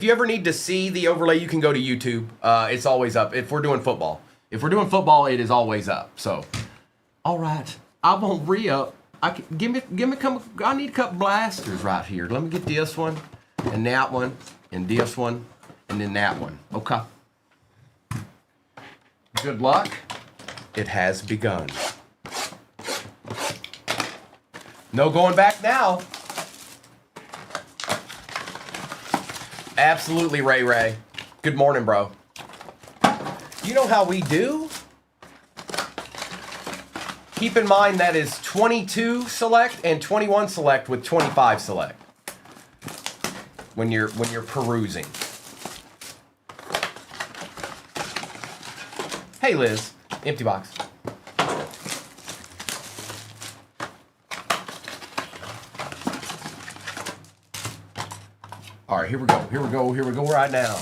If you ever need to see the overlay, you can go to YouTube. It's always up. If we're doing football, it is always up. So, all right, I won't re-up. Give me I need a couple blasters right here. Let me get this one, and that one, and this one, and then that one. Okay. Good luck. It has begun. No going back now. Absolutely, Ray Ray. Good morning, bro. You know how we do? Keep in mind that is 22 select and 21 select with 25 select. When you're perusing. Hey Liz, empty box. All right, here we go right now.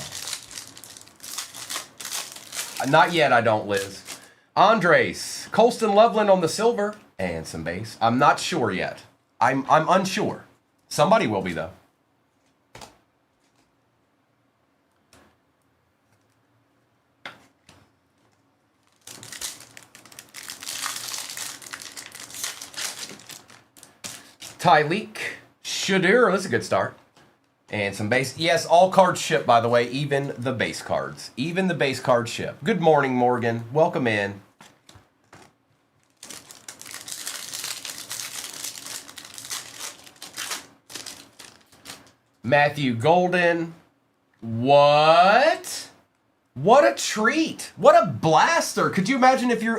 Not yet, I don't, Liz. Andres, Colston Loveland on the silver, and some base. I'm not sure yet. I'm unsure. Somebody will be, though. Tyleek, Shadur, that's a good start. And some base. Yes, all cards ship, by the way, even the base cards. Even the base cards ship. Good morning, Morgan. Welcome in. Matthew Golden. What? What a treat. What a blaster. Could you imagine if you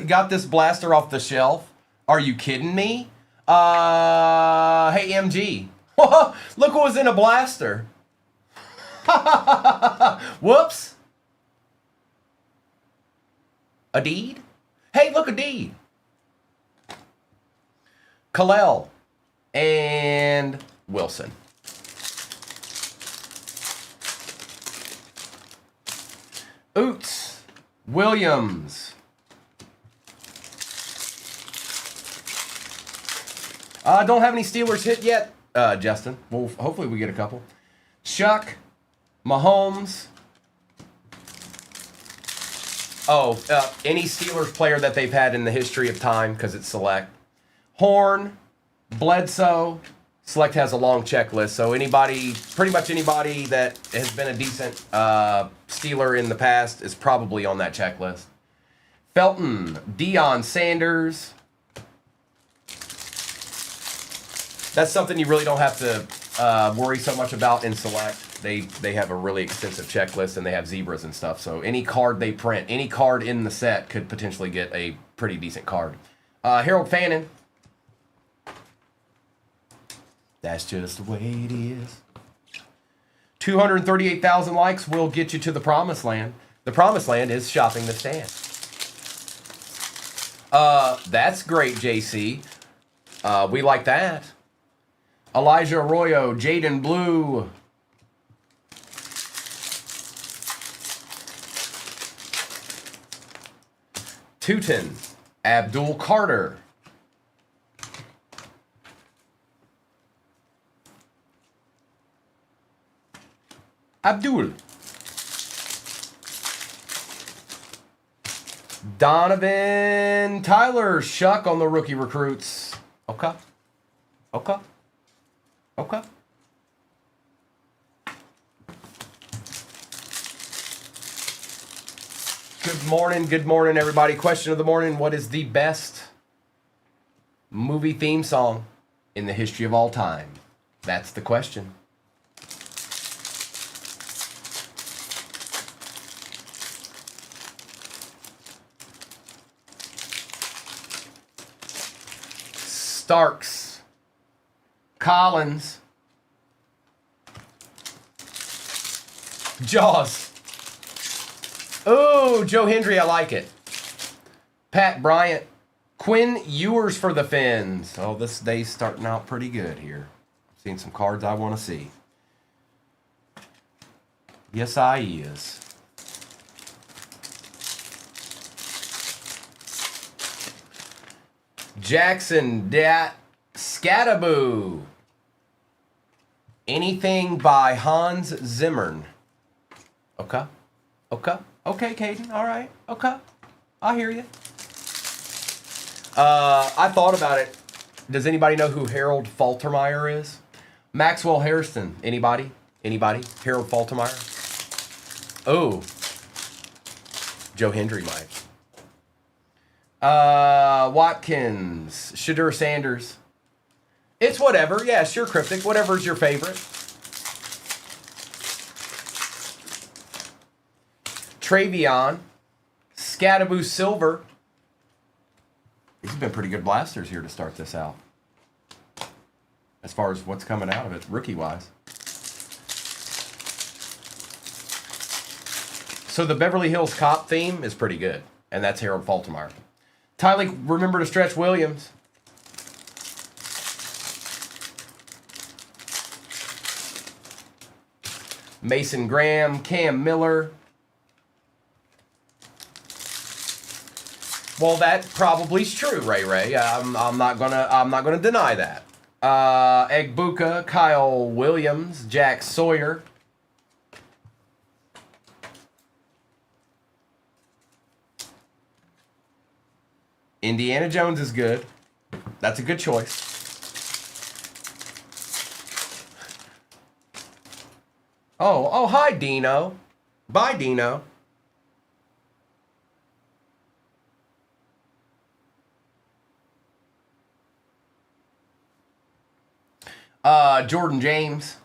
got this blaster off the shelf? Are you kidding me? Hey, MG. Look what was in a blaster. Whoops. A deed? Hey, look, a deed. Kalel and Wilson. Oots. Williams. Don't have any Steelers hit yet. Justin. Well, hopefully we get a couple. Shuck, Mahomes. Any Steelers player that they've had in the history of time, because it's select. Horn, Bledsoe. Select has a long checklist, so pretty much anybody that has been a decent Steeler in the past is probably on that checklist. Felton, Deion Sanders. That's something you really don't have to worry so much about in select. They have a really extensive checklist and they have zebras and stuff. So any card they print, any card in the set could potentially get a pretty decent card. Harold Fannin. That's just the way it is. 238,000 likes will get you to the promised land. The promised land is shopping the stand. That's great, JC. We like that. Elijah Arroyo, Jaden Blue. Tootin, Abdul Carter. Abdul. Donovan Tyler, Shuck on the rookie recruits. Okay. Good morning, everybody. Question of the morning, what is the best movie theme song in the history of all time? That's the question. Starks, Collins, Jaws. Oh, Joe Hendry, I like it. Pat Bryant, Quinn Ewers for the Fins. Oh, this day's starting out pretty good here. Seeing some cards I want to see. Yes, I is. Jackson Dat Scataboo. Anything by Hans Zimmern. Okay. Okay. Okay, Caden. All right. Okay. I hear you. I thought about it. Does anybody know who Harold Faltermeyer is? Maxwell Hairston. Anybody? Anybody? Harold Faltermeyer? Oh. Joe Hendry might. Watkins. Shadur Sanders. It's whatever. Yeah, sure, Cryptic. Whatever's your favorite. Travion. Scattaboo Silver. These have been pretty good blasters here to start this out. As far as what's coming out of it, rookie-wise. So the Beverly Hills Cop theme is pretty good. And that's Harold Faltermeyer. Tylee, remember to stretch Williams. Mason Graham, Cam Miller. Well, that probably's true, Ray. I'm not gonna deny that. Egbuka, Kyle Williams, Jack Sawyer. Indiana Jones is good. That's a good choice. Oh, hi, Dino. Bye, Dino. Jordan James.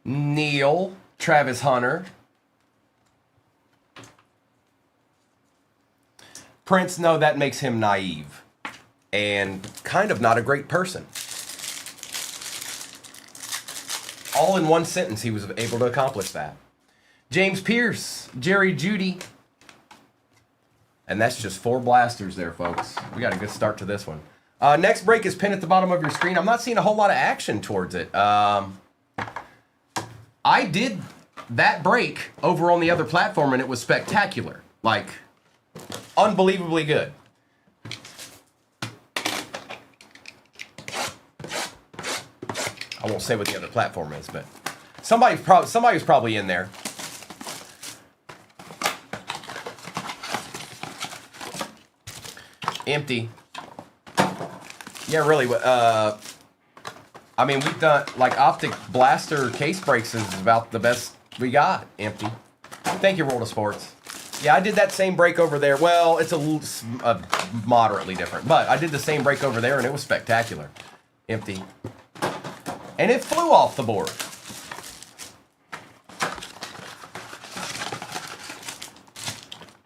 Neil. Travis Hunter. Prince, no, that makes him naive. And kind of not a great person. All in one sentence, he was able to accomplish that. James Pierce. Jerry Jeudy. And that's just 4 blasters there, folks. We got a good start to this one. Next break is pinned at the bottom of your screen. I'm not seeing a whole lot of action towards it. I did that break over on the other platform, and it was spectacular. Like, unbelievably good. I won't say what the other platform is, but somebody was probably in there. Empty. Yeah, really. I mean, we've done, like, Optic Blaster case breaks is about the best we got. Empty. Thank you, World of Sports. Yeah, I did that same break over there. Well, it's a moderately different, but I did the same break over there, and it was spectacular. Empty. And it flew off the board.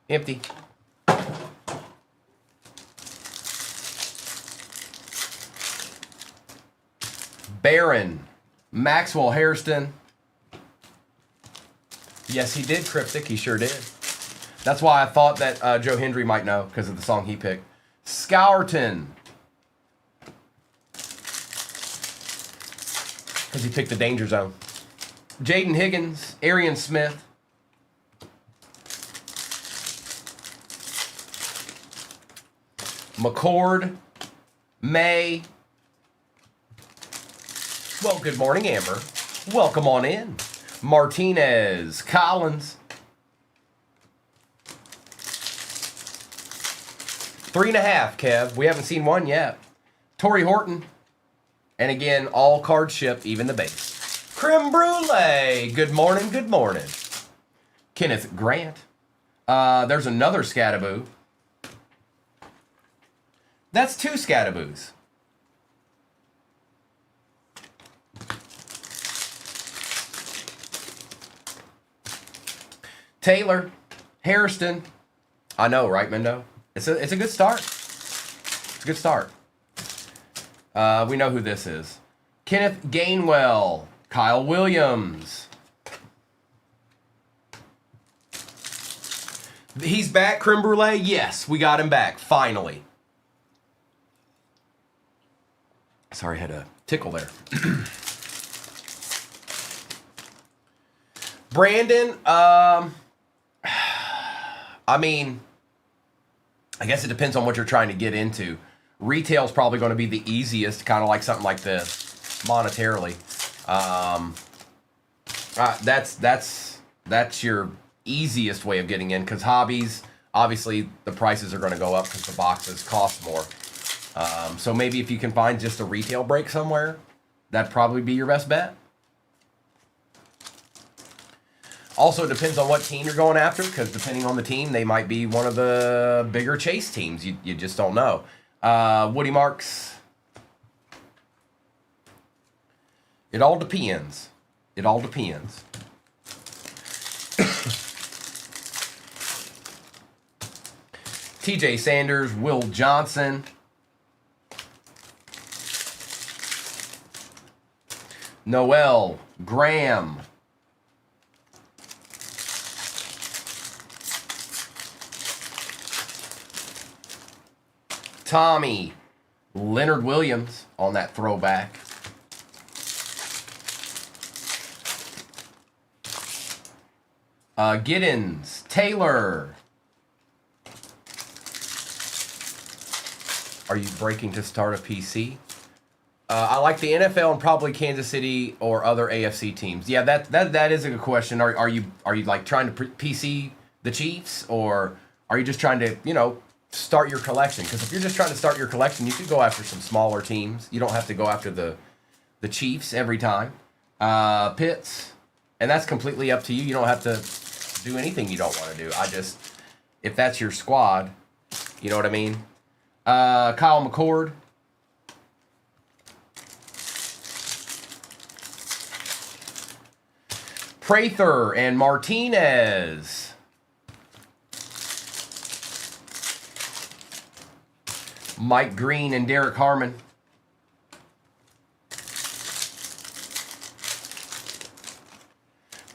Empty. Barron. Maxwell Hairston. Yes, he did, Cryptic. He sure did. That's why I thought that Joe Hendry might know, because of the song he picked. Scourton. Because he picked the Danger Zone. Jaden Higgins. Arian Smith. McCord. May. Well, good morning, Amber. Welcome on in. Martinez. Collins. 3.5, Kev. We haven't seen one yet. Torrey Horton. And again, all cards shipped, even the base. Creme Brulee. Good morning, good morning. Kenneth Grant. There's another Scattaboo. That's 2 Scataboos. Taylor, Hairston. I know, right, Mendo? It's a good start. It's a good start. We know who this is. Kenneth Gainwell, Kyle Williams. He's back, Creme Brulee? Yes, we got him back, finally. Sorry, I had a tickle there. Brandon, I mean, I guess it depends on what you're trying to get into. Retail's probably going to be the easiest, kind of like something like this, monetarily. That's your easiest way of getting in, because hobbies, obviously the prices are going to go up because the boxes cost more. So maybe if you can find just a retail break somewhere, that'd probably be your best bet. Also, it depends on what team you're going after, because depending on the team, they might be one of the bigger chase teams. You just don't know. Woody Marks. It all depends. It all depends. TJ Sanders, Will Johnson. Noel Graham. Tommy, Leonard Williams on that throwback. Giddens, Taylor. Are you breaking to start a PC? I like the NFL and probably Kansas City or other AFC teams. Yeah, that is a good question. Are you like trying to PC the Chiefs, or are you just trying to, you know, start your collection? Because if you're just trying to start your collection, you could go after some smaller teams. You don't have to go after the Chiefs every time. Pitts, and that's completely up to you. You don't have to do anything you don't want to do. If that's your squad, you know what I mean? Kyle McCord. Prather and Martinez. Mike Green and Derek Harmon.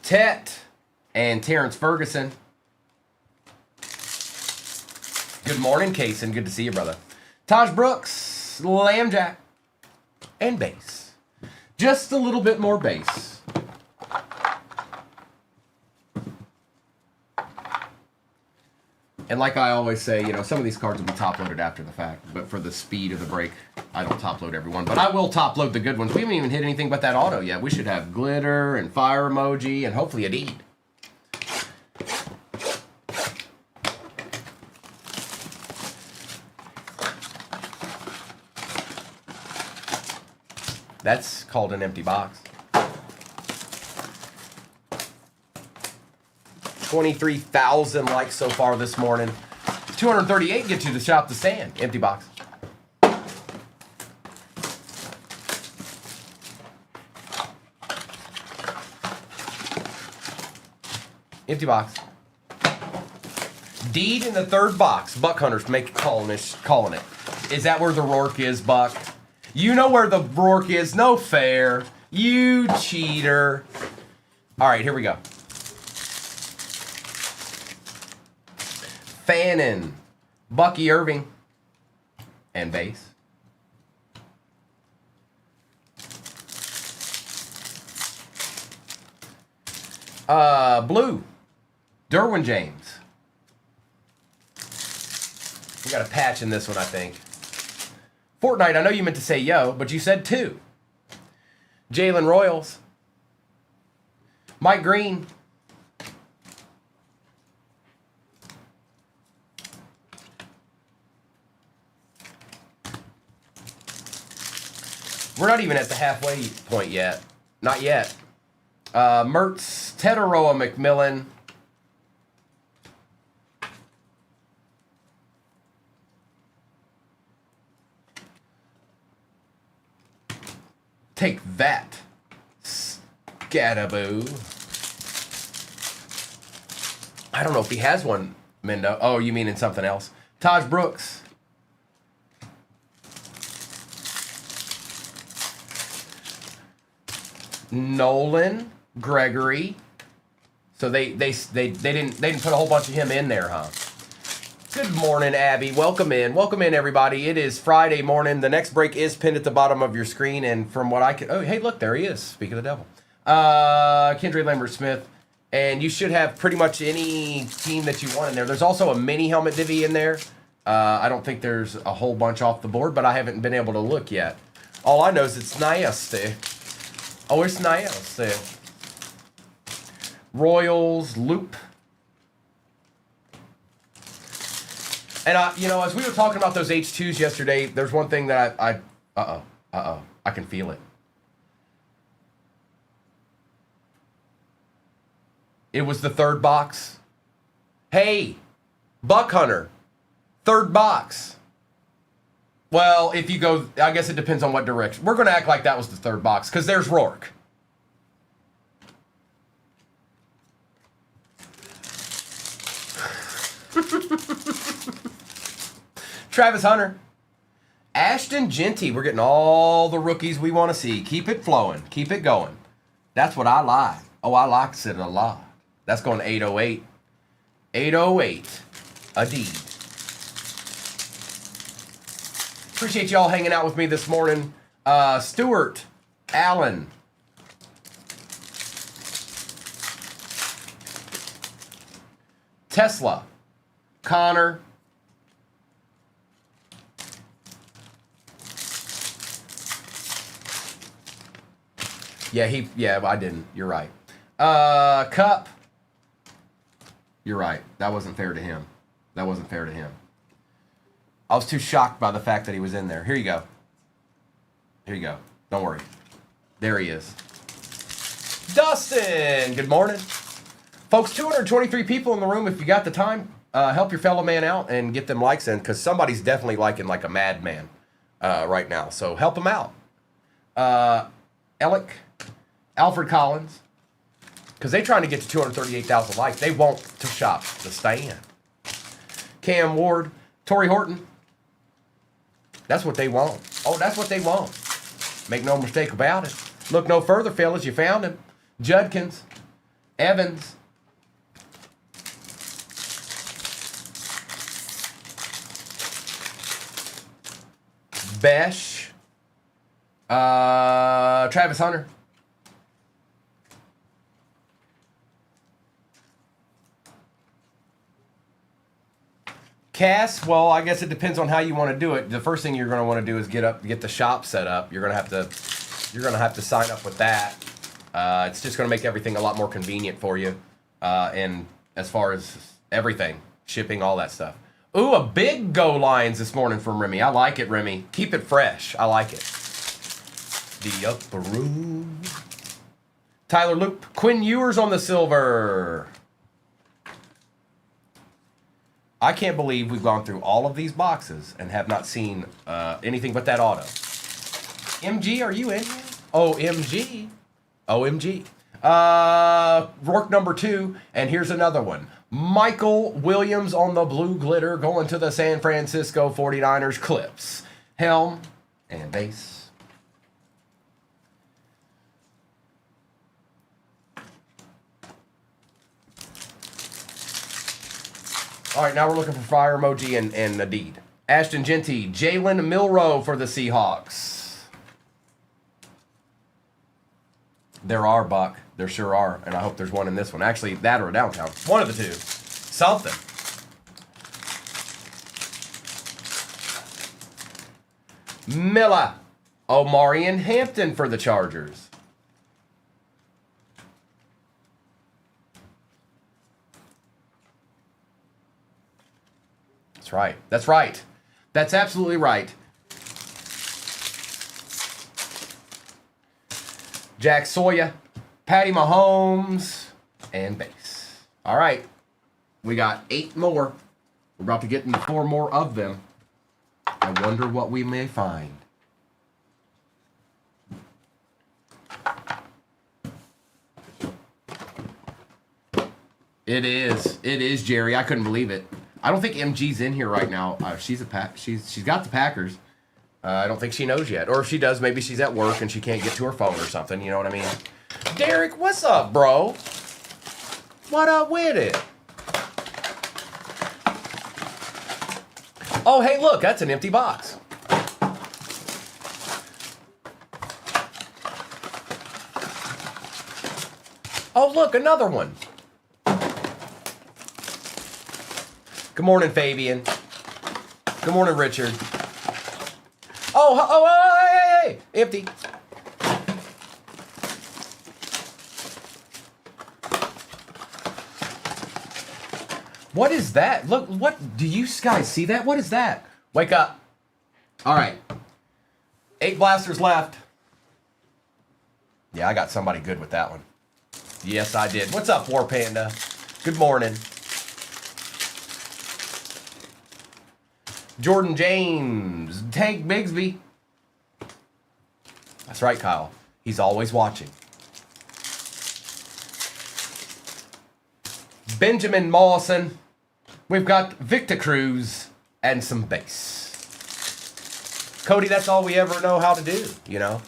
Tet and Terrence Ferguson. Good morning, Kaysen. Good to see you, brother. Taj Brooks, Lambjack, and base. Just a little bit more base. And like I always say, you know, some of these cards will be top-loaded after the fact, but for the speed of the break, I don't top-load everyone. But I will top-load the good ones. We haven't even hit anything but that auto yet. We should have glitter and fire emoji and hopefully a deed. That's called an empty box. 23,000 likes so far this morning. 238 gets you to shop the stand. Empty box. Empty box. Deed in the third box. Buck Hunters calling it. Is that where the Rourke is, Buck? You know where the Rourke is. No fair. You cheater. All right, here we go. Fannin, Bucky Irving, and base. Blue, Derwin James. We got a patch in this one, I think. Fortnite, I know you meant to say yo, but you said 2. Jalen Royals. Mike Green. We're not even at the halfway point yet. Not yet. Mertz, Tetaroa McMillan. Take that, Scattaboo. I don't know if he has one, Mendo. Oh, you mean in something else. Taj Brooks. Nolan, Gregory. So they didn't put a whole bunch of him in there, huh? Good morning, Abby. Welcome in. Welcome in, everybody. It is Friday morning. The next break is pinned at the bottom of your screen, and from what I can... Oh, hey, look, there he is. Speak of the devil. Kendra Lambert-Smith. And you should have pretty much any team that you want in there. There's also a mini helmet divvy in there. I don't think there's a whole bunch off the board, but I haven't been able to look yet. All I know is it's nasty. Oh, it's nasty. Royals, Loop. And, as we were talking about those H2s yesterday, there's one thing that I can feel it. It was the third box. Hey, Buck Hunter, third box. Well, if you go, I guess it depends on what direction. We're going to act like that was the third box, because there's Rourke. Travis Hunter. Ashton Genty. We're getting all the rookies we want to see. Keep it flowing. Keep it going. That's what I like. Oh, I likes it a lot. That's going 808. 808. A deed. Appreciate y'all hanging out with me this morning. Stuart Allen. Tesla. Connor. Yeah, I didn't. You're right. Cup. You're right. That wasn't fair to him. That wasn't fair to him. I was too shocked by the fact that he was in there. Here you go. Here you go. Don't worry. There he is. Dustin! Good morning. Folks, 223 people in the room. If you got the time, help your fellow man out and get them likes in, because somebody's definitely liking like a madman right now. So help them out. Alec, Alfred Collins, because they're trying to get to 238,000 likes. They want to shop the stand. Cam Ward, Torrey Horton. That's what they want. Oh, that's what they want. Make no mistake about it. Look no further, fellas. You found him. Judkins, Evans. Besh. Travis Hunter. Cass, well, I guess it depends on how you want to do it. The first thing you're going to want to do is get the shop set up. You're going to have to sign up with that. It's just going to make everything a lot more convenient for you. And as far as everything, shipping, all that stuff. Ooh, a big go Lions this morning from Remy. I like it, Remy. Keep it fresh. I like it. The upper room. Tyler Loop. Quinn Ewers on the silver. I can't believe we've gone through all of these boxes and have not seen anything but that auto. MG, are you in here? OMG. OMG. Rourke number 2, and here's another one. Michael Williams on the blue glitter going to the San Francisco 49ers Clips. Helm and base. All right, now we're looking for fire emoji and Nadeed. Ashton Genty, Jalen Milroe for the Seahawks. There are, Buck. There sure are, and I hope there's one in this one. Actually, that or a downtown. One of the two. Something. Milla. Omarion Hampton for the Chargers. That's right. That's right. That's absolutely right. Jack Sawyer, Patty Mahomes, and base. All right. We got 8 more. We're about to get into 4 more of them. I wonder what we may find. It is, Jerry. I couldn't believe it. I don't think MG's in here right now. She's got the Packers. I don't think she knows yet. Or if she does, maybe she's at work and she can't get to her phone or something. You know what I mean? Derek, what's up, bro? What up with it? Oh, hey, look, that's an empty box. Oh, look, another one. Good morning, Fabian. Good morning, Richard. Hey, empty. What is that? Look, what do you guys see that? What is that? Wake up. All right. 8 blasters left. Yeah, I got somebody good with that one. Yes, I did. What's up, War Panda? Good morning. Jordan James. Tank Bigsby. That's right, Kyle. He's always watching. Benjamin Mawson. We've got Victor Cruz and some base. Cody, that's all we ever know how to do, you know.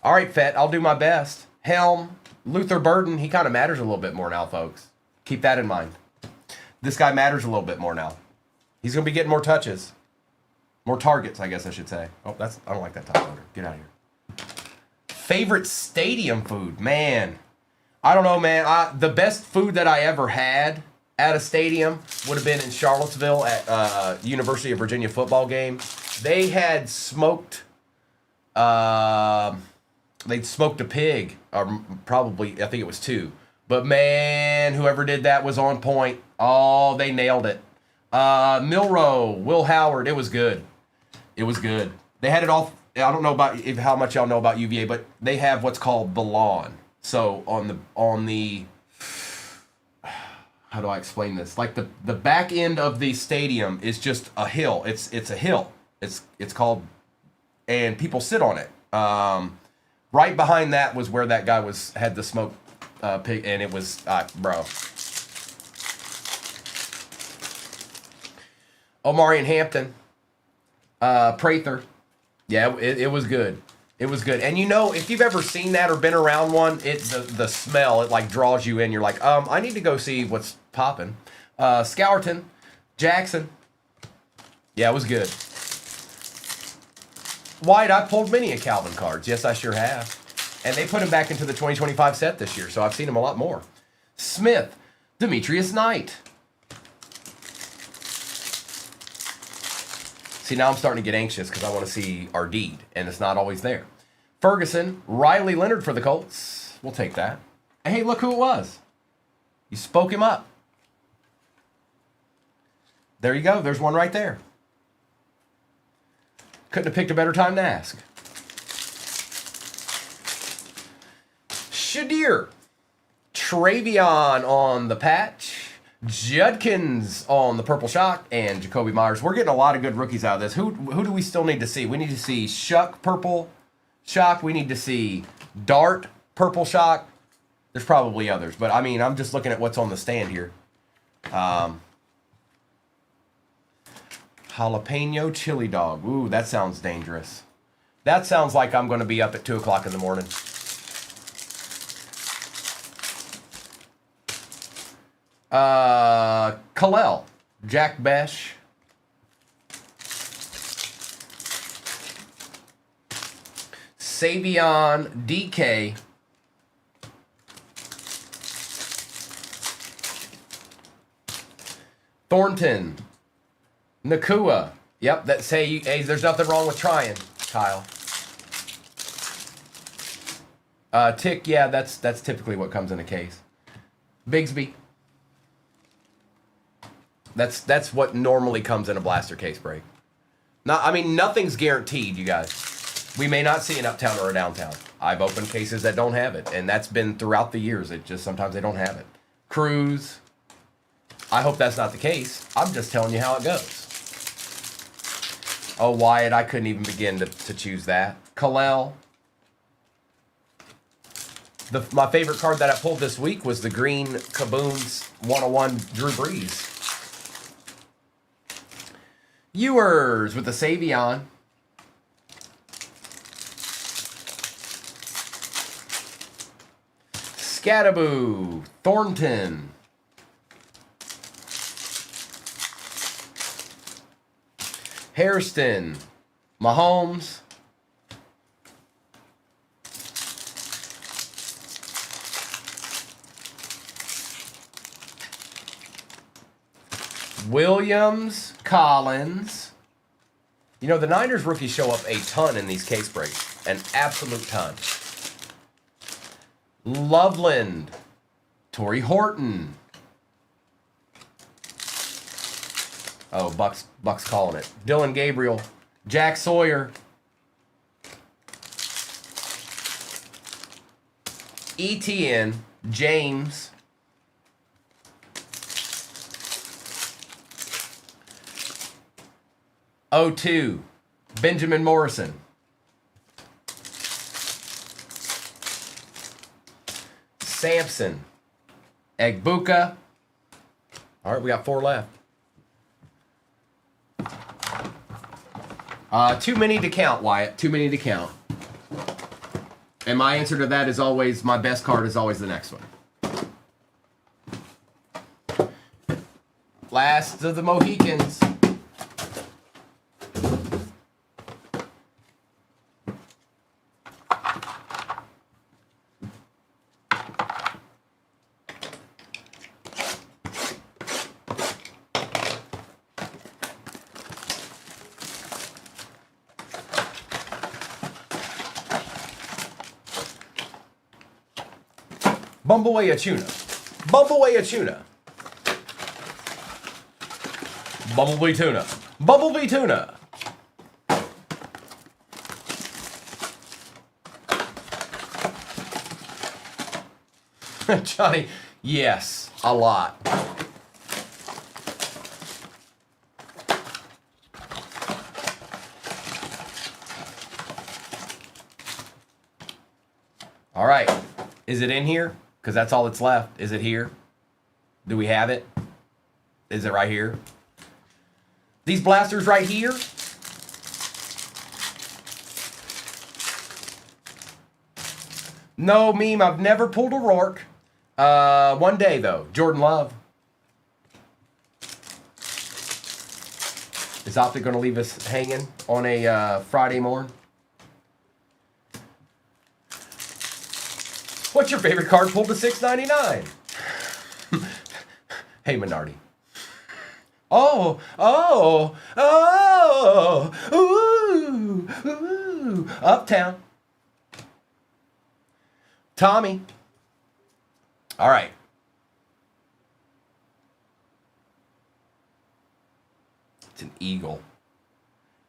All right, Fett, I'll do my best. Helm, Luther Burden, he kind of matters a little bit more now, folks. Keep that in mind. This guy matters a little bit more now. He's going to be getting more touches. More targets, I guess I should say. Oh, I don't like that top loader. Get out of here. Favorite stadium food? Man, I don't know, man. The best food that I ever had at a stadium would have been in Charlottesville at University of Virginia football game. They had smoked, they'd smoked a pig, or probably, I think it was 2. But man, whoever did that was on point. Oh, they nailed it. Milrow, Will Howard, it was good. It was good. They had it all, I don't know about how much y'all know about UVA, but they have what's called the lawn. So on the how do I explain this? Like the back end of the stadium is just a hill. It's a hill. It's called, and people sit on it. Right behind that was where that guy had the smoke pig, and it was bro. Omarion Hampton, Prather, yeah, it was good. It was good. And you know, if you've ever seen that or been around one, the smell, it like draws you in. You're like, I need to go see what's popping. Scourton, Jackson. Yeah, it was good. White, I pulled many of Calvin cards. Yes, I sure have. And they put him back into the 2025 set this year, so I've seen him a lot more. Smith, Demetrius Knight. See, now I'm starting to get anxious because I want to see our deed, and it's not always there. Ferguson, Riley Leonard for the Colts. We'll take that. And hey, look who it was. You spoke him up. There you go. There's one right there. Couldn't have picked a better time to ask. Shadir, Travion on the patch. Judkins on the purple shock, and Jacoby Myers. We're getting a lot of good rookies out of this. Who do we still need to see? We need to see Shuck purple shock. We need to see Dart purple shock. There's probably others, but I mean, I'm just looking at what's on the stand here. Jalapeno chili dog. Ooh, that sounds dangerous. That sounds like I'm going to be up at 2 o'clock in the morning. Kalel, Jack Besh. Savion, DK. Thornton, Nakua. Yep, that's hey, there's nothing wrong with trying, Kyle. Tick, yeah, that's typically what comes in a case. Bigsby. That's what normally comes in a blaster case break. I mean, nothing's guaranteed, you guys. We may not see an uptown or a downtown. I've opened cases that don't have it, and that's been throughout the years. It just sometimes they don't have it. Cruz. I hope that's not the case. I'm just telling you how it goes. Oh, Wyatt, I couldn't even begin to choose that. Kalel. My favorite card that I pulled this week was the green Kaboom's 101 Drew Brees. Ewers with the Savion. Scattaboo, Thornton. Hairston, Mahomes. Williams, Collins. You know, the Niners rookies show up a ton in these case breaks. An absolute ton. Loveland. Torrey Horton. Oh, Buck's calling it. Dylan Gabriel. Jack Sawyer. ETN. James. O2. Benjamin Morrison. Sampson. Egbuka. All right, we got 4 left. Too many to count, Wyatt. Too many to count. And my answer to that is always, my best card is always the next one. Last of the Mohicans. Bumbleway Achuna. Bumbleway Achuna. Bumblebee Tuna. Bumblebee Tuna. Johnny, yes, a lot. All right. Is it in here? Because that's all that's left. Is it here? Do we have it? Is it right here? These blasters right here. No meme. I've never pulled a Rourke. One day though. Jordan Love. Is Optic going to leave us hanging on a Friday morning? What's your favorite card pulled to $6.99? Hey, Minardi. Oh, ooh, Uptown. Tommy. All right. It's an eagle.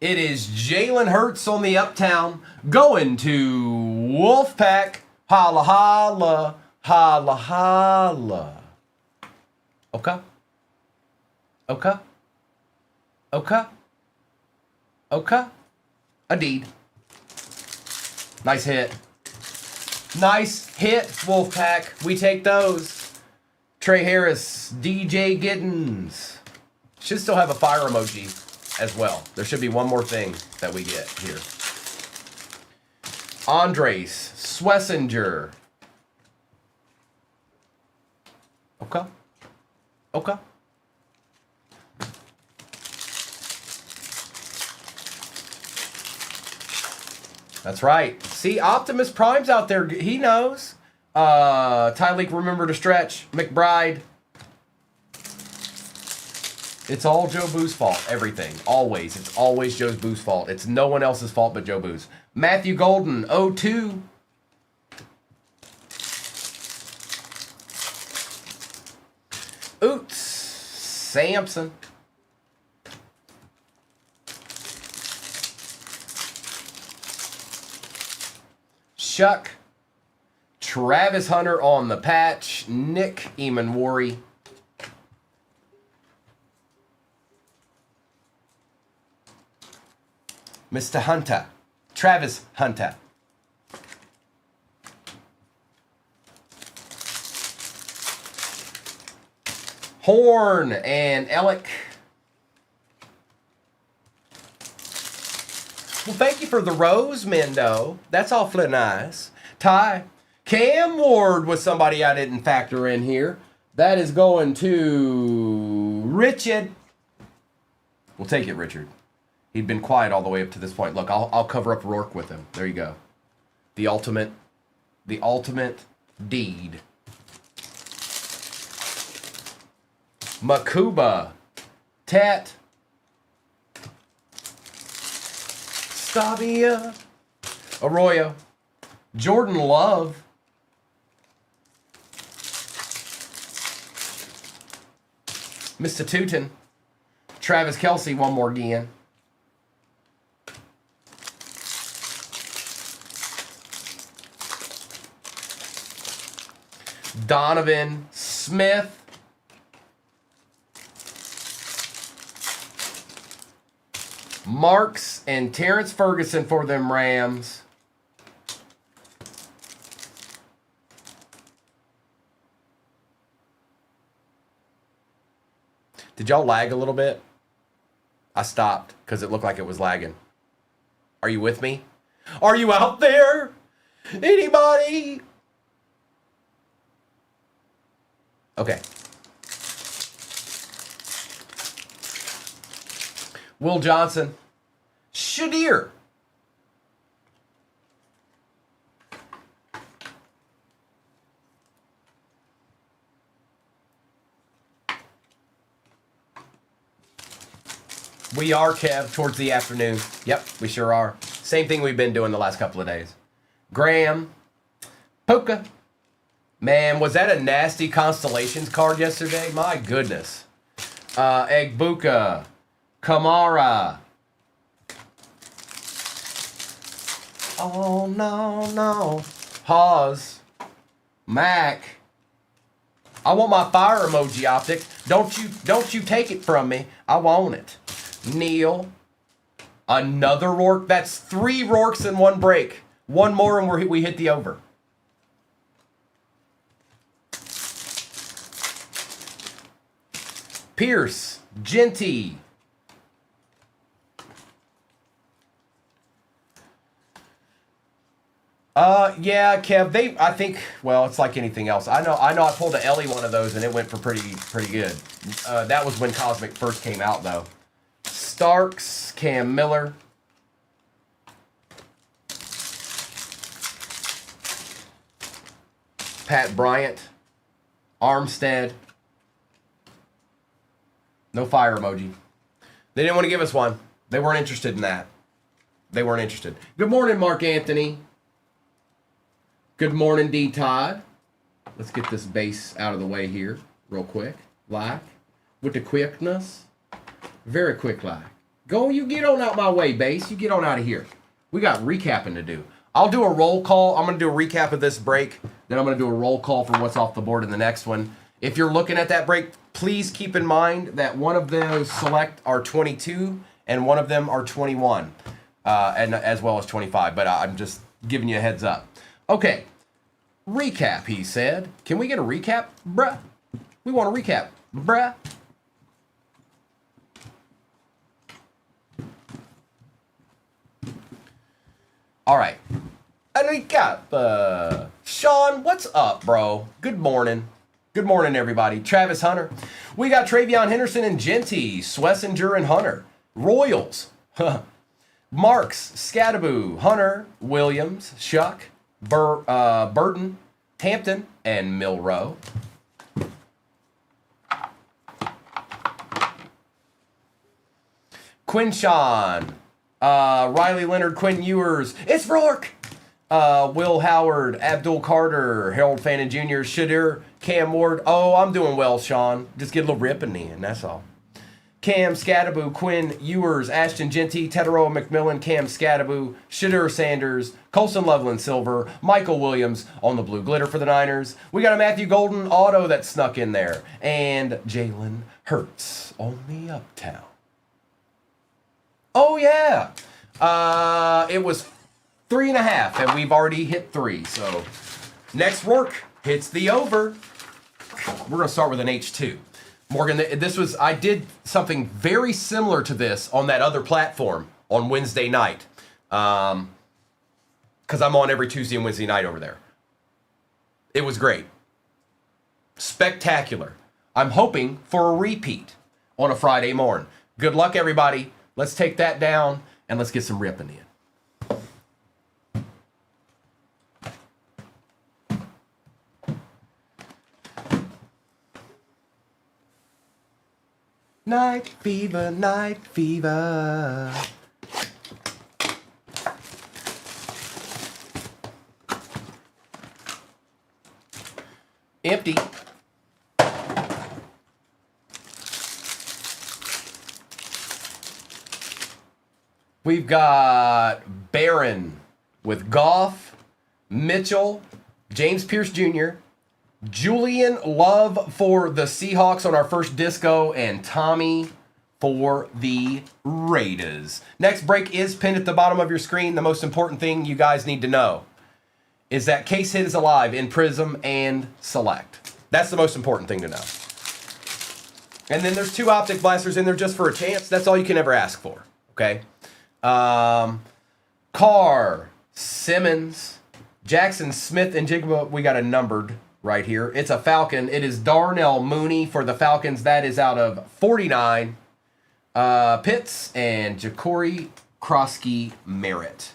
It is Jalen Hurts on the Uptown going to Wolfpack. Holla, holla, holla, holla. Okay. Okay. Okay. Okay. Indeed. Nice hit. Nice hit, Wolfpack. We take those. Trey Harris, DJ Giddens. Should still have a fire emoji as well. There should be one more thing that we get here. Andres Swessinger. Okay. Okay. That's right. See, Optimus Prime's out there. He knows. Tyleek, remember to stretch. McBride. It's all Joe Boo's fault. Everything. Always. It's always Joe Boo's fault. It's no one else's fault but Joe Boo's. Matthew Golden, 0-2. Oots. Sampson. Shuck. Travis Hunter on the patch. Nick Eamon-Worry. Mr. Hunter. Travis Hunter. Horn and Ellick. Well, thank you for the rose, Mendo. That's awfully nice. Ty. Cam Ward was somebody I didn't factor in here. That is going to Richard. We'll take it, Richard. He'd been quiet all the way up to this point. Look, I'll cover up Rourke with him. There you go. The ultimate deed. Makuba. Tat. Stavia. Arroyo. Jordan Love. Mr. Tootin. Travis Kelce, one more again. Donovan Smith. Marks and Terrence Ferguson for them Rams. Did y'all lag a little bit? I stopped because it looked like it was lagging. Are you with me? Are you out there? Anybody? Okay. Will Johnson. Shadir. We are, Kev, towards the afternoon. Yep, we sure are. Same thing we've been doing the last couple of days. Graham. Puka. Man, was that a nasty Constellations card yesterday? My goodness. Egbuka. Kamara. Oh, no, no. Hawes. Mac. I want my fire emoji, Optic. Don't you take it from me. I want it. Neil. Another Rourke. That's 3 Rourkes in one break. One more and we hit the over. Pierce. Genty. Yeah, Kev, I think, well, it's like anything else. I know I pulled a Ellie one of those and it went for pretty good. That was when Cosmic first came out, though. Starks, Cam Miller. Pat Bryant. Armstead. No fire emoji. They didn't want to give us one. They weren't interested in that. They weren't interested. Good morning, Mark Anthony. Good morning, D. Todd. Let's get this base out of the way here real quick. Like. With the quickness. Very quick like. Go, you get on out my way, base. You get on out of here. We got recapping to do. I'll do a roll call. I'm going to do a recap of this break. Then I'm going to do a roll call for what's off the board in the next one. If you're looking at that break, please keep in mind that one of those select are 22 and one of them are 21, and as well as 25. But I'm just giving you a heads up. Okay. Recap, he said. Can we get a recap? Bruh. We want a recap. Bruh. All right. A recap. Sean, what's up, bro? Good morning. Good morning, everybody. Travis Hunter. We got Travion Henderson and Genty, Swessinger and Hunter. Royals. Marks, Scadaboo, Hunter, Williams, Shuck, Burton, Hampton, and Milrow. Quinshawn, Riley Leonard, Quinn Ewers. It's Rourke. Will Howard, Abdul Carter, Harold Fannin Jr., Shadir, Cam Ward. Oh, I'm doing well, Sean. Just get a little ripping in, that's all. Cam Scadaboo, Quinn Ewers, Ashton Genty, Teteroa McMillan, Cam Scadaboo, Shadir Sanders, Colson Loveland Silver, Michael Williams on the blue glitter for the Niners. We got a Matthew Golden auto that snuck in there. And Jalen Hurts on the Uptown. Oh, yeah. It was 3.5, and we've already hit 3. So next Rourke hits the over. We're going to start with an H2. Morgan, I did something very similar to this on that other platform on Wednesday night. Because I'm on every Tuesday and Wednesday night over there. It was great. Spectacular. I'm hoping for a repeat on a Friday morning. Good luck, everybody. Let's take that down and let's get some ripping in. Night fever, night fever. Empty. We've got Barron with Goff, Mitchell, James Pierce Jr., Julian Love for the Seahawks on our first disco, and Tommy for the Raiders. Next break is pinned at the bottom of your screen. The most important thing you guys need to know is that case hit is alive in Prism and Select. That's the most important thing to know. And then there's 2 optic blasters in there just for a chance. That's all you can ever ask for, okay? Carr, Simmons, Jackson Smith, and Jigba. We got a numbered right here. It's a Falcon. It is Darnell Mooney for the Falcons. That is out of 49. Pitts and Ja'Cory Krosky Merritt.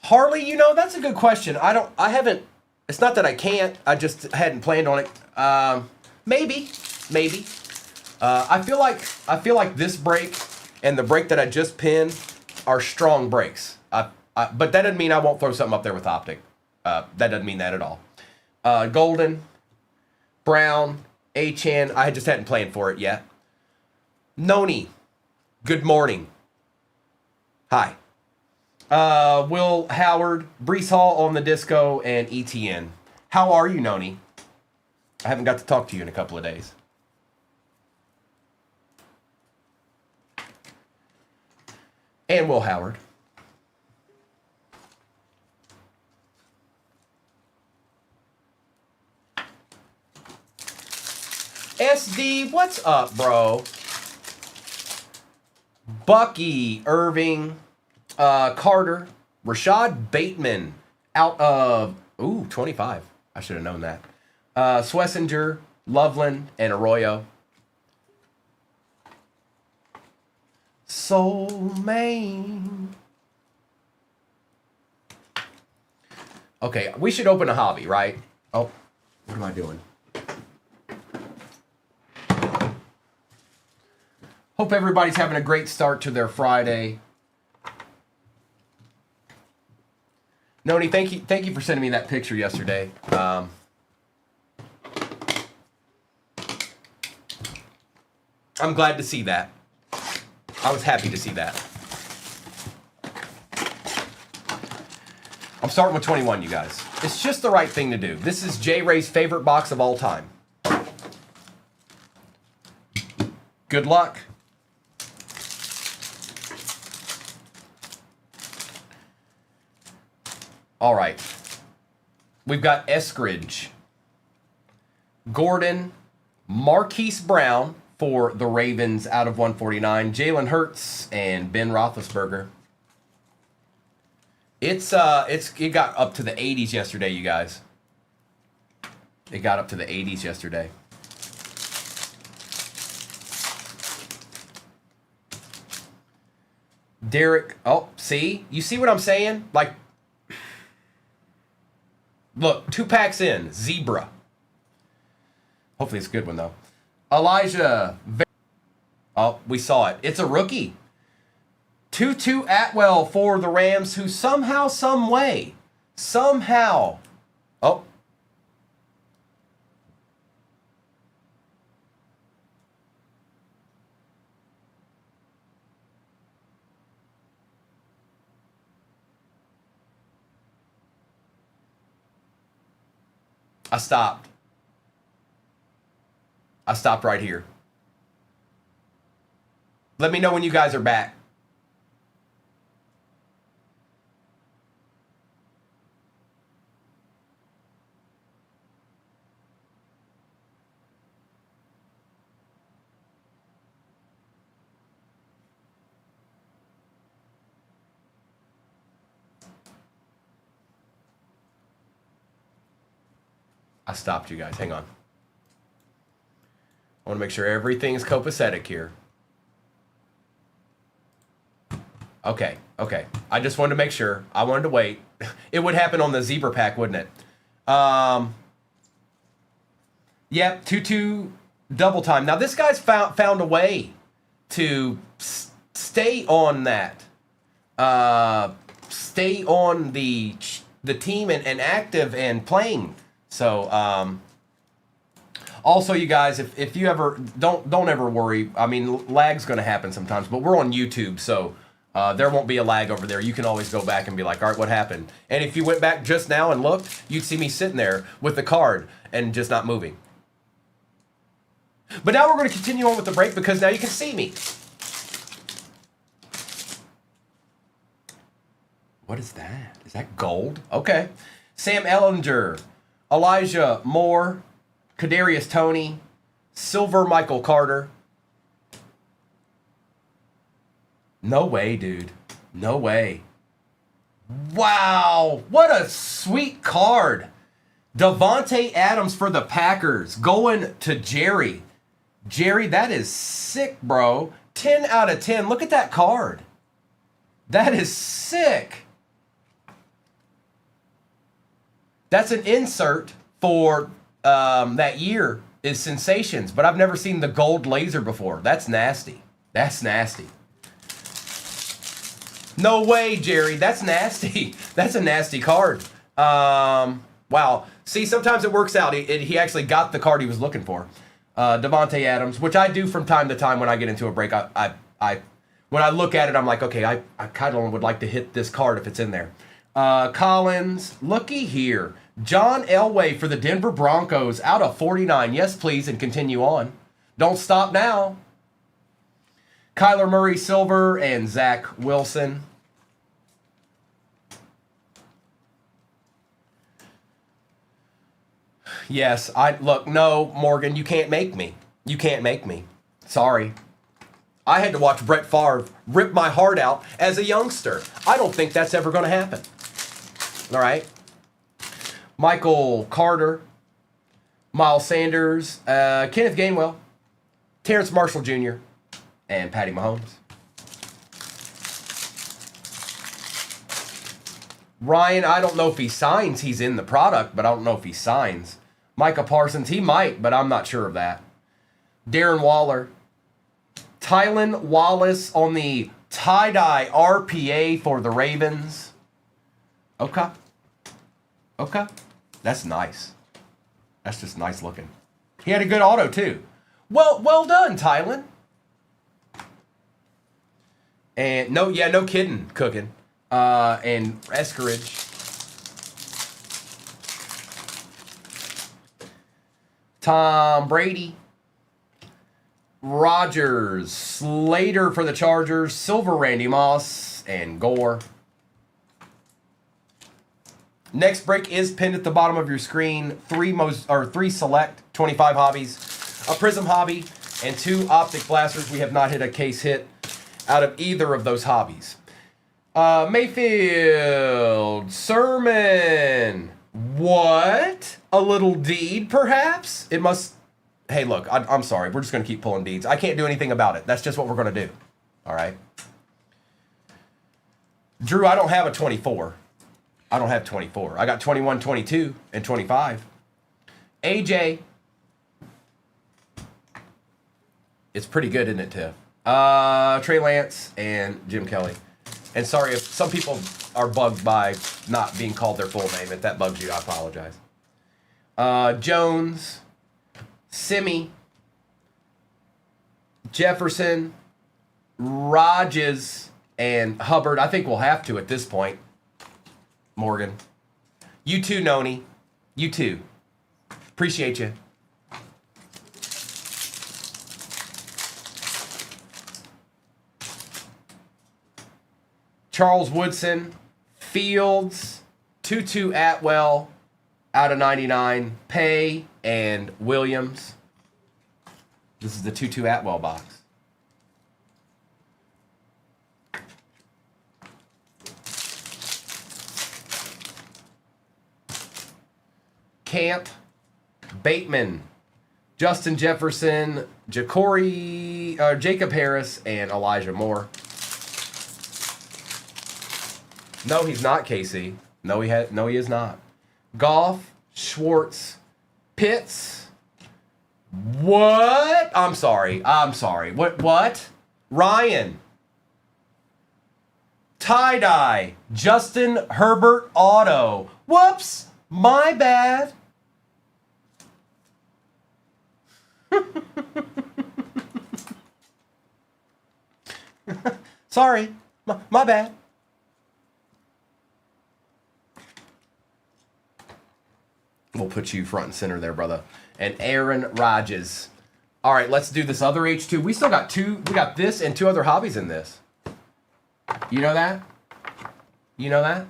Harley, you know, that's a good question. I haven't, it's not that I can't, I just hadn't planned on it. Maybe. I feel like this break and the break that I just pinned are strong breaks. But that doesn't mean I won't throw something up there with optic. That doesn't mean that at all. Golden, Brown, Achan. I just hadn't planned for it yet. Noni, good morning. Hi. Will Howard, Brees Hall on the disco, and ETN. How are you, Noni? I haven't got to talk to you in a couple of days. And Will Howard. SD, what's up, bro? Bucky, Irving, Carter, Rashad Bateman out of 25. I should have known that. Swessinger, Loveland, and Arroyo. Soul Main. Okay, we should open a hobby, right? Oh, what am I doing? Hope everybody's having a great start to their Friday. Noni, thank you for sending me that picture yesterday. I'm glad to see that. I was happy to see that. I'm starting with 21, you guys. It's just the right thing to do. This is J Ray's favorite box of all time. Good luck. All right. We've got Eskridge, Gordon, Marquise Brown for the Ravens out of 149, Jalen Hurts, and Ben Roethlisberger. It got up to the 80s yesterday, you guys. It got up to the 80s yesterday. Derek, oh, see? You see what I'm saying? Like, look, 2 packs in, Zebra. Hopefully it's a good one, though. Elijah, oh, we saw it. It's a rookie. Tutu Atwell for the Rams, who somehow, oh. I stopped. I stopped right here. Let me know when you guys are back. I stopped you guys. Hang on. I want to make sure everything's copacetic here. Okay. I just wanted to make sure. I wanted to wait. It would happen on the Zebra pack, wouldn't it? Yep, 2-2 double time. Now, this guy's found a way to stay on that. Stay on the team and active and playing So, also, you guys, if you ever don't ever worry. I mean, lag's going to happen sometimes, but we're on YouTube, so there won't be a lag over there. You can always go back and be like, all right, what happened? And if you went back just now and looked, you'd see me sitting there with the card and just not moving. But now we're going to continue on with the break because now you can see me. What is that? Is that gold? Okay. Sam Ellinger, Elijah Moore, Kadarius Toney, Silver Michael Carter. No way, dude. No way. Wow. What a sweet card. Devontae Adams for the Packers going to Jerry. Jerry, that is sick, bro. 10 out of 10. Look at that card. That is sick. That's an insert for that year is Sensations, but I've never seen the gold laser before. That's nasty. That's nasty. No way, Jerry. That's nasty. That's a nasty card. Wow. See, sometimes it works out. He actually got the card he was looking for. Devontae Adams, which I do from time to time when I get into a break. When I look at it, I'm like, okay, I kind of would like to hit this card if it's in there. Collins, looky here. John Elway for the Denver Broncos out of 49. Yes, please, and continue on. Don't stop now. Kyler Murray Silver and Zach Wilson. Yes, no, Morgan, you can't make me. You can't make me. Sorry. I had to watch Brett Favre rip my heart out as a youngster. I don't think that's ever going to happen. All right. Michael Carter, Miles Sanders, Kenneth Gainwell, Terrence Marshall Jr., and Patty Mahomes. Ryan, I don't know if he signs. He's in the product, but I don't know if he signs. Micah Parsons, he might, but I'm not sure of that. Darren Waller. Tylan Wallace on the tie-dye RPA for the Ravens. Okay. Okay. That's nice. That's just nice looking. He had a good auto, too. Well done, Tylan. And no kidding, Cooking. And Eskeridge. Tom Brady. Rodgers. Slater for the Chargers. Silver Randy Moss. And Gore. Next break is pinned at the bottom of your screen. Three select 25 hobbies, a Prism hobby, and 2 optic blasters. We have not hit a case hit out of either of those hobbies. Mayfield, Sermon. What? A little deed, perhaps? It must. Hey, look, I'm sorry. We're just going to keep pulling deeds. I can't do anything about it. That's just what we're going to do. All right. Drew, I don't have a 24. I don't have 24. I got 21, 22, and 25. AJ. It's pretty good, isn't it, Tiff? Trey Lance and Jim Kelly. And sorry if some people are bugged by not being called their full name. If that bugs you, I apologize. Jones. Simi. Jefferson. Rodgers. And Hubbard. I think we'll have to at this point. Morgan. You too, Noni. You too. Appreciate you. Charles Woodson. Fields. Tutu Atwell. Out of 99. Pay and Williams. This is the Tutu Atwell box. Camp, Bateman, Justin Jefferson, Jacob Harris, and Elijah Moore. No, he's not, KC. No, he is not. Goff, Schwartz, Pitts. What? I'm sorry. What? Ryan. Tie-dye. Justin Herbert auto. Whoops. My bad. Sorry. My bad. We'll put you front and center there, brother. And Aaron Rodgers. All right, let's do this other H2. We still got two. We got this and two other hobbies in this. You know that? You know that?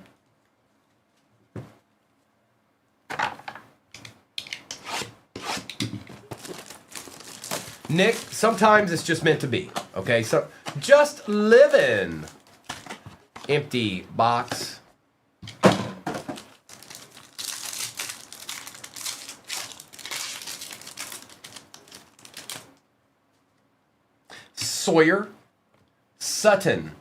Nick, sometimes it's just meant to be. Okay, so just living. Empty box. Sawyer, Sutton,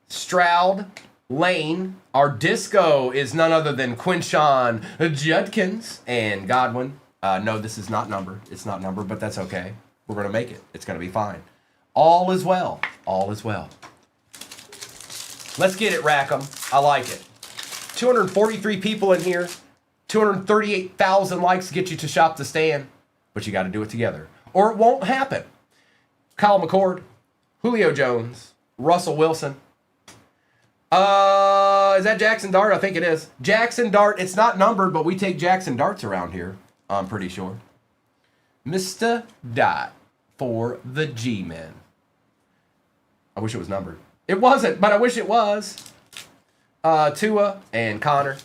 Stroud, Lane. Our disco is none other than Quinshon Judkins and Godwin. No, this is not numbered. It's not numbered, but that's okay. We're going to make it. It's going to be fine. All is well. All is well. Let's get it, Rackham. I like it. 243 people in here. 238,000 likes to get you to shop the stand. But you got to do it together, or it won't happen. Kyle McCord, Julio Jones, Russell Wilson. Is that Jackson Dart? I think it is. Jackson Dart. It's not numbered, but we take Jackson Darts around here, I'm pretty sure. Mr. Dot for the G-Men. I wish it was numbered. It wasn't, but I wish it was. Tua and Connor.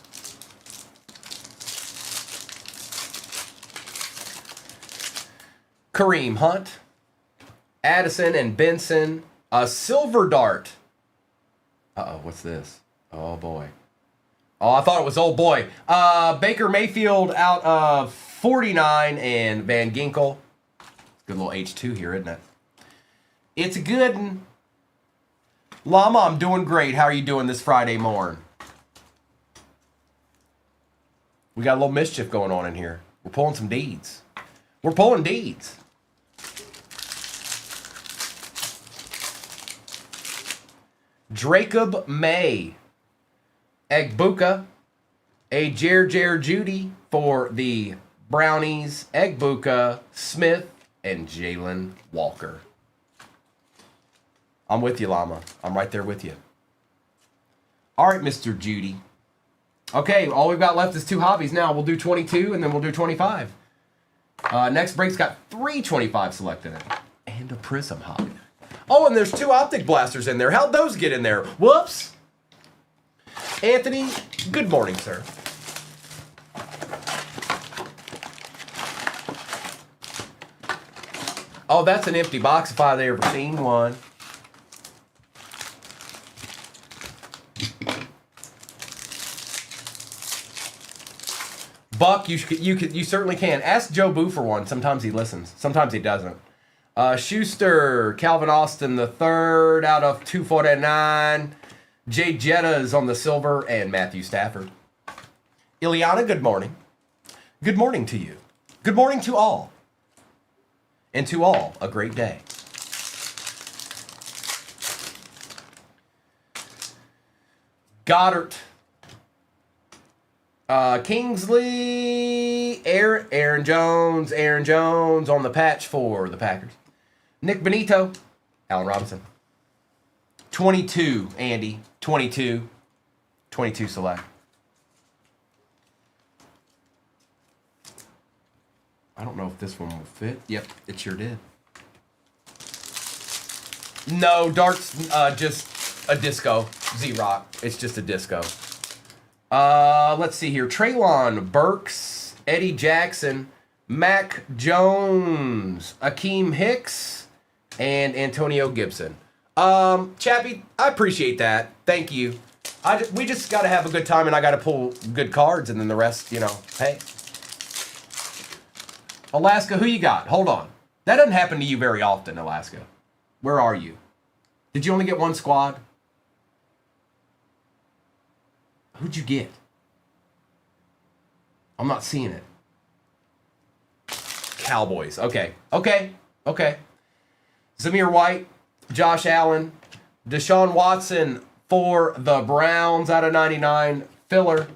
Kareem Hunt. Addison and Benson. A silver dart. Uh-oh, what's this? Oh, boy. Oh, I thought it was old boy. Baker Mayfield out of 49 and Van Ginkel. Good little H2 here, isn't it? It's a good one. Llama, I'm doing great. How are you doing this Friday morn? We got a little mischief going on in here. We're pulling some deeds. We're pulling deeds. Jacob May, Egbuka, a Jer Judy for the Brownies, Egbuka, Smith, and Jalen Walker. I'm with you, Llama. I'm right there with you. All right, Mr. Judy. Okay, all we've got left is two hobbies now. We'll do 22, and then we'll do 25. Next break's got 325 selected in it. And a Prism hobby. Oh, and there's two optic blasters in there. How'd those get in there? Whoops. Anthony, good morning, sir. Oh, that's an empty box if I've ever seen one. Buck, you certainly can. Ask Joe Boo for one. Sometimes he listens. Sometimes he doesn't. Schuster, Calvin Austin the third out of 249. Jay Jetta is on the silver, and Matthew Stafford. Ileana, good morning. Good morning to you. Good morning to all. And to all, a great day. Goddard. Kingsley, Aaron Jones on the patch for the Packers. Nick Benito, Allen Robinson. 22, Andy. 22 select. I don't know if this one will fit. Yep, it sure did. No, dart's just a disco. Z-Rock. It's just a disco. Let's see here. Treylon Burks, Eddie Jackson, Mac Jones, Akeem Hicks, and Antonio Gibson. Chappie, I appreciate that. Thank you. We just got to have a good time, and I got to pull good cards, and then the rest, hey. Alaska, who you got? Hold on. That doesn't happen to you very often, Alaska. Where are you? Did you only get one squad? Who'd you get? I'm not seeing it. Cowboys. Okay. Zamir White, Josh Allen, Deshaun Watson for the Browns out of 99. Filler,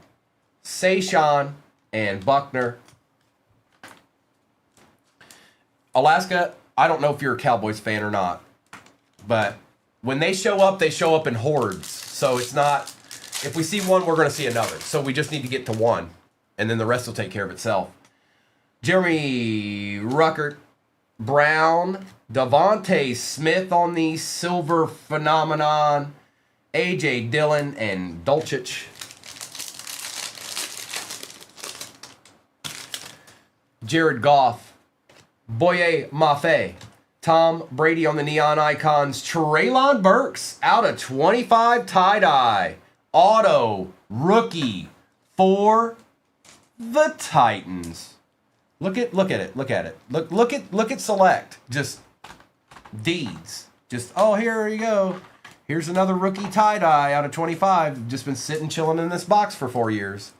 Sayshawn, and Buckner. Alaska, I don't know if you're a Cowboys fan or not, but when they show up in hordes. So it's not, if we see one, we're going to see another. So we just need to get to one, and then the rest will take care of itself. Jeremy Ruckert, Brown, Devontae Smith on the silver phenomenon, A.J. Dillon, and Dulcich. Jared Goff, Boye Mafe, Tom Brady on the neon icons, Treylon Burks out of 25 tie-dye, auto rookie for the Titans. Look at it. Look at select. Just deeds. Just, oh, here you go. Here's another rookie tie-dye out of 25. Just been sitting chilling in this box for 4 years.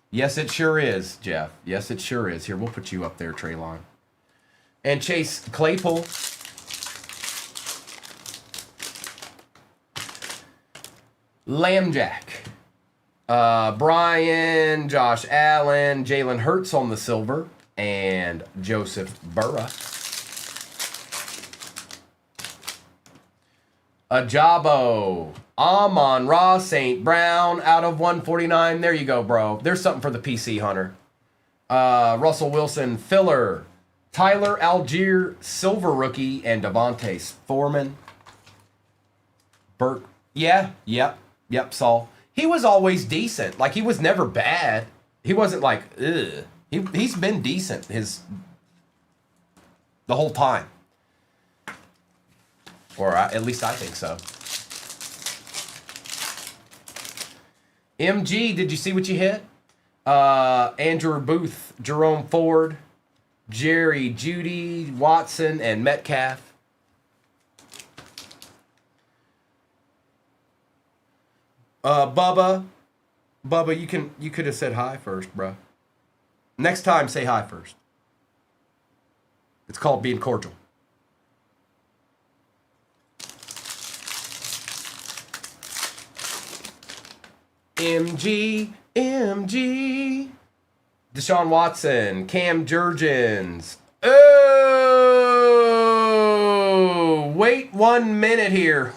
Yes, it sure is, Jeff. Yes, it sure is. Here, we'll put you up there, Treylon. And Chase Claypool. Lambjack. Brian, Josh Allen, Jalen Hurts on the silver, and Joseph Burrow. Ajabo, Amon-Ra St. Brown out of 149. There you go, bro. There's something for the PC hunter. Russell Wilson, filler. Tyler Algier, silver rookie, and Devontae Foreman. Burke. Yeah, yep, Saul. He was always decent. Like, he was never bad. He wasn't like, ugh. He's been decent the whole time. Or at least I think so. MG, did you see what you hit? Andrew Booth, Jerome Ford, Jerry Jeudy, Watson, and Metcalf. Bubba, you could have said hi first, bro. Next time, say hi first. It's called being cordial. MG. Deshaun Watson, Cam Jurgens. Oh, wait 1 minute here.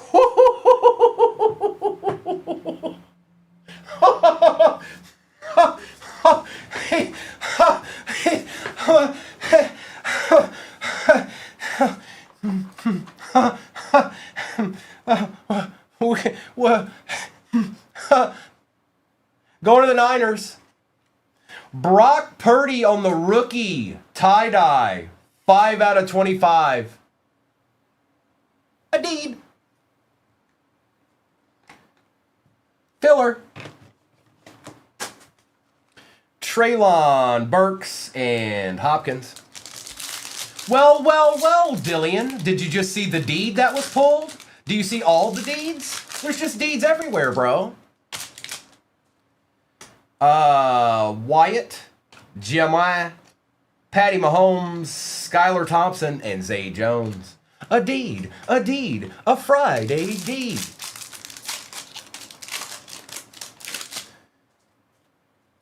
Going to the Niners. Brock Purdy on the rookie tie-dye. 5 out of 25. A deed. Filler. Treylon Burks and Hopkins. Well, Dillian. Did you just see the deed that was pulled? Do you see all the deeds? There's just deeds everywhere, bro. Wyatt, Jeremiah, Patty Mahomes, Skylar Thompson, and Zay Jones. A deed, a Friday deed.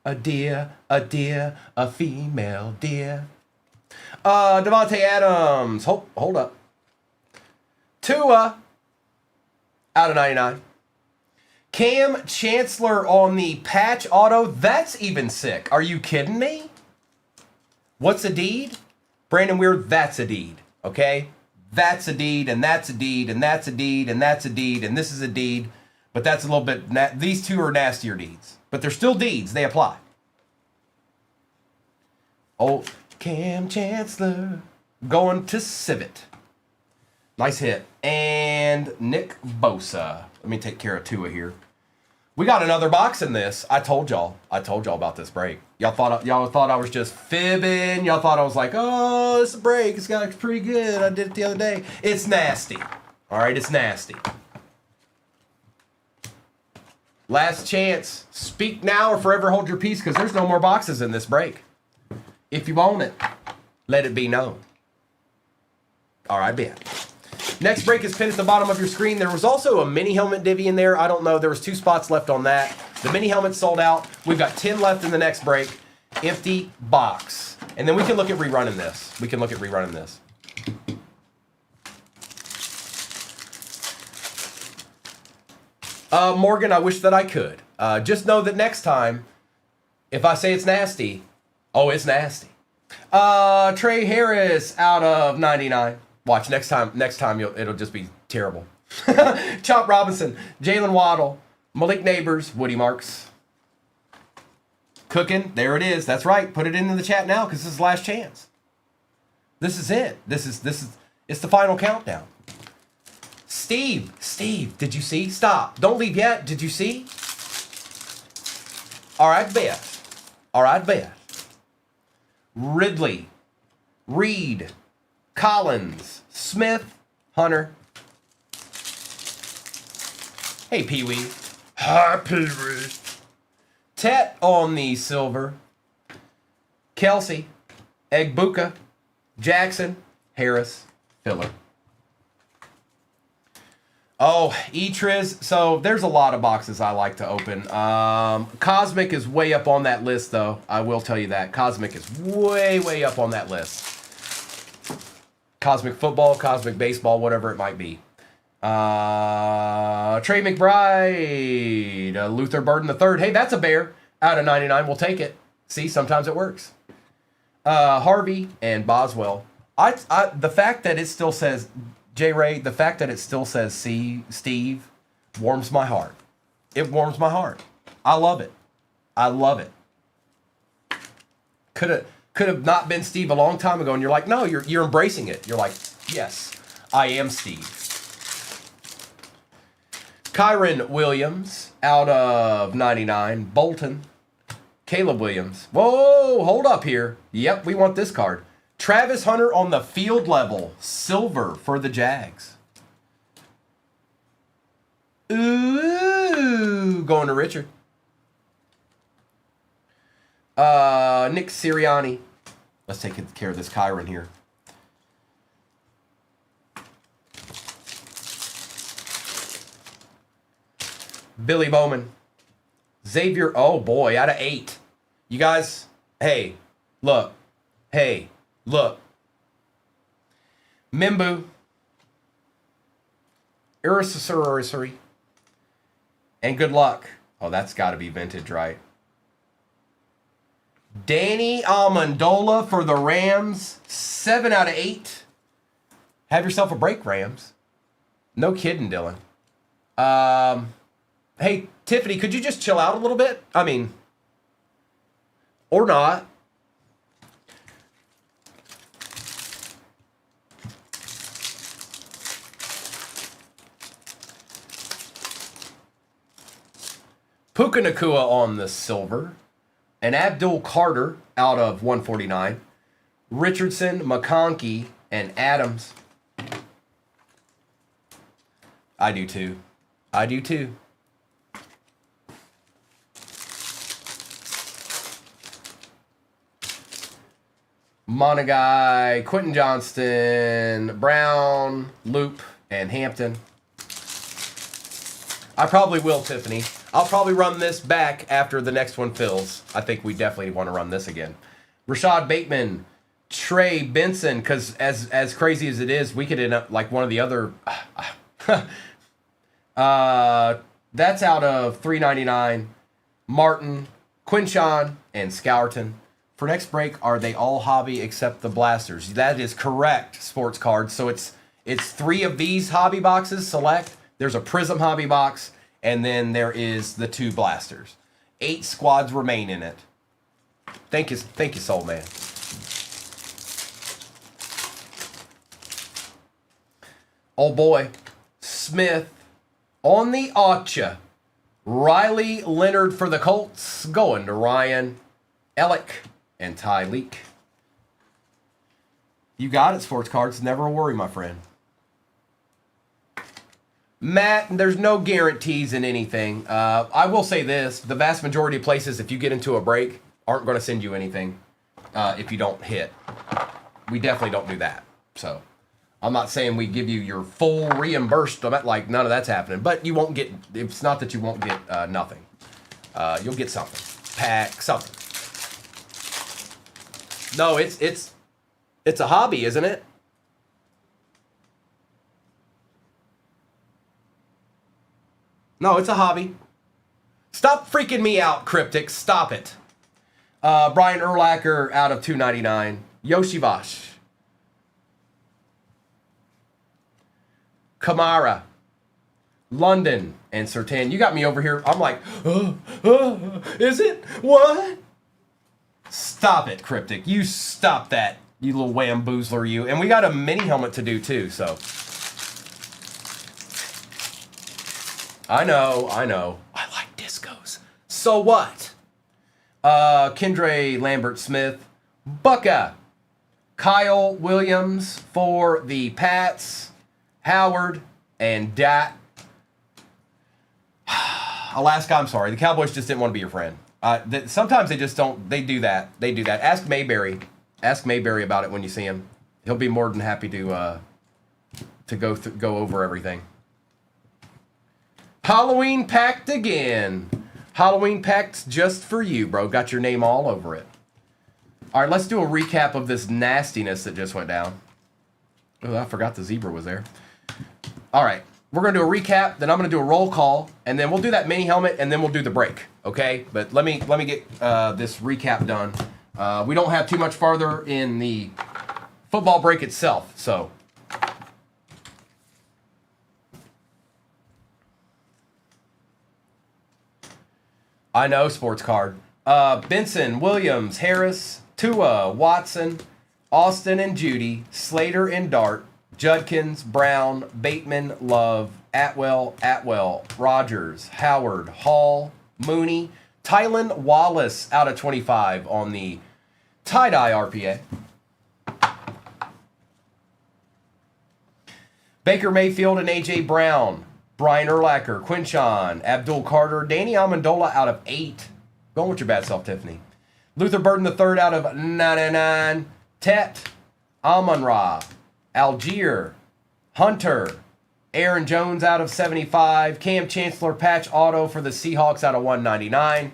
A deer, a female deer. Devontae Adams, hold up. Tua, out of 99. Cam Chancellor on the patch auto. That's even sick. Are you kidding me? What's a deed? Brandon Weir, that's a deed. Okay? That's a deed, and that's a deed, and that's a deed, and that's a deed, and this is a deed. But that's a little bit, these two are nastier deeds. But they're still deeds. They apply. Oh, Cam Chancellor going to Civet. Nice hit. And Nick Bosa. Let me take care of Tua here. We got another box in this. I told y'all about this break. Y'all thought I was just fibbing. Y'all thought I was like, oh, it's a break. It's pretty good. I did it the other day. It's nasty. All right, it's nasty. Last chance. Speak now or forever hold your peace, because there's no more boxes in this break. If you want it, let it be known. All right, bet. Next break is pinned at the bottom of your screen. There was also a mini helmet divvy in there. I don't know. There was 2 spots left on that. The mini helmet sold out. We've got 10 left in the next break. Empty box. And then we can look at rerunning this. We can look at rerunning this. Morgan, I wish that I could. Just know that next time, if I say it's nasty, oh, it's nasty. Trey Harris out of 99. Watch, next time it'll just be terrible. Chop Robinson, Jalen Waddle, Malik Neighbors, Woody Marks. Cooking, there it is. That's right. Put it into the chat now because this is last chance. This is it. This is it's the final countdown. Steve, did you see? Stop. Don't leave yet. Did you see? All right, bet. Ridley, Reed, Collins, Smith, Hunter. Hey, Pee-wee. Hi, Pee-wee. Tet on the silver. Kelsey, Egbuka, Jackson, Harris, Filler. Oh, E-Triz. So there's a lot of boxes I like to open. Cosmic is way up on that list, though. I will tell you that. Cosmic is way up on that list. Cosmic football, cosmic baseball, whatever it might be. Trey McBride, Luther Burden III. Hey, that's a bear out of 99. We'll take it. See, sometimes it works. Harvey and Boswell. The fact that it still says... J-Ray, the fact that it still says Steve warms my heart. It warms my heart. I love it. Could have not been Steve a long time ago, and you're like, no, you're embracing it. You're like, yes, I am Steve. Kyron Williams out of 99. Bolton. Caleb Williams. Whoa, hold up here. Yep, we want this card. Travis Hunter on the field level. Silver for the Jags. Ooh, going to Richard. Nick Sirianni. Let's take care of this Kyron here. Billy Bowman. Xavier, oh boy, out of 8. You guys, hey, look. Hey, look. Mimbu. Irrisary. And good luck. Oh, that's got to be vintage, right? Danny Amendola for the Rams. 7 out of 8. Have yourself a break, Rams. No kidding, Dylan. Hey, Tiffany, could you just chill out a little bit? I mean, or not. Puka Nacua on the silver. And Abdul Carter out of 149. Richardson, McConkey, and Adams. I do too. Monagai, Quentin Johnston, Brown, Loop, and Hampton. I probably will, Tiffany. I'll probably run this back after the next one fills. I think we definitely want to run this again. Rashad Bateman, Trey Benson, because as crazy as it is, we could end up like one of the other. That's out of 399. Martin, Quinshawn, and Scourton. For next break, are they all hobby except the blasters? That is correct, sports cards. So it's 3 of these hobby boxes select. There's a Prism hobby box, and then there is the 2 blasters. 8 squads remain in it. Thank you, Soul Man. Oh boy, Smith on the Archer. Riley Leonard for the Colts, going to Ryan Ellick and Ty Leak. You got it, sports cards. Never a worry, my friend. Matt, there's no guarantees in anything. I will say this. The vast majority of places, if you get into a break, aren't going to send you anything if you don't hit. We definitely don't do that. So I'm not saying we give you your full reimbursed. Like, none of that's happening. But you won't get, it's not that you won't get nothing. You'll get something. Pack, something. No, it's a hobby, isn't it? No, it's a hobby. Stop freaking me out, Cryptic. Stop it. Brian Urlacher out of 299. Yoshivash. Kamara. London and Sertan. You got me over here. I'm like, is it? What? Stop it, Cryptic. You stop that, you little wamboozler, you. And we got a mini helmet to do too, so. I know. I like discos. So what? Kendre Lambert-Smith. Bucka. Kyle Williams for the Pats. Howard and Dat. Alaska, I'm sorry. The Cowboys just didn't want to be your friend. Sometimes they just don't. They do that. Ask Mayberry. Ask Mayberry about it when you see him. He'll be more than happy to go over everything. Halloween packed again. Halloween packed just for you, bro. Got your name all over it. All right, let's do a recap of this nastiness that just went down. Oh, I forgot the zebra was there. All right. We're going to do a recap, then I'm going to do a roll call, and then we'll do that mini helmet, and then we'll do the break, okay? But let me get this recap done. We don't have too much farther in the football break itself, so. I know, sports card. Benson, Williams, Harris, Tua, Watson, Austin and Judy, Slater and Dart, Judkins, Brown, Bateman, Love, Atwell, Rogers, Howard, Hall, Mooney, Tylan Wallace out of 25 on the tie-dye RPA. Baker Mayfield and A.J. Brown, Brian Urlacher, Quinchon, Abdul Carter, Danny Amendola out of 8. Going with your bad self, Tiffany. Luther Burton III out of 99. Tet, Amon-Ra, Algier, Hunter, Aaron Jones out of 75, Cam Chancellor patch auto for the Seahawks out of 199,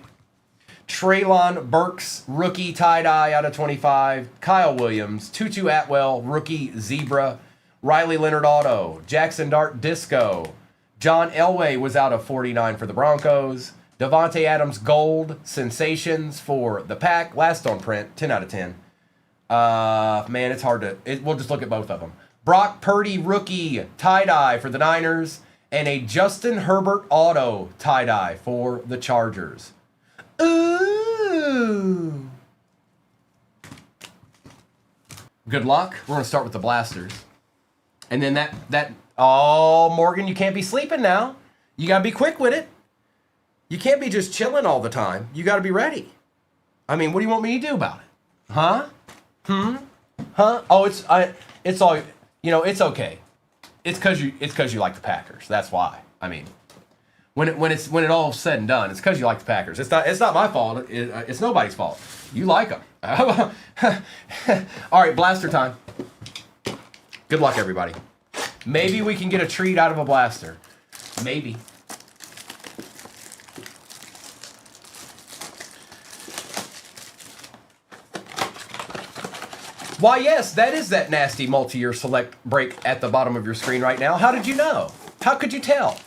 Treylon Burks rookie tie-dye out of 25, Kyle Williams, Tutu Atwell rookie zebra, Riley Leonard auto, Jackson Dart disco, John Elway was out of 49 for the Broncos, Devontae Adams gold sensations for the Pack, last on print, 10 out of 10. Man, it's hard to. We'll just look at both of them. Brock Purdy rookie tie-dye for the Niners and a Justin Herbert auto tie-dye for the Chargers. Ooh. Good luck. We're gonna start with the blasters, and then that. Oh, Morgan, you can't be sleeping now. You gotta be quick with it. You can't be just chilling all the time. You gotta be ready. I mean, what do you want me to do about it? Huh? Huh? Oh, it's all, it's okay. It's cause you like the Packers. That's why. I mean, when it all said and done, it's cause you like the Packers. It's not my fault. It's nobody's fault. You like them. All right, blaster time. Good luck, everybody. Maybe we can get a treat out of a blaster. Maybe. Why, yes, that is that nasty multi-year select break at the bottom of your screen right now. How did you know? How could you tell?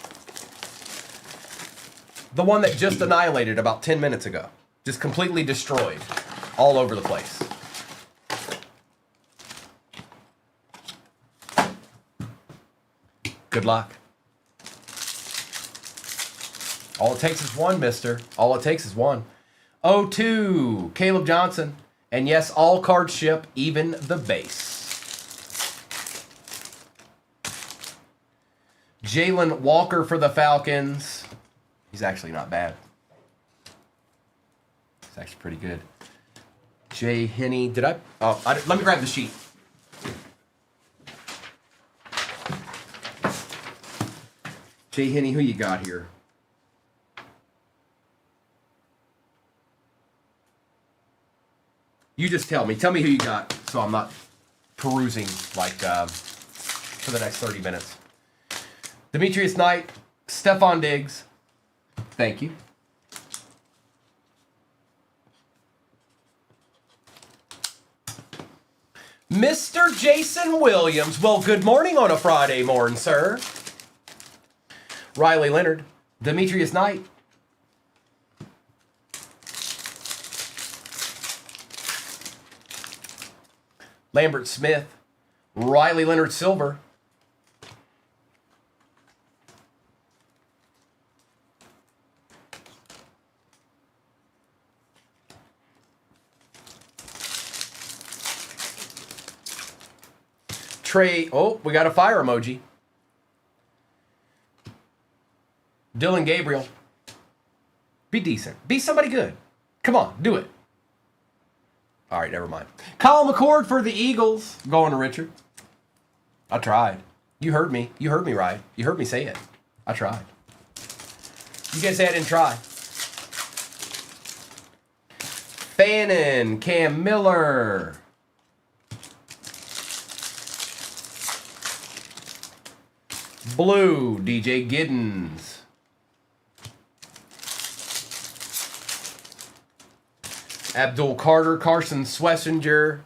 The one that just annihilated about 10 minutes ago. Just completely destroyed. All over the place. Good luck. All it takes is one, mister. All it takes is one. 0-2, Caleb Johnson. And yes, all cards ship, even the base. Jalen Walker for the Falcons. He's actually not bad. He's actually pretty good. Jay Henney. Let me grab the sheet. Jay Henney, who you got here? You just tell me. Tell me who you got so I'm not perusing like for the next 30 minutes. Demetrius Knight, Stephon Diggs. Thank you. Mr. Jason Williams. Well, good morning on a Friday morning, sir. Riley Leonard. Demetrius Knight. Lambert Smith. Riley Leonard Silver. Trey, oh, we got a fire emoji. Dylan Gabriel. Be decent. Be somebody good. Come on, do it. All right, never mind. Kyle McCord for the Eagles. Going to Richard. I tried. You heard me. You heard me right. You heard me say it. I tried. You guys say I didn't try. Fannin, Cam Miller. Blue, DJ Giddens. Abdul Carter, Carson Swessinger.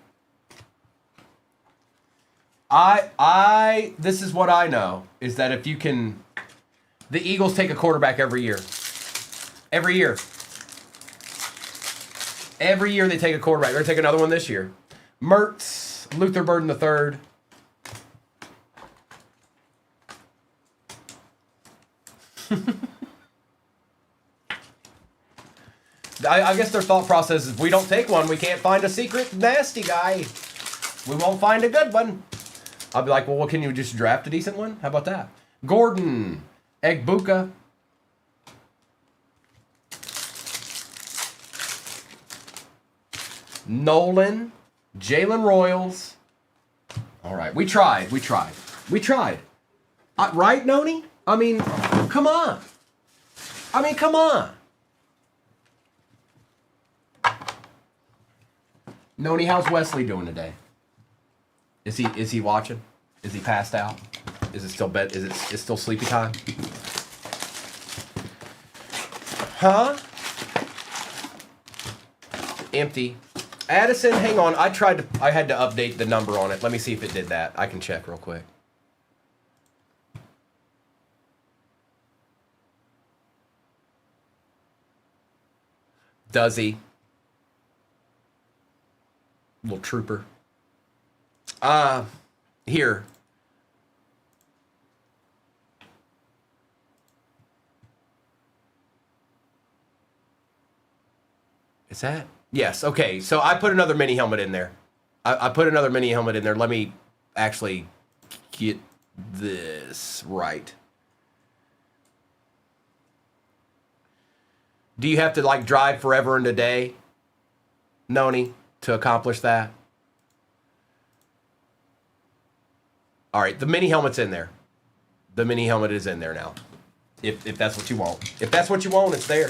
This is what I know, is that if you can, the Eagles take a quarterback every year. Every year. Every year they take a quarterback. They're going to take another one this year. Mertz, Luther Burden III. I guess their thought process is, if we don't take one, we can't find a secret nasty guy. We won't find a good one. I'll be like, well, can you just draft a decent one? How about that? Gordon, Egbuka. Nolan, Jalen Royals. All right, we tried. Right, Noni? I mean, come on. Come on. Noni, how's Wesley doing today? Is he watching? Is he passed out? Is it still bed? Is it still sleepy time? Huh? Empty. Addison, hang on. I had to update the number on it. Let me see if it did that. I can check real quick. Does he? Little trooper. Here. Is that? Yes, okay. So I put another mini helmet in there. I put another mini helmet in there. Let me actually get this right. Do you have to like drive forever and a day, Noni, to accomplish that? All right, the mini helmet's in there. The mini helmet is in there now. If that's what you want. If that's what you want, it's there.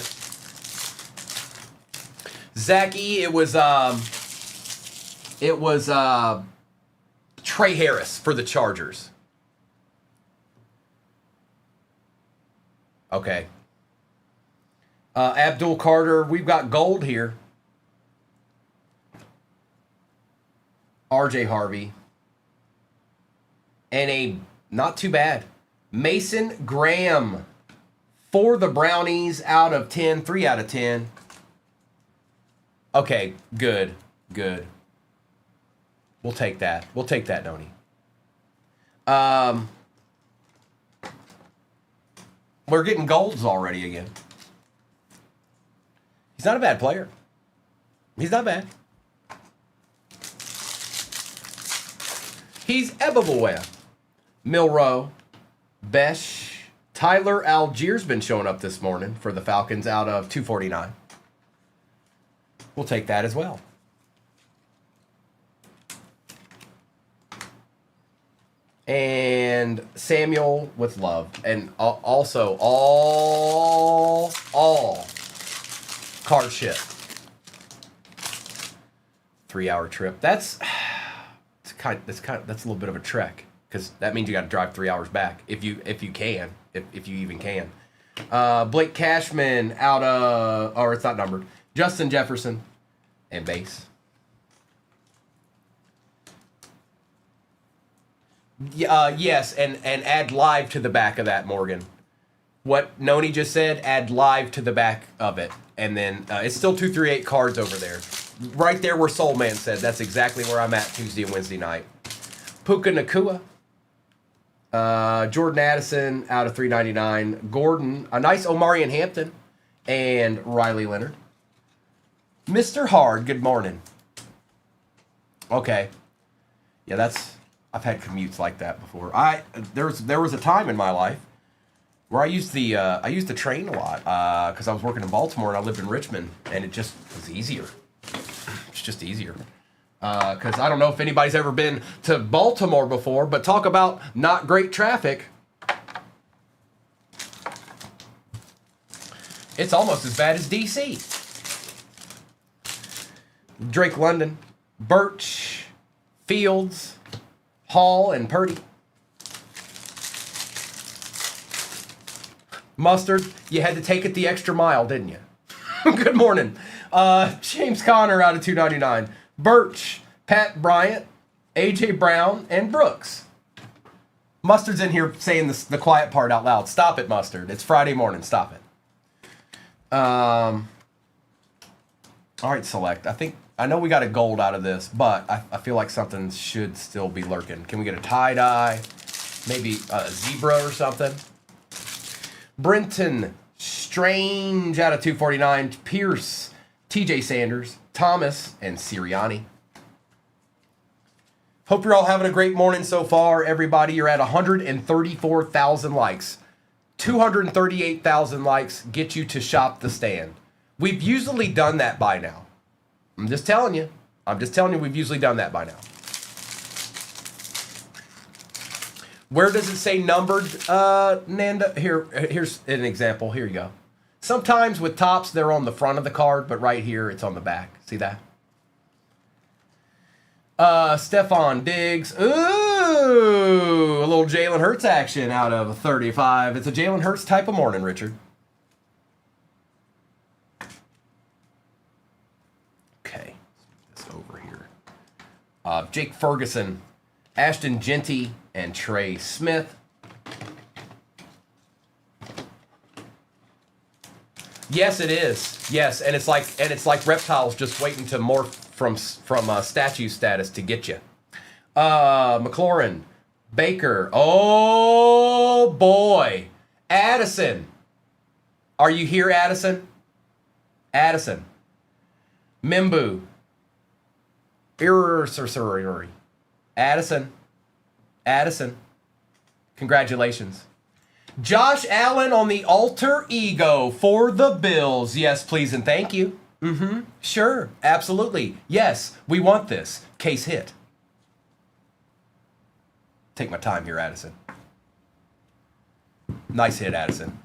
Zach E, it was Trey Harris for the Chargers. Okay. Abdul Carter, we've got gold here. RJ Harvey. And a, not too bad, Mason Graham for the Brownies out of 10, 3 out of 10. Okay, good. We'll take that. We'll take that, Noni. We're getting golds already again. He's not a bad player. He's not bad. He's Ebawaya. Milrow. Besh. Tyler Algier's been showing up this morning for the Falcons out of 249. We'll take that as well. And Samuel with love. And also all card ship. 3-hour trip. That's a little bit of a trek, because that means you got to drive 3 hours back if you even can. Blake Cashman out of, or it's not numbered. Justin Jefferson and base. Yes, and add live to the back of that, Morgan. What Noni just said, add live to the back of it. And then it's still 238 cards over there. Right there where Soul Man said. That's exactly where I'm at Tuesday and Wednesday night. Puka Nakua. Jordan Addison out of 399. Gordon. A nice Omarion Hampton. And Riley Leonard. Mr. Hard, good morning. Okay. Yeah, that's... I've had commutes like that before. There was a time in my life where I used the train a lot because I was working in Baltimore and I lived in Richmond, and it just was easier. It's just easier because I don't know if anybody's ever been to Baltimore before, but talk about not great traffic. It's almost as bad as DC. Drake London, Birch, Fields, Hall, and Purdy. Mustard, you had to take it the extra mile, didn't you? Good morning. James Conner out of 299. Birch, Pat Bryant, A.J. Brown, and Brooks. Mustard's in here saying the quiet part out loud. Stop it, Mustard. It's Friday morning. Stop it. All right, Select. I know we got a gold out of this, but I feel like something should still be lurking. Can we get a tie-dye? Maybe a zebra or something? Brenton Strange out of 249. Pierce, TJ Sanders, Thomas, and Sirianni. Hope you're all having a great morning so far, everybody. You're at 134,000 likes. 238,000 likes get you to shop the stand. We've usually done that by now. I'm just telling you we've usually done that by now. Where does it say numbered, Nanda? Here's an example. Here you go. Sometimes with tops, they're on the front of the card, but right here, it's on the back. See that? Stephon Diggs. Ooh, a little Jalen Hurts action out of 35. It's a Jalen Hurts type of morning, Richard. Okay, let's move this over here. Jake Ferguson, Ashton Genty, and Trey Smith. Yes, it is. Yes, and it's like reptiles just waiting to morph from statue status to get you. McLaurin, Baker. Oh boy, Addison. Are you here, Addison? Addison. Mimbu. Addison. Addison. Congratulations. Josh Allen on the alter ego for the Bills. Yes, please and thank you. Sure. Absolutely. Yes, we want this. Case hit. Take my time here, Addison. Nice hit, Addison.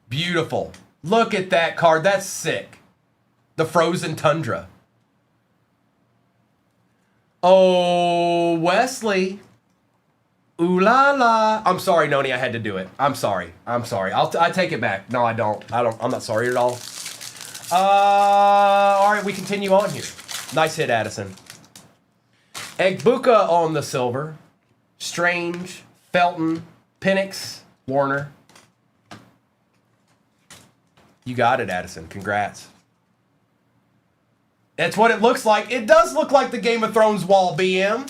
Beautiful. Look at that card. That's sick. The Frozen Tundra. Oh, Wesley. Ooh la la. I'm sorry, Noni. I had to do it. I'm sorry. I take it back. No, I don't. I'm not sorry at all. All right, we continue on here. Nice hit, Addison. Egbuka on the silver. Strange, Felton, Penix, Warner. You got it, Addison. Congrats. That's what it looks like. It does look like the Game of Thrones wall, BM.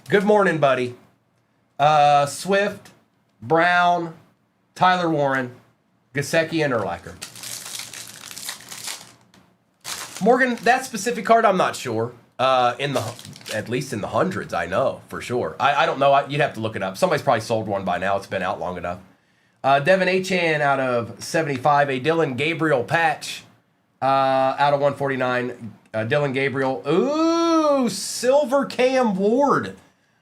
Good morning, buddy. Swift, Brown, Tyler Warren, Gesicki, and Urlacher. Morgan, that specific card, I'm not sure. At least in the hundreds, I know for sure. I don't know. You'd have to look it up. Somebody's probably sold one by now. It's been out long enough. Devin Achane out of 75. A Dylan Gabriel patch out of 149. Dylan Gabriel. Ooh, Silver Cam Ward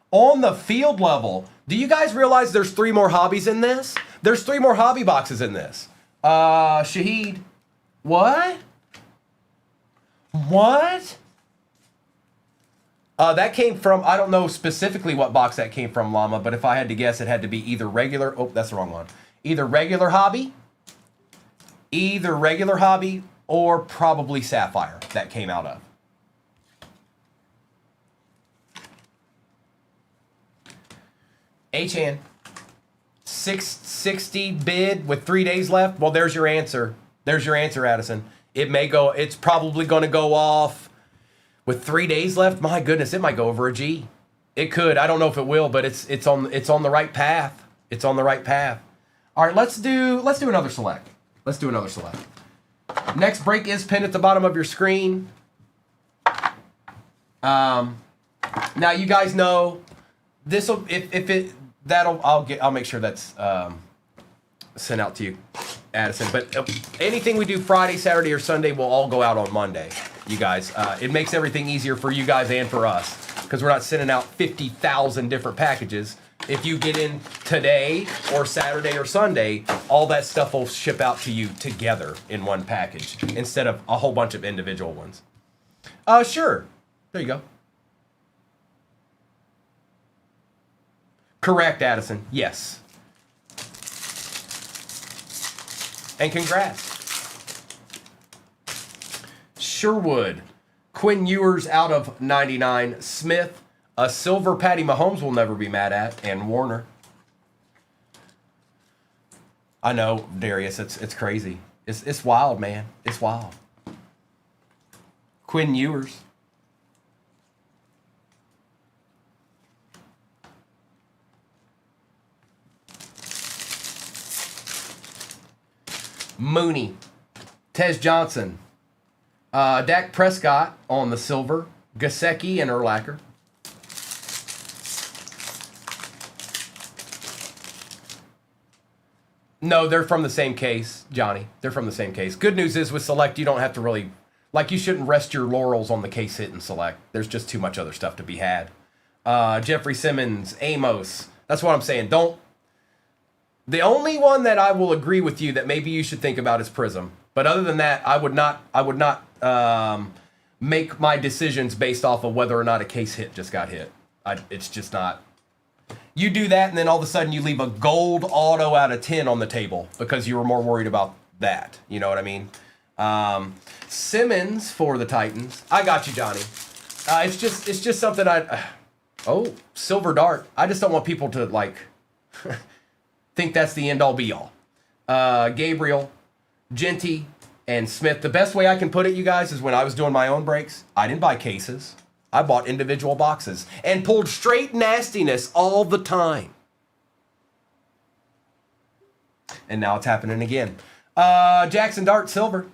on the field level. Do you guys realize there's 3 more hobbies in this? There's 3 more hobby boxes in this. Shaheed. What? What? That came from, I don't know specifically what box that came from, Llama, but if I had to guess, it had to be either regular, oh, that's the wrong one. Either regular hobby, or probably Sapphire that came out of. H-Hand. 660 bid with 3 days left. Well, there's your answer. There's your answer, Addison. It's probably going to go off with 3 days left. My goodness, it might go over a G. It could. I don't know if it will, but it's on the right path. It's on the right path. All right, let's do another select. Let's do another select. Next break is pinned at the bottom of your screen. Now you guys know this will I'll make sure that's sent out to you, Addison. But anything we do Friday, Saturday, or Sunday will all go out on Monday. You guys, it makes everything easier for you guys and for us because we're not sending out 50,000 different packages. If you get in today or Saturday or Sunday, all that stuff will ship out to you together in one package instead of a whole bunch of individual ones. Sure. There you go. Correct, Addison. Yes. And congrats. Sherwood. Quinn Ewers out of 99. Smith. A silver Patty Mahomes will never be mad at. And Warner. I know, Darius. It's crazy. It's wild, man. It's wild. Quinn Ewers. Mooney, Tez Johnson, Dak Prescott on the silver, Gesicki and Urlacher. No, they're from the same case, Johnny. They're from the same case. Good news is with Select, you don't have to really, you shouldn't rest your laurels on the case hit in Select. There's just too much other stuff to be had. Jeffrey Simmons, Amos. That's what I'm saying. The only one that I will agree with you that maybe you should think about is Prism. But other than that, I would not make my decisions based off of whether or not a case hit just got hit. It's just not. You do that, and then all of a sudden you leave a gold auto out of 10 on the table because you were more worried about that. You know what I mean? Simmons for the Titans. I got you, Johnny. It's just something silver dart. I just don't want people to think that's the end all be all. Gabriel, Genty, and Smith. The best way I can put it, you guys, is when I was doing my own breaks, I didn't buy cases. I bought individual boxes and pulled straight nastiness all the time. And now it's happening again. Jackson Dart, silver.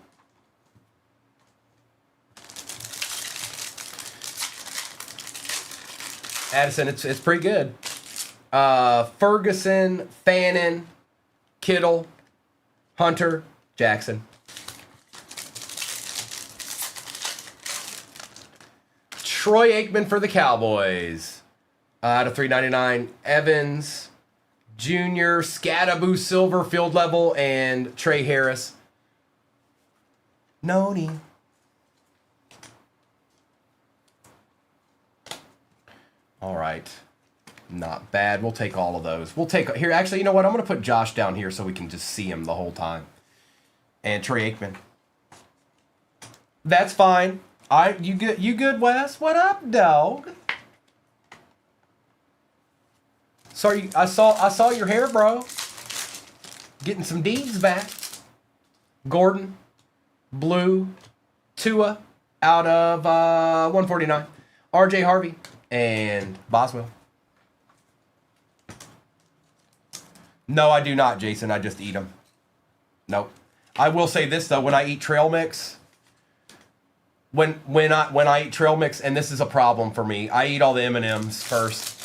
Addison, it's pretty good. Ferguson, Fannin, Kittle, Hunter, Jackson. Troy Aikman for the Cowboys. Out of 399, Evans, Jr., Scadaboo Silver, field level, and Trey Harris. Noni. All right. Not bad. We'll take all of those. We'll take here. Actually, you know what? I'm going to put Josh down here so we can just see him the whole time. And Trey Aikman. That's fine. You good, Wes? What up, dog? Sorry, I saw your hair, bro. Getting some deeds back. Gordon, Blue, Tua out of 149. R.J. Harvey and Boswell. No, I do not, Jason. I just eat them. Nope. I will say this though: when I eat trail mix, when I eat trail mix, and this is a problem for me, I eat all the M&Ms first.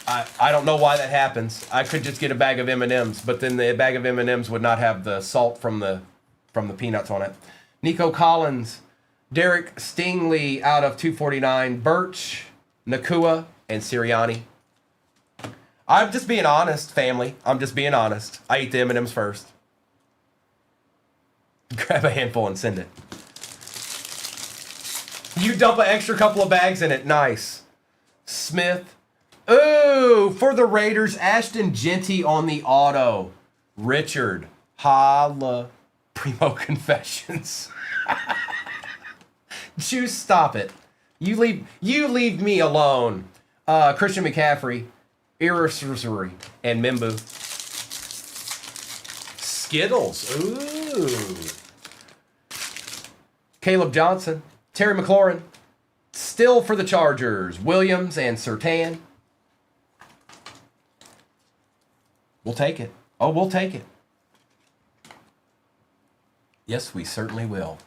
I don't know why that happens. I could just get a bag of M&Ms, but then the bag of M&Ms would not have the salt from the peanuts on it. Nico Collins, Derek Stingley out of 249, Birch, Nakua, and Sirianni. I'm just being honest, family. I'm just being honest. I eat the M&Ms first. Grab a handful and send it. You dump an extra couple of bags in it. Nice. Smith. Ooh, for the Raiders, Ashton Genty on the auto. Richard. Holla. Primo Confessions. Juice, stop it. You leave me alone. Christian McCaffrey. Irreversible, and Mimbu. Skittles. Ooh. Caleb Johnson. Terry McLaurin. Still for the Chargers. Williams and Surtain. We'll take it. Oh, we'll take it. Yes, we certainly will.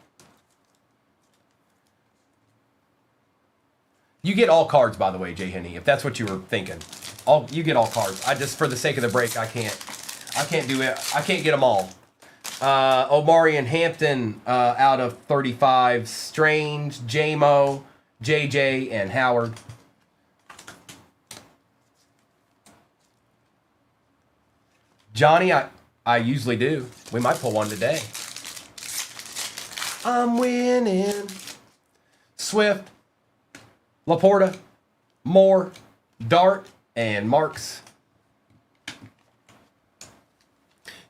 You get all cards, by the way, Jay Henney, if that's what you were thinking. You get all cards. I just, for the sake of the break, I can't do it. I can't get them all. Omari and Hampton out of 35. Strange, J-Mo, JJ, and Howard. Johnny, I usually do. We might pull one today. I'm winning. Swift, Laporta, Moore, Dart, and Marks.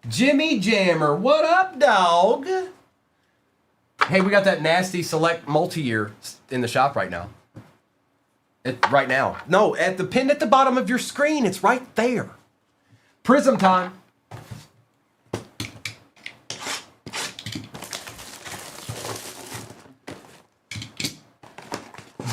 Jimmy Jammer, what up, dog? Hey, we got that nasty select multi-year in the shop right now. Right now. No, at the pin at the bottom of your screen. It's right there. Prism time.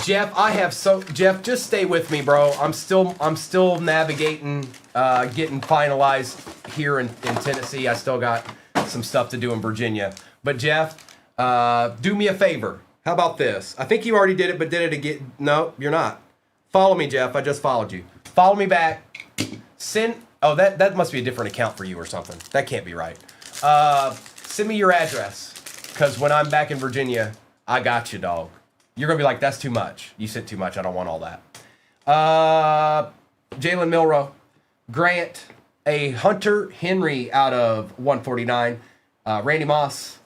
Jeff, just stay with me, bro. I'm still navigating, getting finalized here in Tennessee. I still got some stuff to do in Virginia. But Jeff, do me a favor. How about this? I think you already did it, but did it again? No, you're not. Follow me, Jeff. I just followed you. Follow me back. Oh, that must be a different account for you or something. That can't be right. Send me your address, because when I'm back in Virginia, I got you, dog. You're going to be like, that's too much. You sent too much. I don't want all that. Jalen Milroe. Grant. A Hunter Henry out of 149. Randy Moss.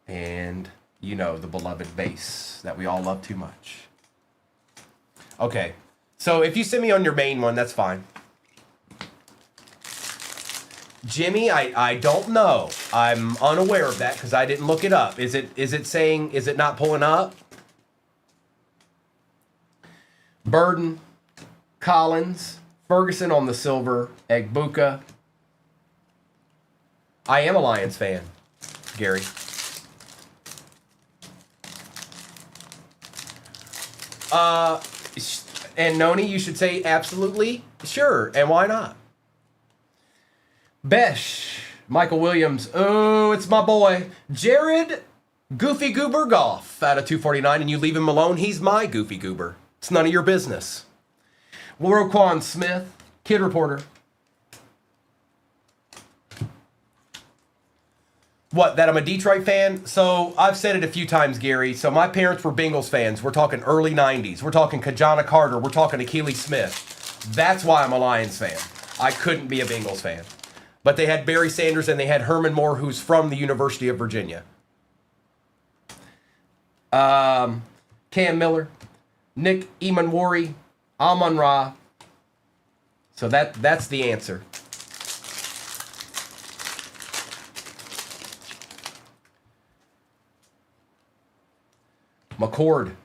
And, you know, the beloved base that we all love too much. Okay. So if you send me on your main one, that's fine. Jimmy, I don't know. I'm unaware of that because I didn't look it up. Is it not pulling up? Burden, Collins, Ferguson on the silver, Egbuka. I am a Lions fan, Gary. And Noni, you should say absolutely sure, and why not? Besh, Michael Williams. Oh, it's my boy. Jared Goofy Goober Goff out of 249, and you leave him alone. He's my Goofy Goober. It's none of your business. Roquan Smith, Kid Reporter. What, that I'm a Detroit fan? So I've said it a few times, Gary. So my parents were Bengals fans. We're talking early 90s. We're talking Kajana Carter. We're talking Akili Smith. That's why I'm a Lions fan. I couldn't be a Bengals fan. But they had Barry Sanders and they had Herman Moore, who's from the University of Virginia. Cam Miller. Nick Emanwari, Amon Ra. So that's the answer. McCord,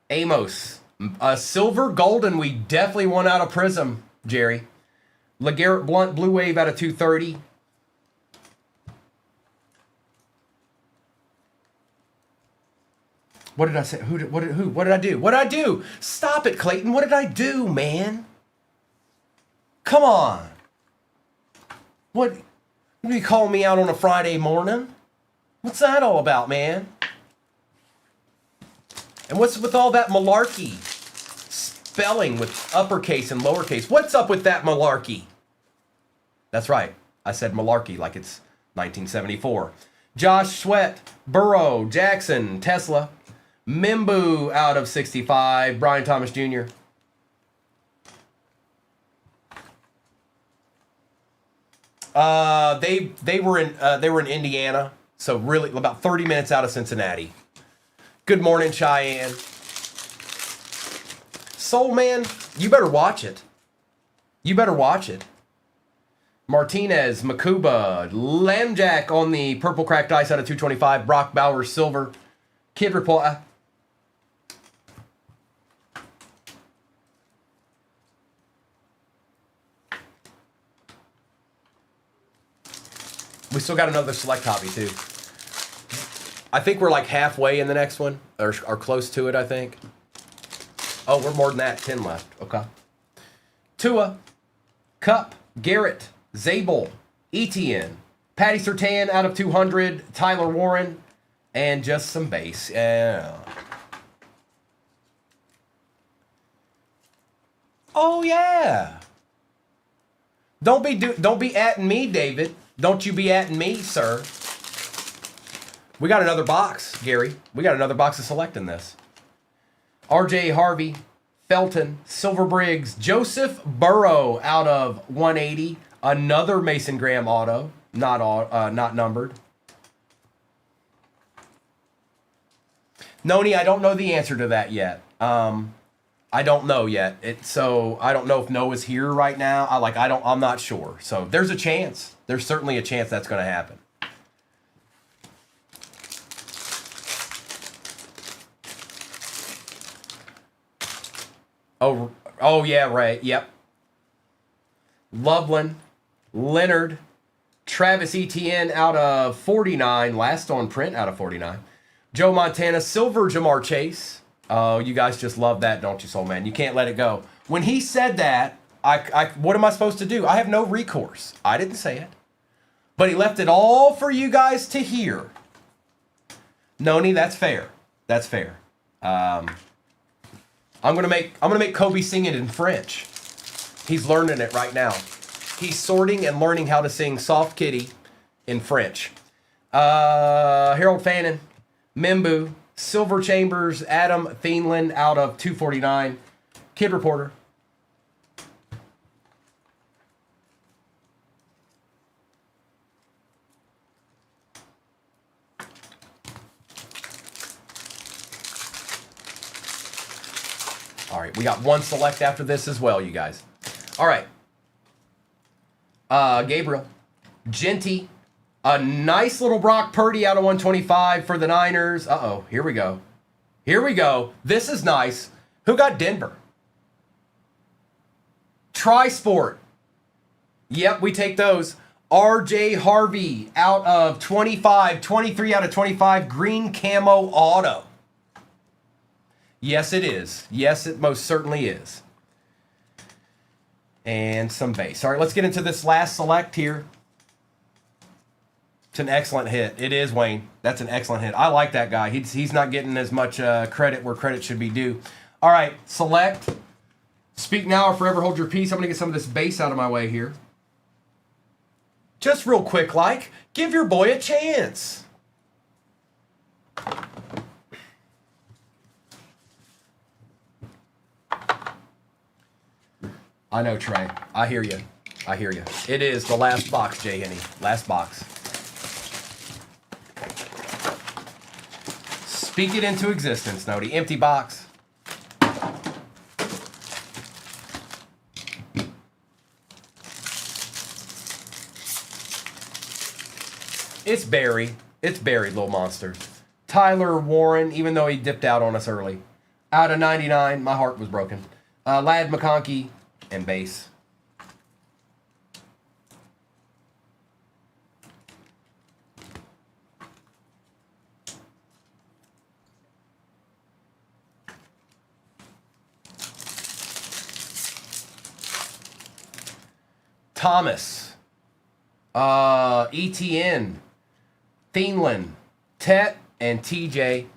Amos, a silver golden. We definitely won out of Prism, Jerry. LeGarrette Blunt, Blue Wave out of 230. What did I say? Who? What did I do? What did I do? Stop it, Clayton. What did I do, man? Come on. What? You call me out on a Friday morning? What's that all about, man? And what's with all that malarkey? Spelling with uppercase and lowercase. What's up with that malarkey? That's right. I said malarkey like it's 1974. Josh Sweat, Burrow, Jackson, Tesla. Mimbu out of 65. Brian Thomas Jr. They were in Indiana, so really about 30 minutes out of Cincinnati. Good morning, Cheyenne. Soul Man, you better watch it. You better watch it. Martinez, Makuba, Lamjack on the purple cracked ice out of 225. Brock Bowers, silver. Kid Report. We still got another select hobby, too. I think we're like halfway in the next one, or close to it, I think. Oh, we're more than that. 10 left. Okay. Tua, Cup, Garrett, Zabel, Etienne, Patty Surtain out of 200, Tyler Warren, and just some base. Yeah. Oh yeah. Don't be atting me, David. Don't you be atting me, sir. We got another box, Gary. We got another box of selecting this. RJ Harvey, Felton, Silver Briggs, Joseph Burrow out of 180. Another Mason Graham auto, not numbered. Noni, I don't know the answer to that yet. I don't know yet. So I don't know if Noah's here right now. I'm not sure. So there's a chance. There's certainly a chance that's going to happen. Oh yeah, right. Yep. Loveland, Leonard, Travis Etienne out of 49. Last on print out of 49. Joe Montana, Silver Jamar Chase. Oh, you guys just love that, don't you, Soul Man? You can't let it go. When he said that, what am I supposed to do? I have no recourse. I didn't say it. But he left it all for you guys to hear. Noni, that's fair. That's fair. I'm gonna make Kobe sing it in French. He's learning it right now. He's sorting and learning how to sing Soft Kitty in French. Harold Fannin, Mimbu, Silver Chambers, Adam Thienland out of 249. Kid Reporter. All right, we got one select after this as well, you guys. All right. Gabriel, Genty, a nice little Brock Purdy out of 125 for the Niners. Uh-oh, here we go. Here we go. This is nice. Who got Denver? Trisport. Yep, we take those. RJ Harvey out of 25, 23 out of 25, green camo auto. Yes, it is. Yes, it most certainly is. And some base. All right, let's get into this last select here. It's an excellent hit. It is, Wayne. That's an excellent hit. I like that guy. He's not getting as much credit where credit should be due. All right, select. Speak now or forever hold your peace. I'm going to get some of this base out of my way here. Just real quick, give your boy a chance. I know, Trey. I hear you. I hear you. It is the last box, Jay Henney. Last box. Speak it into existence, Nody. Empty box. It's Barry. It's buried, little monsters. Tyler Warren, even though he dipped out on us early. Out of 99, my heart was broken. Ladd McConkey. And base. Thomas. ETN. Thienland. Tet. And TJ.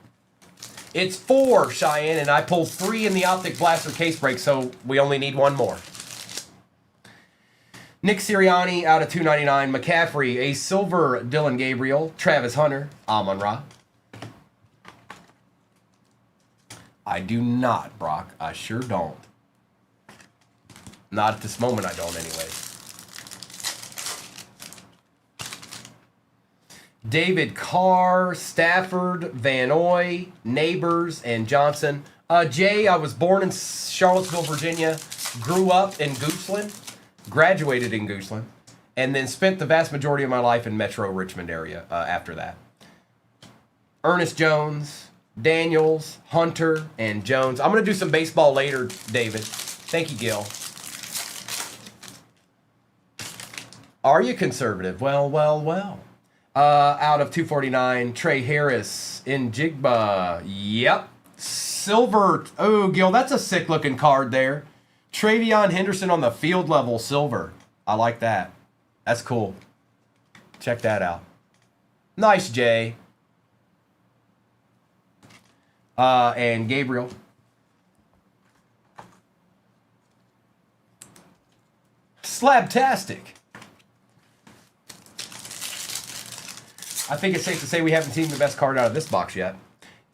It's 4, Cheyenne, and I pulled 3 in the Optic Blaster case break, so we only need one more. Nick Sirianni out of 299. McCaffrey, a silver Dylan Gabriel. Travis Hunter, Amon-Ra. I do not, Brock. I sure don't. Not at this moment, I don't anyway. David Carr, Stafford, Van Noy, Neighbors, and Johnson. Jay, I was born in Charlottesville, Virginia, grew up in Goochland, graduated in Goochland, and then spent the vast majority of my life in Metro Richmond area after that. Ernest Jones, Daniels, Hunter, and Jones. I'm going to do some baseball later, David. Thank you, Gil. Are you conservative? Well, well, well. Out of 249, Trey Harris in Jigba. Yep. Silver. Oh, Gil, that's a sick looking card there. Travion Henderson on the field level silver. I like that. That's cool. Check that out. Nice, Jay. And Gabriel. Slabtastic. I think it's safe to say we haven't seen the best card out of this box yet.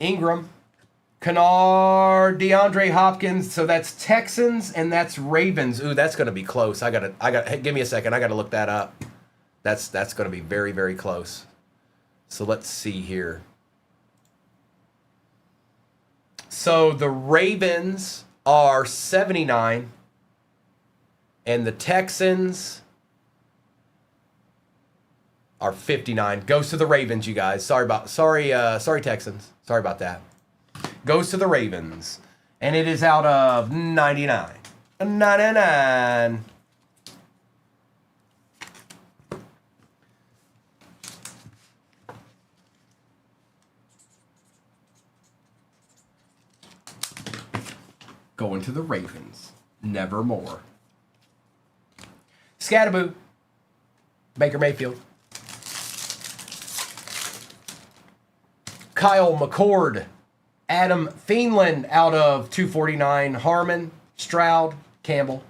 Ingram, Kennard, DeAndre Hopkins. So that's Texans and that's Ravens. Ooh, that's gonna be close. Hey, give me a second. I gotta look that up. That's gonna be very, very close. So let's see here. So the Ravens are 79, and the Texans are 59. Goes to the Ravens, you guys. Sorry Texans. Sorry about that. Goes to the Ravens. And it is out of 99. 99. Going to the Ravens. Nevermore. Scatterboo. Baker Mayfield. Kyle McCord, Adam Thielen out of 249, Harmon, Stroud, Campbell.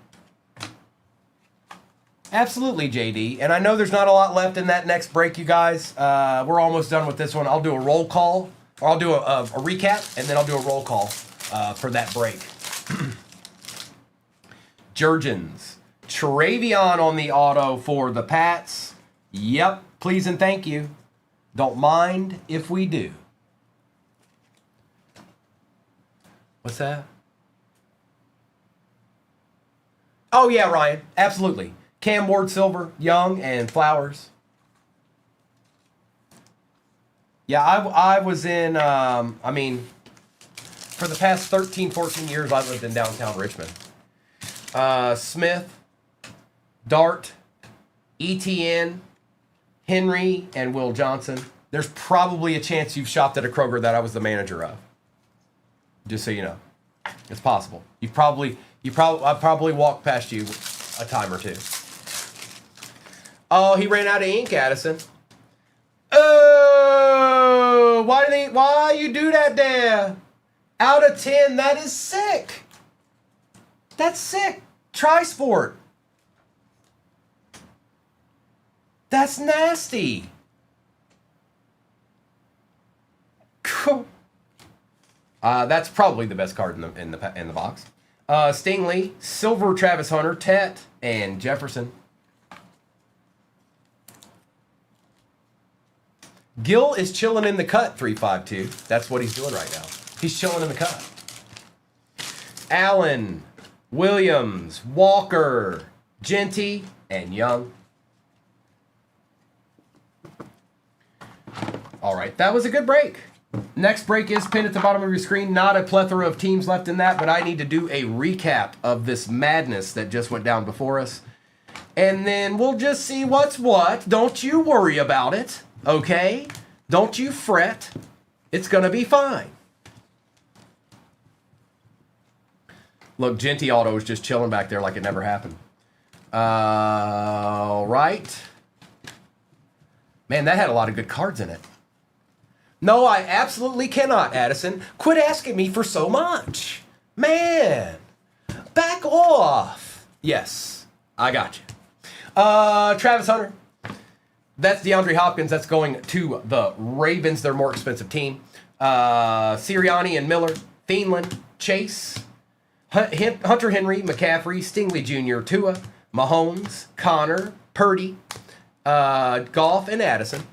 Absolutely, JD. And I know there's not a lot left in that next break, you guys. We're almost done with this one. I'll do a roll call, or I'll do a recap, and then I'll do a roll call for that break. Jurgens, Travion on the auto for the Pats. Yep, please and thank you. Don't mind if we do. What's that? Oh, yeah, Ryan. Absolutely. Cam Ward Silver, Young, and Flowers. Yeah, I was in, for the past 13, 14 years, I lived in downtown Richmond. Smith, Dart, ETN, Henry, and Will Johnson. There's probably a chance you've shopped at a Kroger that I was the manager of. Just so you know, it's possible. I probably walked past you a time or two. Oh, he ran out of ink, Addison. Oh, why you do that there? Out of 10, that is sick. That's sick. Tri-sport. That's nasty. Cool. That's probably the best card in the box. Stingley, Silver, Travis Hunter, Tet, and Jefferson. Gil is chilling in the cut, 352. That's what he's doing right now. He's chilling in the cut. Allen, Williams, Walker, Genty, and Young. All right, that was a good break. Next break is pinned at the bottom of your screen. Not a plethora of teams left in that, but I need to do a recap of this madness that just went down before us. And then we'll just see what's what. Don't you worry about it, okay? Don't you fret. It's going to be fine. Look, Genty Auto is just chilling back there like it never happened. All right. Man, that had a lot of good cards in it. No, I absolutely cannot, Addison. Quit asking me for so much. Man, back off. Yes, I got you. Travis Hunter. That's DeAndre Hopkins. That's going to the Ravens. Their more expensive team. Sirianni and Miller. Thielen, Chase. Hunter Henry, McCaffrey, Stingley Jr., Tua, Mahomes, Connor, Purdy, Goff, and Addison.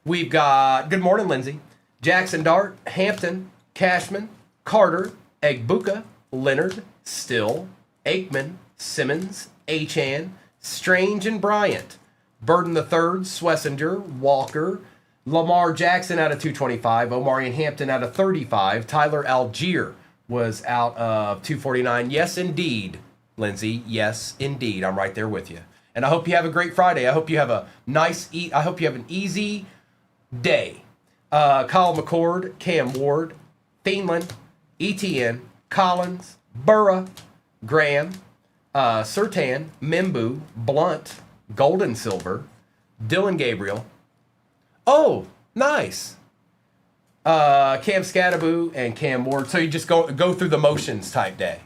We've got, good morning, Lindsay, Jackson Dart, Hampton, Cashman, Carter, Egbuka, Leonard, Still, Aikman, Simmons, Achan, Strange, and Bryant. Burden III, Swessinger, Walker, Lamar Jackson out of 225, Omarion Hampton out of 35, Tyler Algier was out of 249. Yes, indeed, Lindsay. Yes, indeed. I'm right there with you. And I hope you have a great Friday. I hope you have a nice I hope you have an easy day. Kyle McCord, Cam Ward, Thielen, ETN, Collins, Burra, Graham, Surtan, Mimbu, Blunt, Golden Silver, Dylan Gabriel. Oh, nice. Cam Scattaboo and Cam Ward. So you just go through the motions type day.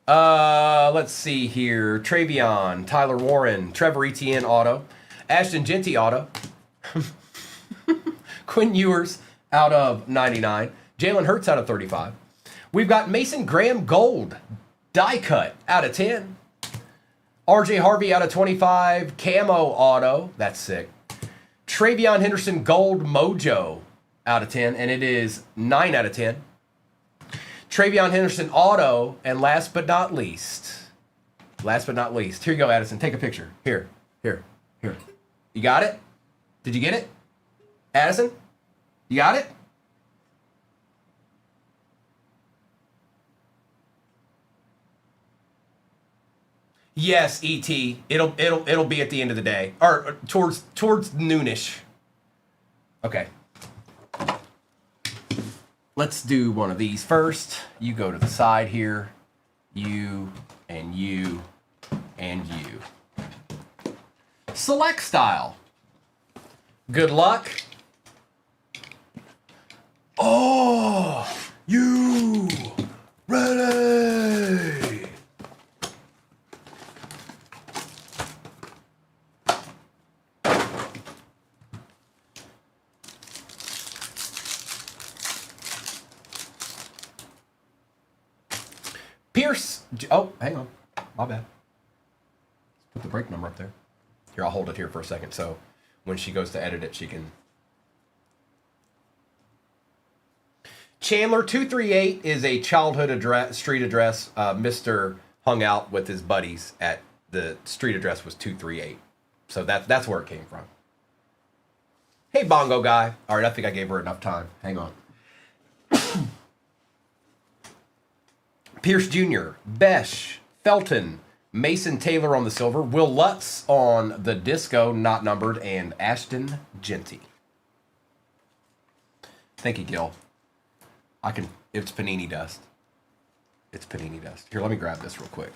Let's see here. Travion, Tyler Warren, Trevor Etienne auto, Ashton Genty auto, Quinn Ewers out of 99, Jalen Hurts out of 35. We've got Mason Graham Gold, die cut out of 10. RJ Harvey out of 25, camo auto, that's sick. Travion Henderson Gold Mojo out of 10, and it is 9 out of 10. Travion Henderson auto, and last but not least. Here you go, Addison. Take a picture. Here. You got it? Did you get it? Addison? You got it? Yes, ET. It'll be at the end of the day. Or towards noonish. Okay. Let's do one of these first. You go to the side here. You and you and you. Select style. Good luck. Oh, you ready? Pierce. Oh, hang on. My bad. Put the break number up there. Here, I'll hold it here for a second so when she goes to edit it, she can. Chandler 238 is a childhood street address. Mr. hung out with his buddies at the street address was 238. So that's where it came from. Hey, Bongo guy. All right, I think I gave her enough time. Hang on. Pierce Jr., Besh, Felton, Mason Taylor on the silver, Will Lutz on the disco, not numbered, and Ashton Genty. Thank you, Gil. It's Panini dust. It's Panini dust. Here, let me grab this real quick.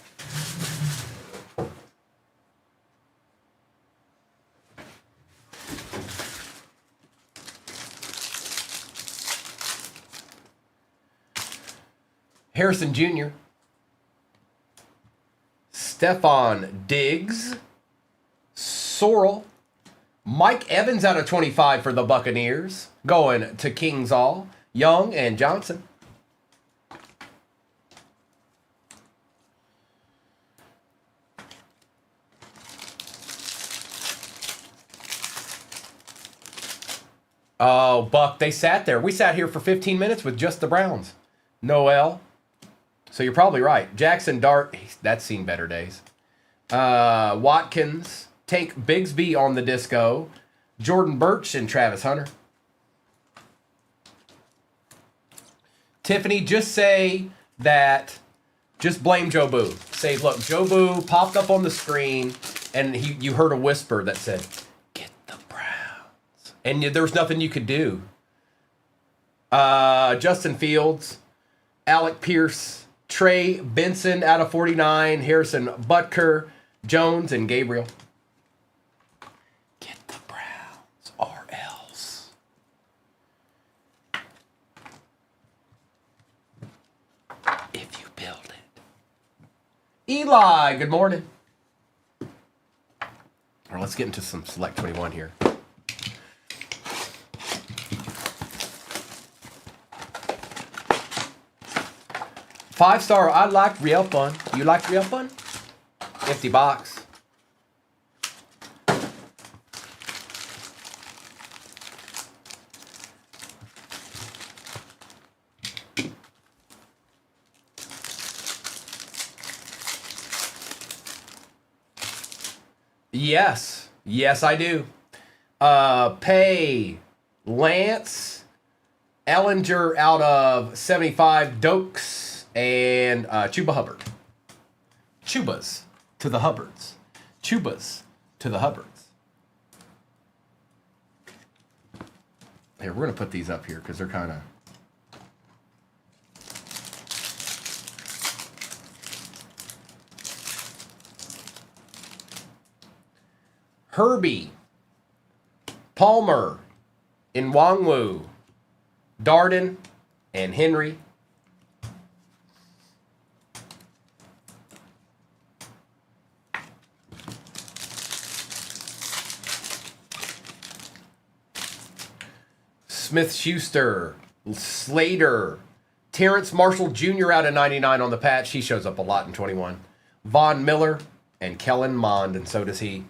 Harrison Jr., Stephon Diggs, Sorrell, Mike Evans out of 25 for the Buccaneers, going to Kings All, Young and Johnson. Oh, Buck, they sat there. We sat here for 15 minutes with just the Browns. Noel. So you're probably right. Jackson Dart, that's seen better days. Watkins, Tank Bigsby on the disco. Jordan Birch and Travis Hunter. Tiffany, just say that, just blame Joe Boo. Say, look, Joe Boo popped up on the screen and you heard a whisper that said, get the Browns. And there was nothing you could do. Justin Fields, Alec Pierce, Trey Benson out of 49, Harrison Butker, Jones, and Gabriel. Get the Browns or else. If you build it. Eli, good morning. All right, let's get into some Select 21 here. Five-star, I like real fun. You like real fun? Empty box. Yes. Yes, I do. Pay Lance Ellinger out of 75, Dokes, and Chuba Hubbard. Chubas to the Hubbards. Chubas to the Hubbards. Here, we're going to put these up here because they're kind of... Herbie, Palmer, Nwangwu, Darden, and Henry. Smith-Schuster, Slater, Terrence Marshall Jr. out of 99 on the patch. He shows up a lot in 21. Von Miller and Kellen Mond, and so does he.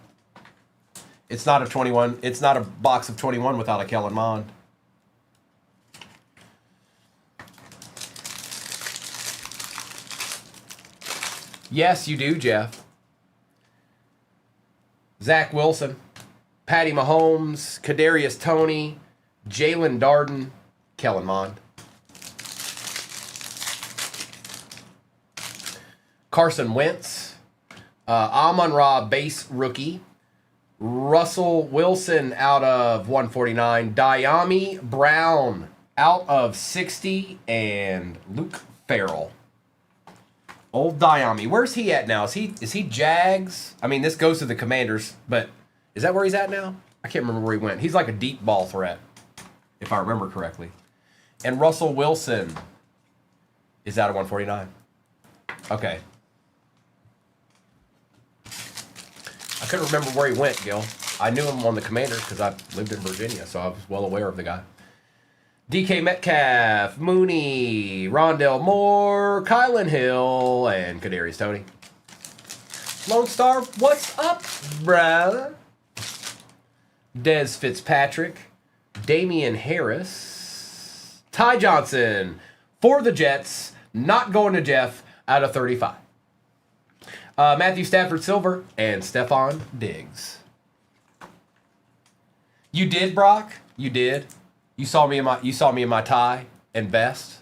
It's not a 21. It's not a box of 21 without a Kellen Mond. Yes, you do, Jeff. Zach Wilson, Patty Mahomes, Kadarius Toney, Jalen Darden, Kellen Mond. Carson Wentz, Amon-Ra base rookie, Russell Wilson out of 149, Diami Brown out of 60, and Luke Farrell. Old Diami. Where's he at now? Is he Jags? I mean, this goes to the Commanders, but is that where he's at now? I can't remember where he went. He's like a deep ball threat, if I remember correctly. And Russell Wilson is out of 149. Okay. I couldn't remember where he went, Gil. I knew him on the Commanders because I lived in Virginia, so I was well aware of the guy. DK Metcalf, Mooney, Rondell Moore, Kylan Hill, and Kadarius Toney. Lone Star, what's up, brother? Dez Fitzpatrick, Damian Harris, Ty Johnson for the Jets, not going to Jeff, out of 35. Matthew Stafford Silver and Stephon Diggs. You did, Brock? You did. You saw me in my tie and vest,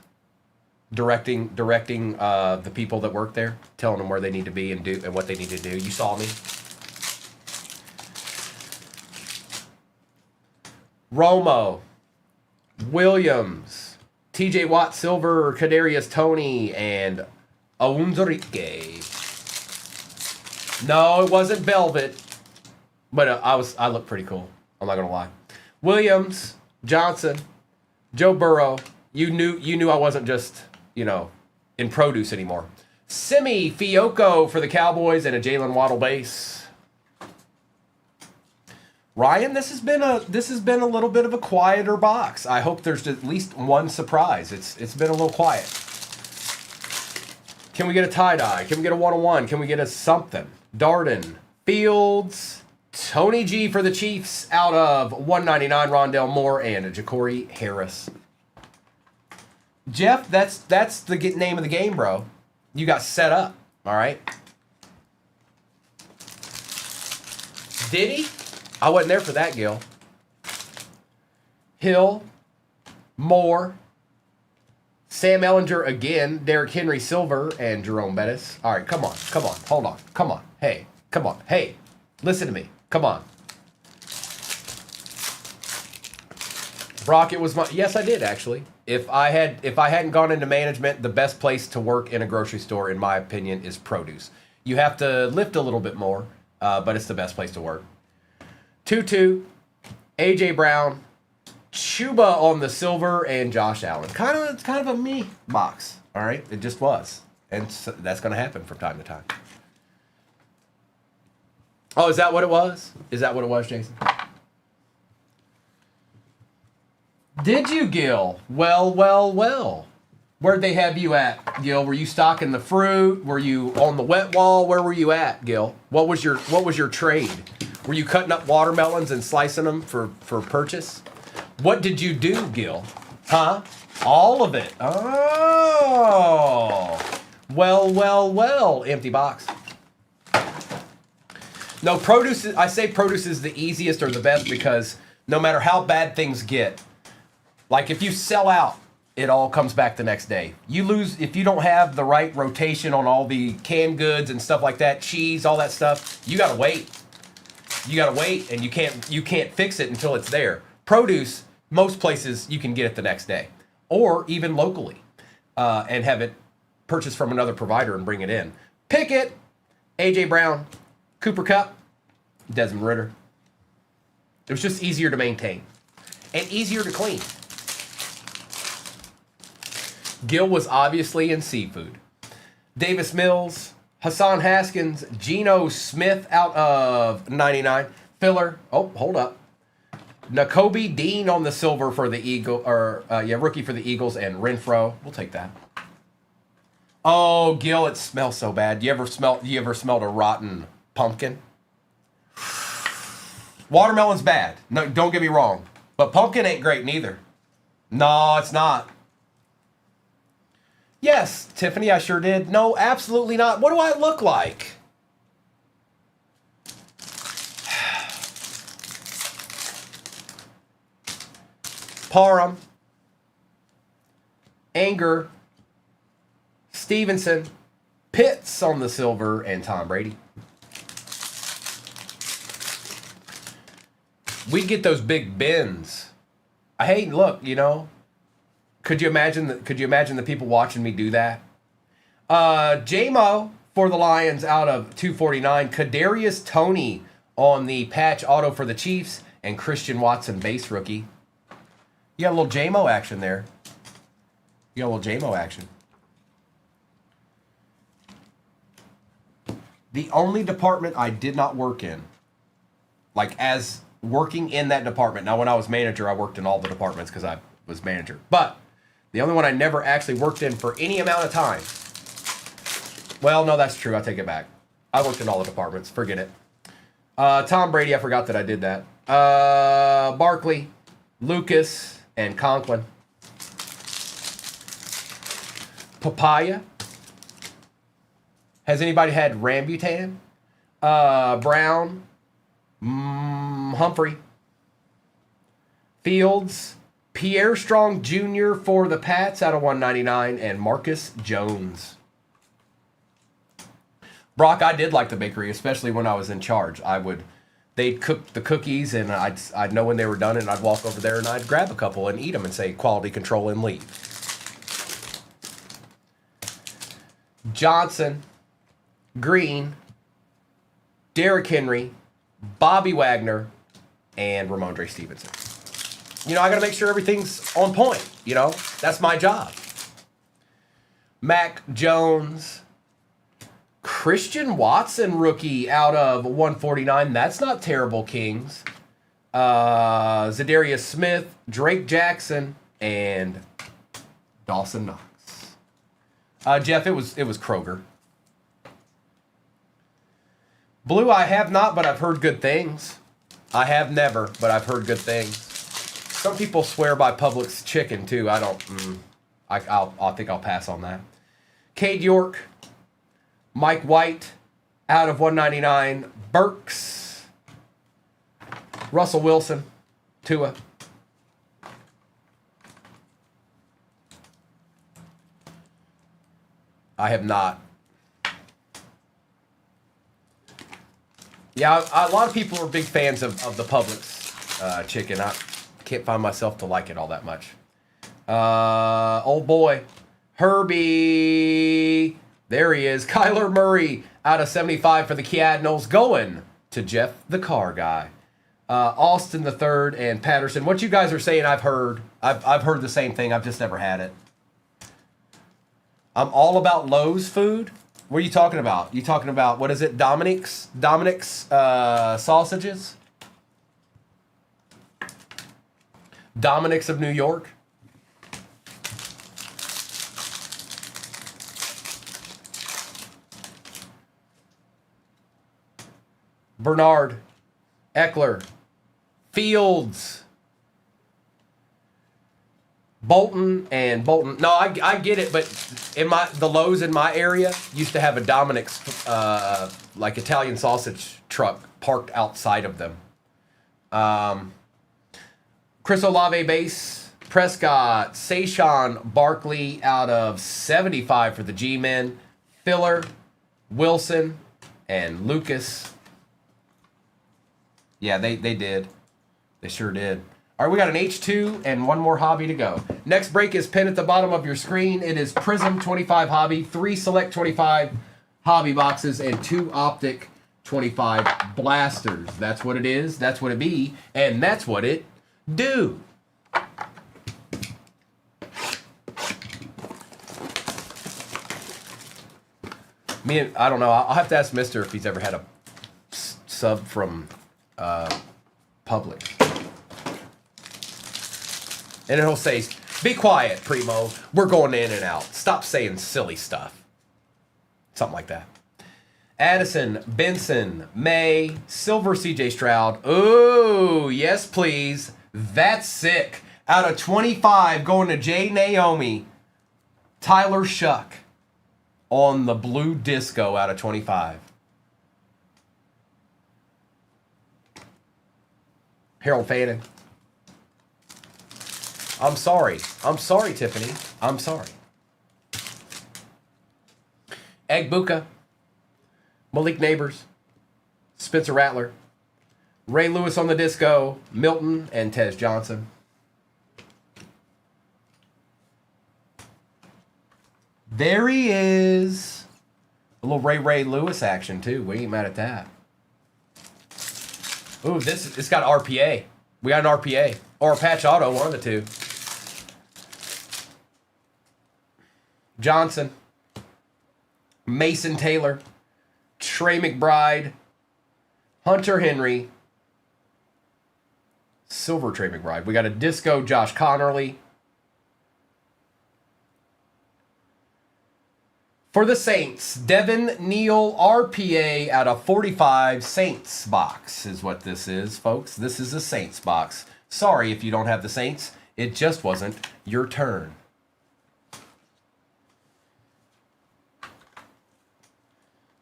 directing the people that work there, telling them where they need to be and do and what they need to do. You saw me. Romo, Williams, T.J. Watt, Silver, Kadarius Toney, and Aunzarike. No, it wasn't Velvet, but I looked pretty cool. I'm not gonna lie. Williams, Johnson, Joe Burrow. You knew I wasn't just in produce anymore. Simi Fioco for the Cowboys and a Jalen Waddle base. Ryan, this has been a little bit of a quieter box. I hope there's at least one surprise. It's been a little quiet. Can we get a tie-dye? Can we get a 101? Can we get a something? Darden, Fields, Tony G for the Chiefs out of 199, Rondell Moore, and a Ja'Cory Harris. Jeff, that's the name of the game, bro. You got set up, all right? Did he? I wasn't there for that, Gil. Hill, Moore, Sam Ellinger again, Derrick Henry Silver, and Jerome Bettis. All right, come on, hold on, come on, hey, come on, hey, listen to me, come on. Brock, it was my, yes, I did actually. If I hadn't gone into management, the best place to work in a grocery store, in my opinion, is produce. You have to lift a little bit more, but it's the best place to work. 2-2, A.J. Brown, Chuba on the silver, and Josh Allen. Kind of a me box, all right? It just was. And so that's going to happen from time to time. Oh, is that what it was? Is that what it was, Jason? Did you, Gil? Well. Where'd they have you at, Gil? Were you stocking the fruit? Were you on the wet wall? Where were you at, Gil? What was your trade? Were you cutting up watermelons and slicing them for purchase? What did you do, Gil? Huh? All of it. Oh. Well. Empty box. No, produce, I say produce is the easiest or the best because no matter how bad things get, like if you sell out it all comes back the next day. You lose if you don't have the right rotation on all the canned goods and stuff like that, cheese, all that stuff. You gotta wait. You gotta wait, and you can't fix it until it's there. Produce, most places you can get it the next day, or even locally, and have it purchased from another provider and bring it in. Pickett, AJ Brown, Cooper Kupp, Desmond Ridder. It was just easier to maintain and easier to clean. Gill was obviously in seafood. Davis Mills, Hassan Haskins, Geno Smith out of 99. Filler. Oh, hold up. Nakobe Dean on the silver for the rookie for the Eagles, and Renfro. We'll take that. Oh, Gil, it smells so bad. You ever smelled a rotten pumpkin? Watermelon's bad. No, don't get me wrong. But pumpkin ain't great neither. No, it's not. Yes, Tiffany, I sure did. No, absolutely not. What do I look like? Parham, Anger, Stevenson, Pitts on the silver, and Tom Brady. We'd get those big bins. Hey, look, could you imagine the people watching me do that? J-Mo for the Lions out of 249. Kadarius Toney on the patch auto for the Chiefs, and Christian Watson base rookie. You got a little J-Mo action there. You got a little J-Mo action. The only department I did not work in, like as working in that department. Now, when I was manager, I worked in all the departments because I was manager. But the only one I never actually worked in for any amount of time. Well, no, that's true. I take it back. I worked in all the departments. Forget it. Tom Brady, I forgot that I did that. Barkley, Lucas, and Conklin. Papaya. Has anybody had Rambutan? Brown. Humphrey. Fields. Pierre Strong Jr. for the Pats out of 199, and Marcus Jones. Brock, I did like the bakery, especially when I was in charge. They'd cook the cookies, and I'd know when they were done, and I'd walk over there and I'd grab a couple and eat them and say quality control and leave. Johnson, Green, Derrick Henry, Bobby Wagner, and Ramondre Stevenson. I got to make sure everything's on point. That's my job. Mac Jones, Christian Watson rookie out of 149. That's not terrible, Kings. Zadarius Smith, Drake Jackson, and Dawson Knox. Jeff, it was Kroger. Blue, I have not, but I've heard good things. I have never, but I've heard good things. Some people swear by Publix chicken too. I don't. I think I'll pass on that. Cade York, Mike White, out of 199. Burks, Russell Wilson, Tua. I have not. Yeah, a lot of people are big fans of the Publix chicken. I can't find myself to like it all that much. Old boy, Herbie. There he is. Kyler Murray out of 75 for the Cardinals, going to Jeff the Car Guy. Austin the third and Patterson. What you guys are saying, I've heard. I've heard the same thing. I've just never had it. I'm all about Lowe's food. What are you talking about? You talking about, what is it? Dominic's sausages? Dominic's of New York? Bernard, Eckler, Fields, Bolton. No, I get it, but the Lowe's in my area used to have a Dominic's like Italian sausage truck parked outside of them. Chris Olave base, Prescott, Saquon Barkley out of 75 for the G-Men. Filler, Wilson, and Lucas. Yeah, they did. They sure did. All right, we got an H2 and one more hobby to go. Next break is pinned at the bottom of your screen. It is Prism 25 hobby, 3 Select 25 hobby boxes, and 2 Optic 25 blasters. That's what it is. That's what it be. And that's what it do. I don't know. I'll have to ask Mister if he's ever had a sub from Publix. And then he'll say, "Be quiet, Primo. We're going in and out. Stop saying silly stuff." Something like that. Addison, Benson, May, Silver CJ Stroud. Oh, yes, please. That's sick. Out of 25, going to J. Naomi. Tyler Shuck on the blue disco out of 25. Harold Fannin. I'm sorry. I'm sorry, Tiffany. I'm sorry. Egg Buka. Malik Neighbors. Spencer Rattler. Ray Lewis on the disco. Milton and Tez Johnson. There he is. A little Ray Lewis action, too. We ain't mad at that. Ooh, it's got RPA. We got an RPA. Or a patch auto, one of the two. Johnson. Mason Taylor. Trey McBride. Hunter Henry. Silver Trey McBride. We got a disco Josh Connerly. For the Saints, Devin Neal RPA out of 45 Saints box is what this is, folks. This is a Saints box. Sorry if you don't have the Saints. It just wasn't your turn.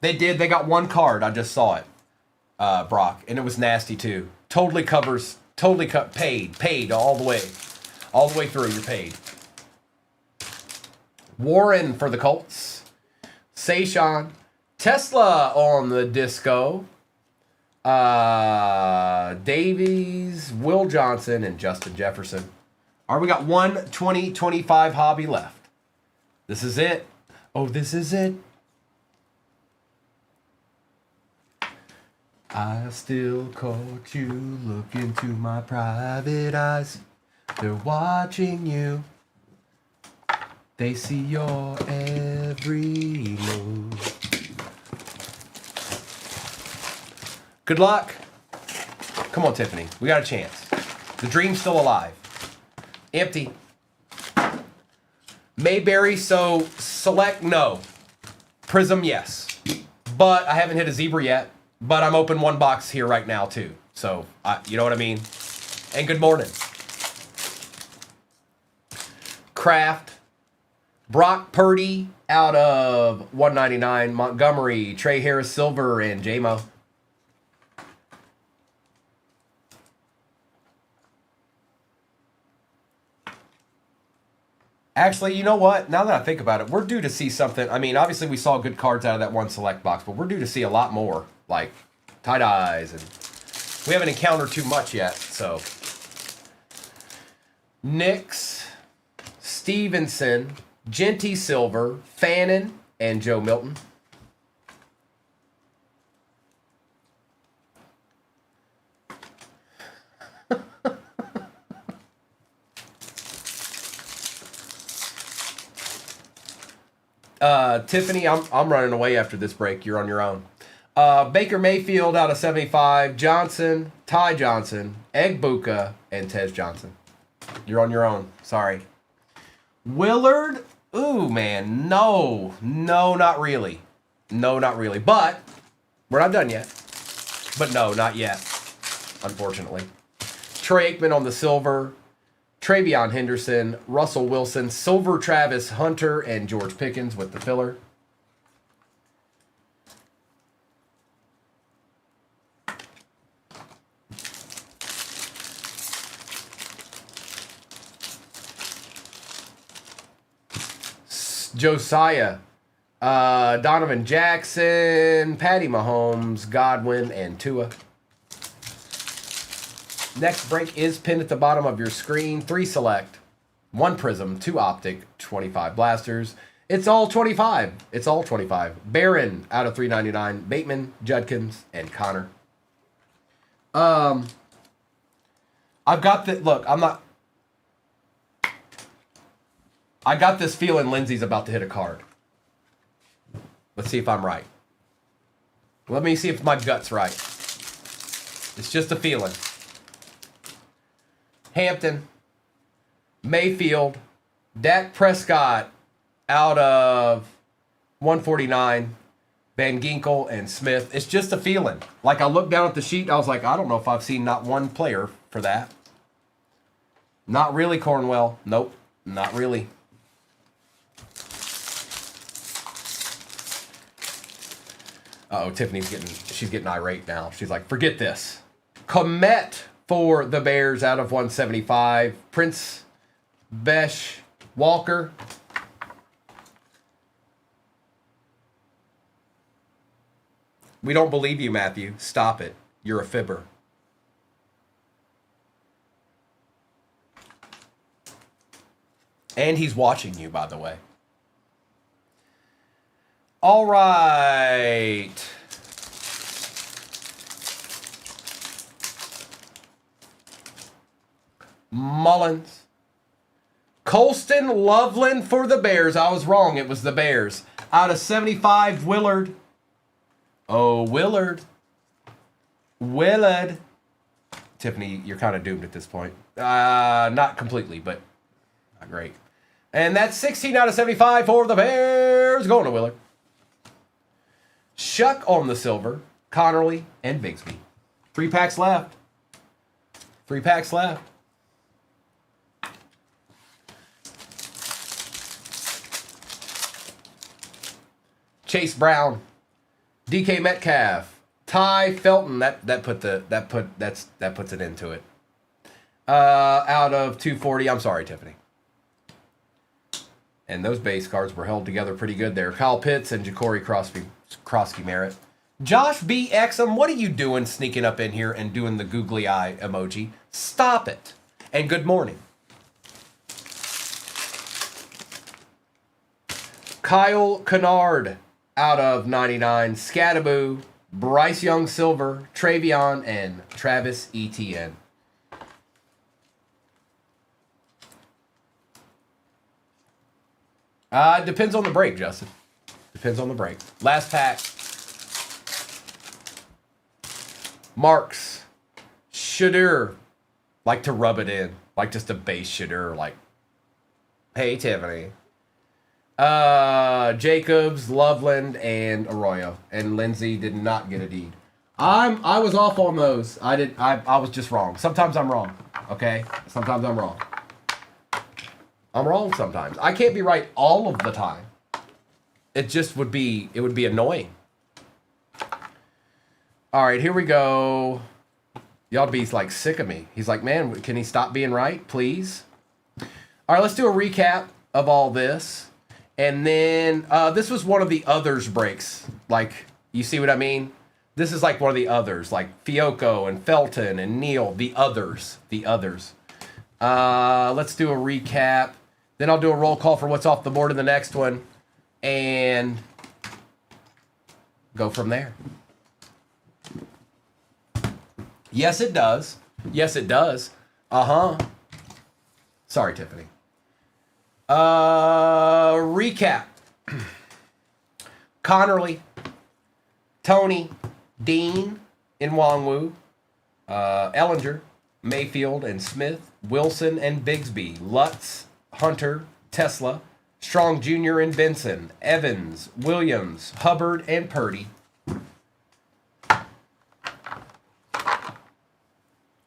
They did. They got one card. I just saw it, Brock, and it was nasty too. Totally covers. Totally paid all the way through. You're paid. Warren for the Colts. Saquon, Tesla on the disco. Davies, Will Johnson, and Justin Jefferson. All right, we got one 2025 hobby left. This is it. Oh, this is it. I still caught you, look into my private eyes. They're watching you. They see your every move. Good luck. Come on, Tiffany. We got a chance. The dream's still alive. Empty. Mayberry, so select no. Prism, yes. But I haven't hit a zebra yet. But I'm open one box here right now, too. So, you know what I mean? And good morning. Kraft. Brock Purdy out of 199. Montgomery, Trey Harris Silver, and J-Mo. Actually, you know what? Now that I think about it, we're due to see something. I mean, obviously we saw good cards out of that one select box, but we're due to see a lot more, like tie-dyes, and we haven't encountered too much yet, so. Nix, Stevenson, Genty Silver, Fannin, and Joe Milton. Tiffany, I'm running away after this break. You're on your own. Baker Mayfield out of 75. Johnson, Ty Johnson, Egg Buka, and Tez Johnson. You're on your own. Sorry. Willard. Ooh, man. No, not really. No, not really. But we're not done yet. But no, not yet. Unfortunately. Trey Aikman on the silver. Travion Henderson, Russell Wilson, Silver Travis Hunter, and George Pickens with the filler. Josiah, Donovan Jackson, Patty Mahomes, Godwin, and Tua. Next break is pinned at the bottom of your screen. 3 select, 1 prism, 2 optic, 25 blasters. It's all 25. It's all 25. Barron out of 399. Bateman, Judkins, and Connor. I've got the look. I got this feeling Lindsay's about to hit a card. Let's see if I'm right. Let me see if my gut's right. It's just a feeling. Hampton, Mayfield, Dak Prescott out of 149, Van Ginkel, and Smith. It's just a feeling. Like, I looked down at the sheet, and I was like, I don't know if I've seen not one player for that. Not really, Cornwell. Nope, not really. Uh-oh, she's getting irate now. She's like, forget this. Komet for the Bears out of 175. Prince Besh Walker. We don't believe you, Matthew. Stop it. You're a fibber. And he's watching you, by the way. All right. Mullins. Colston Loveland for the Bears. I was wrong. It was the Bears. Out of 75, Willard. Oh, Willard. Willard. Tiffany, you're kind of doomed at this point. Not completely, but not great. And that's 16 out of 75 for the Bears. Going to Willard. Shuck on the silver. Connerly and Bigsby. 3 packs left. 3 packs left. Chase Brown, DK Metcalf, Ty Felton. That puts it into it. Out of 240. I'm sorry, Tiffany. And those base cards were held together pretty good there. Kyle Pitts and Ja'Cory Crosby Merritt. Josh B. Exum, what are you doing sneaking up in here and doing the googly eye emoji? Stop it. And good morning. Kyle Kennard out of 99. Scattaboo, Bryce Young Silver, Travion, and Travis Etienne. Depends on the break, Justin. Depends on the break. Last pack. Marks. Shadur. Like to rub it in. Like just a base Shadur. Like, hey, Tiffany. Jacobs, Loveland, and Arroyo. And Lindsay did not get a deed. I was off on those. I was just wrong. Sometimes I'm wrong. Okay? Sometimes I'm wrong. I'm wrong sometimes. I can't be right all of the time. It would be annoying. All right, here we go. Y'all be like sick of me. He's like, man, can he stop being right, please? All right, let's do a recap of all this. And then this was one of the others breaks. Like, you see what I mean? This is like one of the others, like Fiocco and Felton and Neal, the others. Let's do a recap. Then I'll do a roll call for what's off the board in the next one. And go from there. Yes, it does. Yes, it does. Uh-huh. Sorry, Tiffany. Recap. Connerly, Tony, Dean, Nwangwu, Ellinger, Mayfield and Smith, Wilson and Bigsby, Lutz, Hunter, Tesla, Strong Jr. and Benson, Evans, Williams, Hubbard, and Purdy.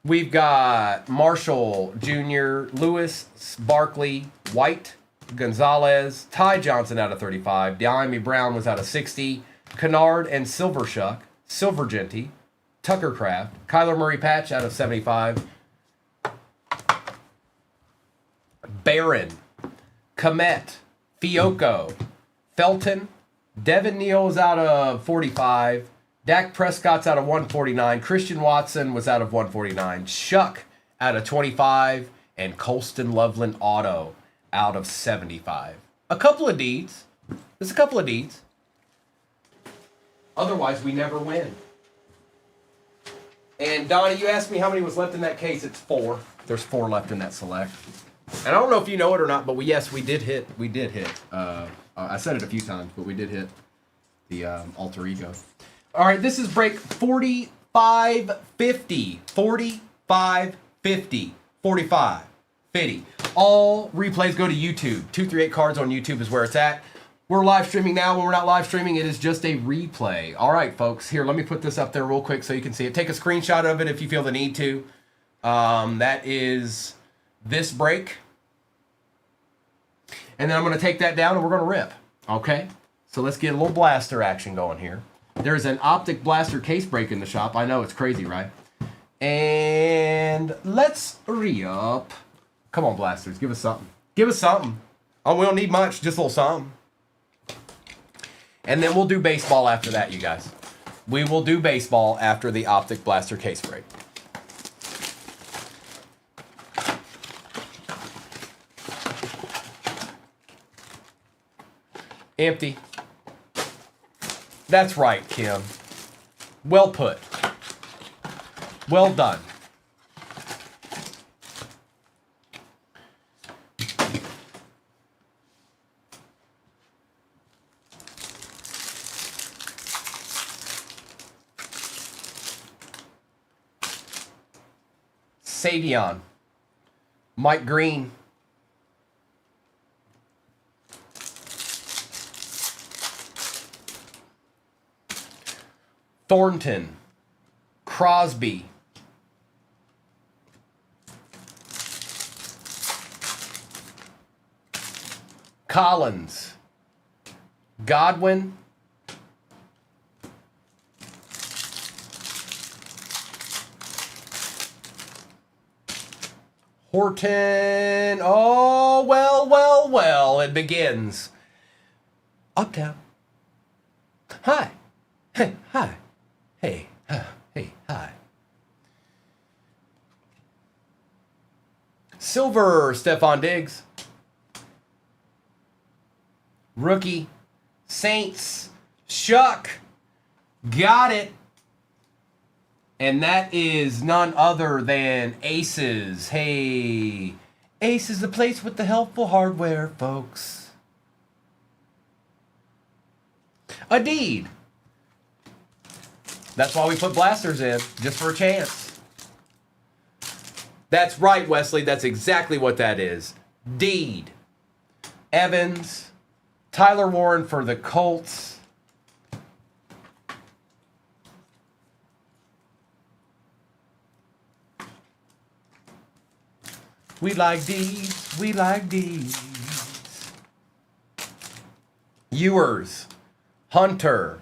We've got Marshall Jr., Lewis, Barkley, White, Gonzalez, Ty Johnson out of 35, Diami Brown was out of 60, Kennard and Silvershuck, Silvergenti, Tucker Craft, Kyler Murray Patch out of 75, Barron, Komet, Fiocco, Felton, Devin Neal's out of 45. Dak Prescott's out of 149. Christian Watson was out of 149. Shuck out of 25. And Colston Loveland auto out of 75. A couple of deeds. There's a couple of deeds. Otherwise, we never win. And Donnie, you asked me how many was left in that case. It's 4. There's 4 left in that select. And I don't know if you know it or not, but yes, we did hit. We did hit. I said it a few times, but we did hit the alter ego. All right, this is break 4550. 4550. 45. 50. All replays go to YouTube. 238 Cards on YouTube is where it's at. We're live streaming now. When we're not live streaming, it is just a replay. All right, folks. Here, let me put this up there real quick so you can see it. Take a screenshot of it if you feel the need to. That is this break. And then I'm going to take that down and we're going to rip. Okay? So let's get a little blaster action going here. There's an optic blaster case break in the shop. I know, it's crazy, right? And let's re-up. Come on, blasters. Give us something. Give us something. Oh, we don't need much. Just a little something. And then we'll do baseball after that, you guys. We will do baseball after the optic blaster case break. Empty. That's right, Kim. Well put. Well done. Savion, Mike Green, Thornton, Crosby, Collins, Godwin, Horton. Oh, well, it begins. Uptown. Hi. Hey, hi. Hey, hey, hi. Silver, Stephon Diggs. Rookie, Saints, Shuck. Got it. And that is none other than Aces. Hey, Ace is the place with the helpful hardware, folks. A deed. That's why we put blasters in, just for a chance. That's right, Wesley. That's exactly what that is. Deed. Evans. Tyler Warren for the Colts. We like these. We like these. Ewers. Hunter.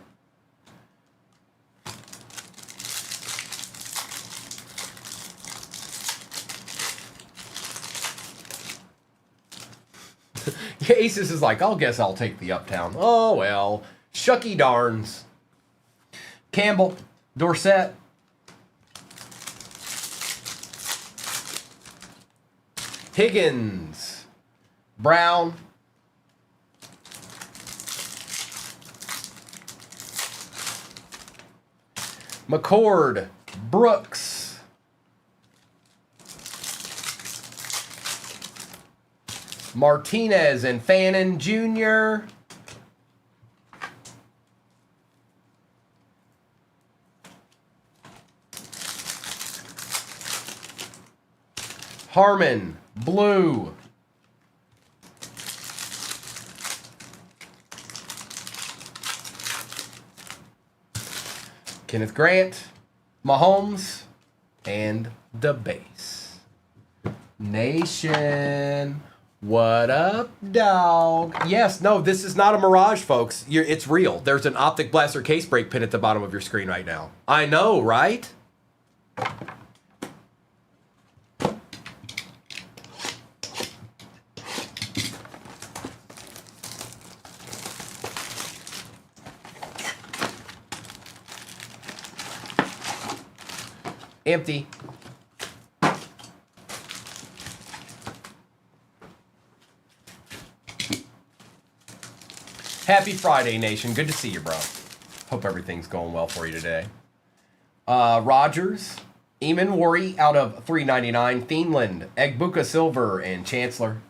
Aces is like, I'll guess I'll take the Uptown. Oh, well. Shucky darns. Campbell. Dorsett. Higgins. Brown. McCord. Brooks. Martinez and Fannin Jr. Harmon, blue. Kenneth Grant, Mahomes, and the base. Nation. What up, dog? Yes, no, this is not a mirage, folks. It's real. There's an optic blaster case break pin at the bottom of your screen right now. I know, right? Empty. Happy Friday, Nation. Good to see you, bro. Hope everything's going well for you today. Rogers, Eamon Worry out of 399. Thienland, Egbuka Silver, and Chancellor.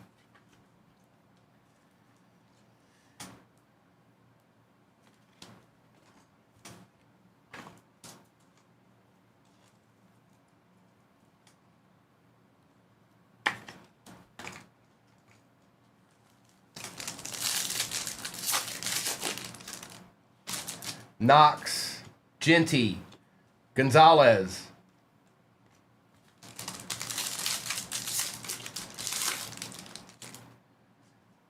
Knox, Genty, Gonzalez.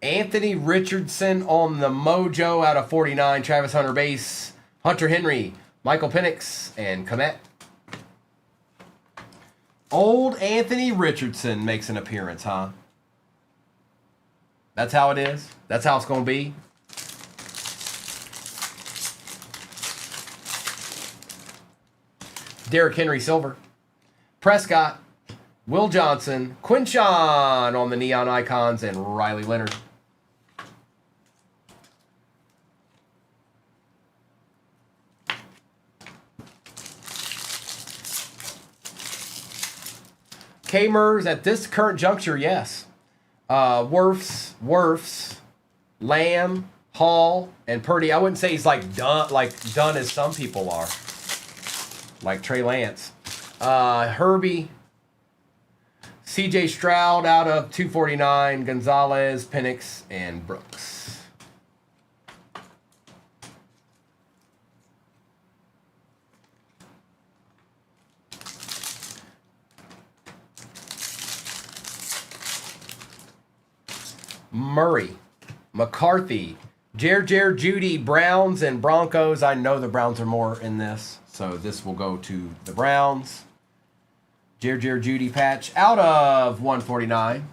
Anthony Richardson on the Mojo out of 49. Travis Hunter base. Hunter Henry, Michael Penix, and Komet. Old Anthony Richardson makes an appearance, huh? That's how it is? That's how it's going to be? Derrick Henry Silver. Prescott. Will Johnson. Quinshawn on the Neon Icons. And Riley Leonard. K-Mers at this current juncture, yes. Wirfs, Lamb, Hall, and Purdy. I wouldn't say he's like done as some people are. Like Trey Lance. Herbie. CJ Stroud out of 249. Gonzalez, Penix, and Brooks. Murray. McCarthy. Jer Judy, Browns, and Broncos. I know the Browns are more in this. So this will go to the Browns. Jer Judy patch out of 149.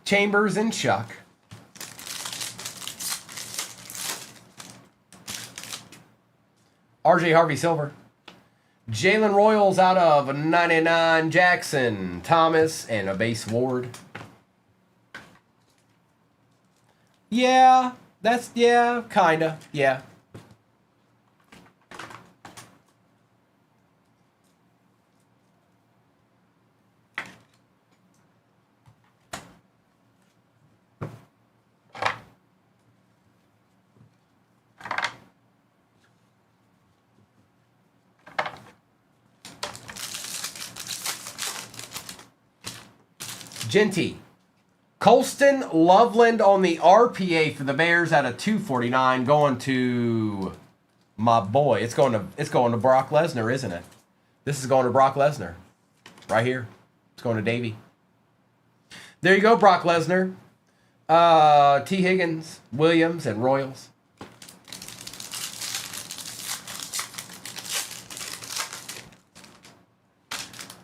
Chambers and Chuck. RJ Harvey Silver. Jalen Royals out of 99. Jackson, Thomas, and a base Ward. Yeah, kinda, yeah. Genty. Colston Loveland on the RPA for the Bears at a 249, going to my boy. It's going to Brock Lesnar, isn't it? This is going to Brock Lesnar. Right here. It's going to Davey. There you go, Brock Lesnar. T. Higgins, Williams, and Royals.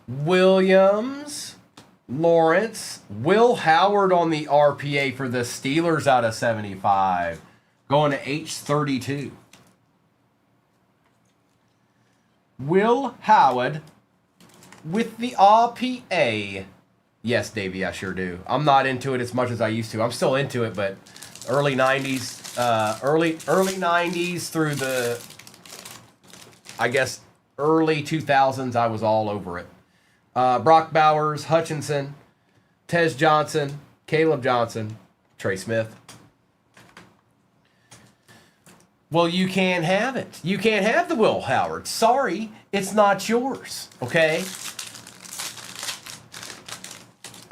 Williams, Lawrence, Will Howard on the RPA for the Steelers out of 75. Going to H32. Will Howard with the RPA. Yes, Davey, I sure do. I'm not into it as much as I used to. I'm still into it, but early 90s, early 90s through the, I guess, early 2000s, I was all over it. Brock Bowers, Hutchinson, Tez Johnson, Caleb Johnson, Trey Smith. Well, you can't have it. You can't have the Will Howard. Sorry, it's not yours. Okay?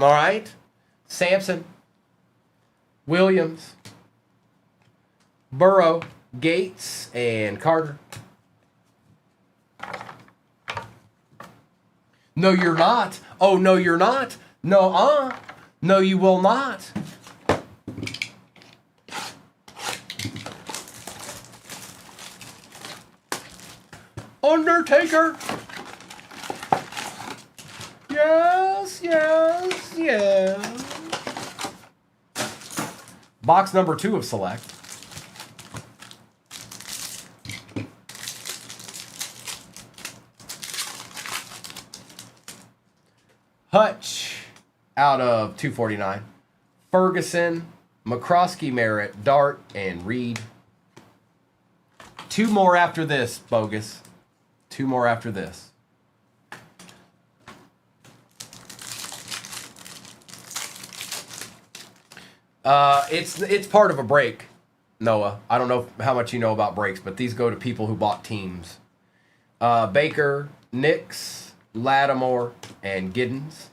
All right? Sampson, Williams, Burrow, Gates, and Carter. No, you're not. Oh, no, you're not. No, no, you will not. Undertaker. Yes, yes, yes. Box number 2 of Select. Hutch out of 249. Ferguson, McCroskey, Merritt, Dart, and Reed. 2 more after this, Bogus. 2 more after this. It's part of a break, Noah. I don't know how much you know about breaks, but these go to people who bought teams. Baker, Nix, Lattimore, and Giddens.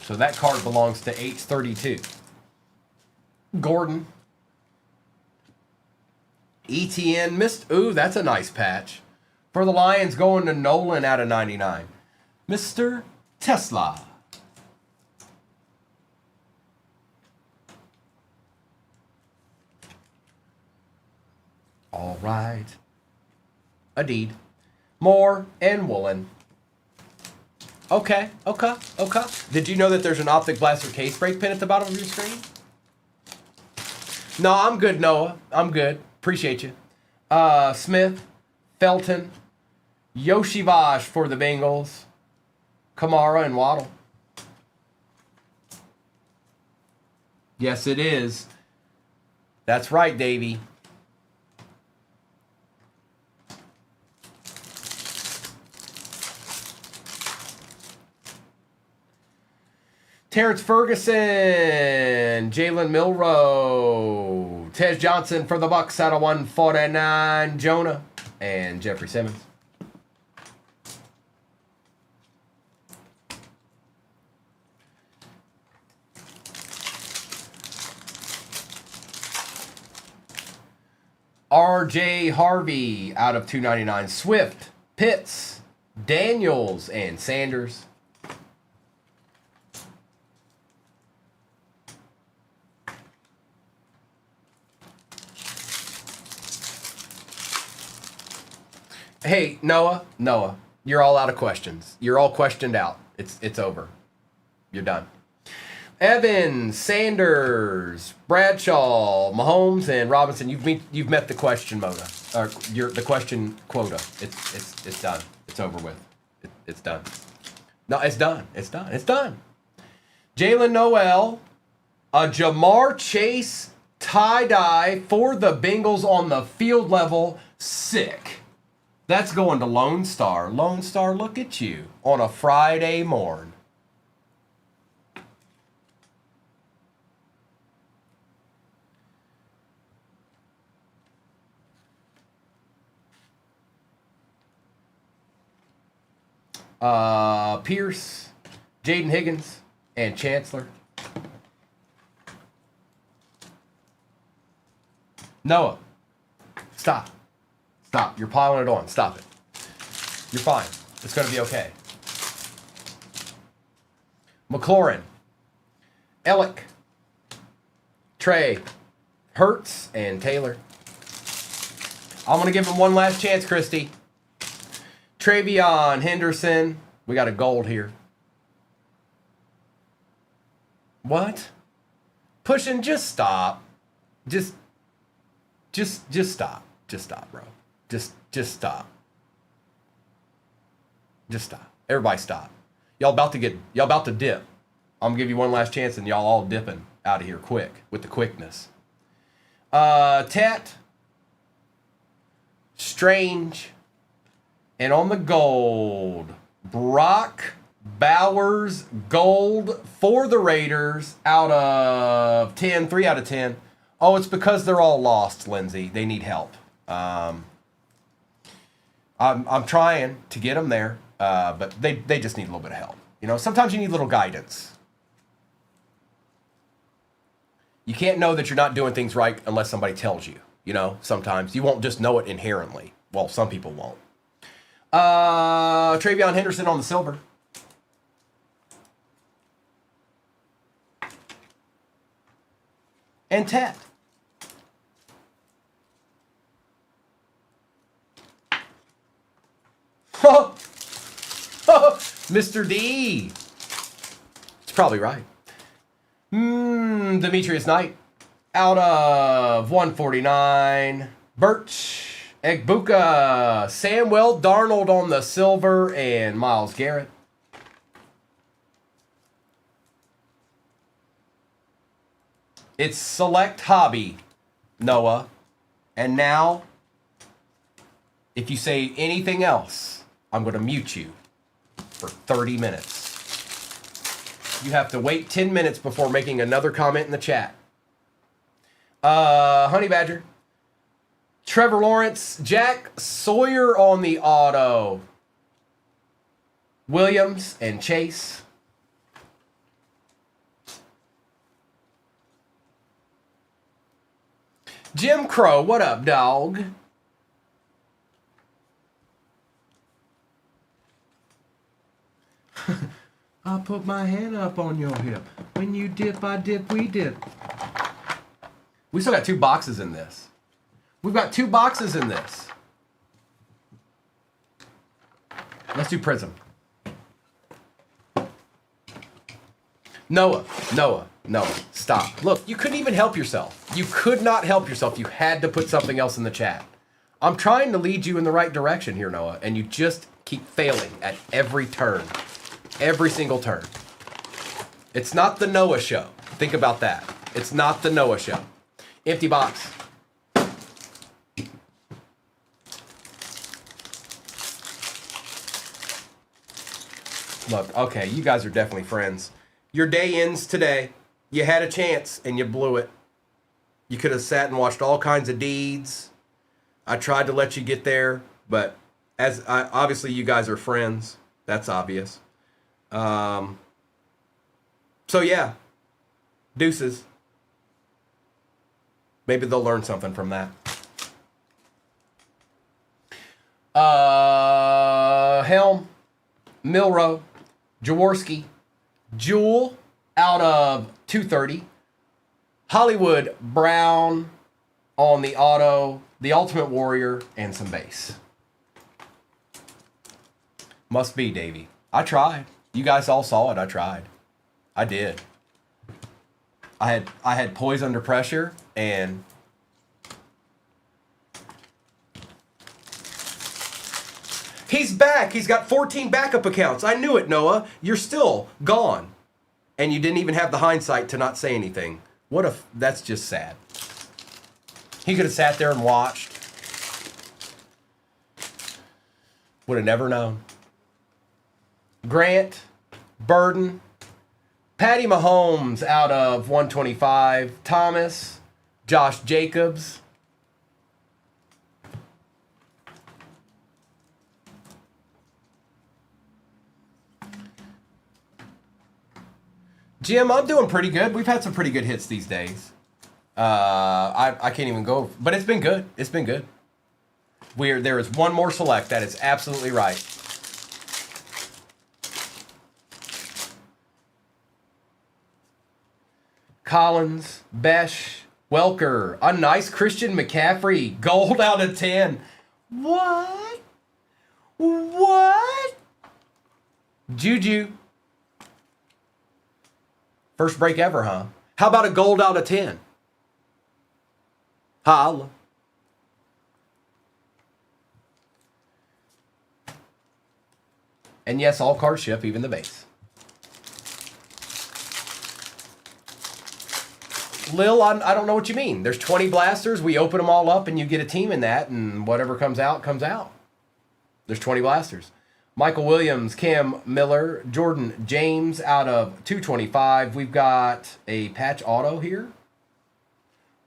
So that card belongs to H32. Gordon. ETN missed. Ooh, that's a nice patch. For the Lions, going to Nolan out of 99. Mr. Tesla. All right. Adeed. Moore and Woolen. Okay. Did you know that there's an Optic Blaster case break pin at the bottom of your screen? No, I'm good, Noah. I'm good. Appreciate you. Smith, Felton, Yoshivash for the Bengals, Kamara, and Waddle. Yes, it is. That's right, Davey. Terrence Ferguson, Jalen Milroe, Tej Johnson for the Bucks out of 149, Jonah, and Jeffrey Simmons. RJ Harvey out of 299, Swift, Pitts, Daniels, and Sanders. Hey, Noah, you're all out of questions. You're all questioned out. It's over. You're done. Evans, Sanders, Bradshaw, Mahomes, and Robinson. You've met the question quota. Or the question quota. It's done. It's over with. It's done. No, it's done. It's done. Jalen Noel, a Jamar Chase tie-dye for the Bengals on the field level. Sick. That's going to Lone Star. Lone Star, look at you on a Friday morn. Pierce, Jaden Higgins, and Chancellor. Noah, stop. Stop. You're piling it on. Stop it. You're fine. It's going to be okay. McLaurin, Ellick, Trey, Hurts, and Taylor. I'm going to give him one last chance, Christy. Travion Henderson. We got a gold here. What? Pushing, just stop. Just stop. Just stop, bro. Just stop. Just stop. Everybody stop. Y'all about to dip. I'm gonna give you one last chance and y'all all dipping out of here quick with the quickness. Tet, Strange, and on the gold, Brock Bowers gold for the Raiders out of 10, 3 out of 10. Oh, it's because they're all lost, Lindsay. They need help. I'm trying to get them there, but they just need a little bit of help. You know, sometimes you need a little guidance. You can't know that you're not doing things right unless somebody tells you. You know, sometimes you won't just know it inherently. Well, some people won't. Travion Henderson on the silver. And Tet. Mr. D. It's probably right. Demetrius Knight. Out of 149. Birch. Egbuka. Samuel Darnold on the silver. And Myles Garrett. It's Select Hobby, Noah. And now, if you say anything else, I'm going to mute you for 30 minutes. You have to wait 10 minutes before making another comment in the chat. Honey Badger. Trevor Lawrence. Jack Sawyer on the auto. Williams and Chase. Jim Crow, what up, dog? I put my hand up on your hip. When you dip, I dip, we dip. We still got 2 boxes in this. We've got 2 boxes in this. Let's do Prism. Noah, stop. Look, you couldn't even help yourself. You could not help yourself. You had to put something else in the chat. I'm trying to lead you in the right direction here, Noah, and you just keep failing at every turn. Every single turn. It's not the Noah show. Think about that. It's not the Noah show. Empty box. Look, okay, you guys are definitely friends. Your day ends today. You had a chance and you blew it. You could have sat and watched all kinds of deeds. I tried to let you get there, but obviously you guys are friends. That's obvious. So yeah, deuces. Maybe they'll learn something from that. Helm, Milrow, Jaworski, Jewel out of 230. Hollywood Brown on the auto, the Ultimate Warrior, and some base. Must be, Davey. I tried. You guys all saw it. I tried. I did. I had poise under pressure, and he's back. He's got 14 backup accounts. I knew it, Noah. You're still gone. And you didn't even have the hindsight to not say anything. What if that's just sad. He could have sat there and watched. Would have never known. Grant, Burden, Patty Mahomes out of 125. Thomas, Josh Jacobs. Jim, I'm doing pretty good. We've had some pretty good hits these days. I can't even go, but it's been good. It's been good. There is one more select. That is absolutely right. Collins, Besh, Welker, a nice Christian McCaffrey, gold out of 10. What? Juju. First break ever, huh? How about a gold out of 10? Holla. And yes, all cards ship, even the base. Lil, I don't know what you mean. There's 20 blasters. We open them all up and you get a team in that, and whatever comes out, comes out. There's 20 blasters. Michael Williams, Cam Miller, Jordan James out of 225. We've got a patch auto here.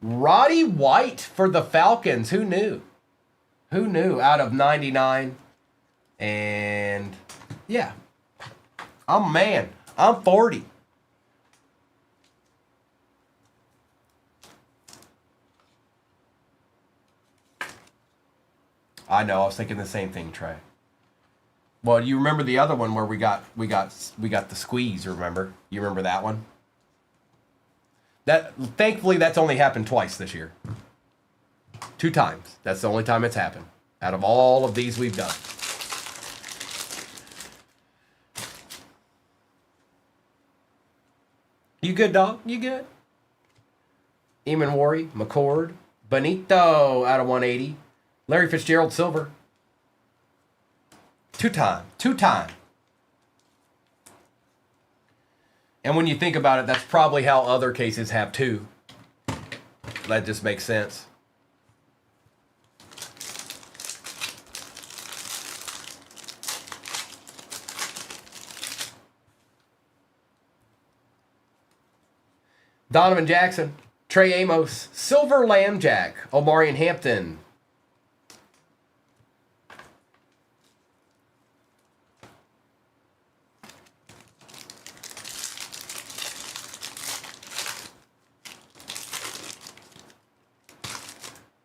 Roddy White for the Falcons. Who knew? Who knew? Out of 99. And yeah, I'm a man. I'm 40. I know. I was thinking the same thing, Trey. Well, you remember the other one where we got the squeeze, remember? You remember that one? That thankfully that's only happened twice this year. 2 times. That's the only time it's happened out of all of these we've done. You good, dog? You good? Eamon Worry, McCord, Benito out of 180. Larry Fitzgerald, silver. Two-time. And when you think about it, that's probably how other cases have two. That just makes sense. Donovan Jackson, Trey Amos, Silver Lamb Jack, Omarion Hampton.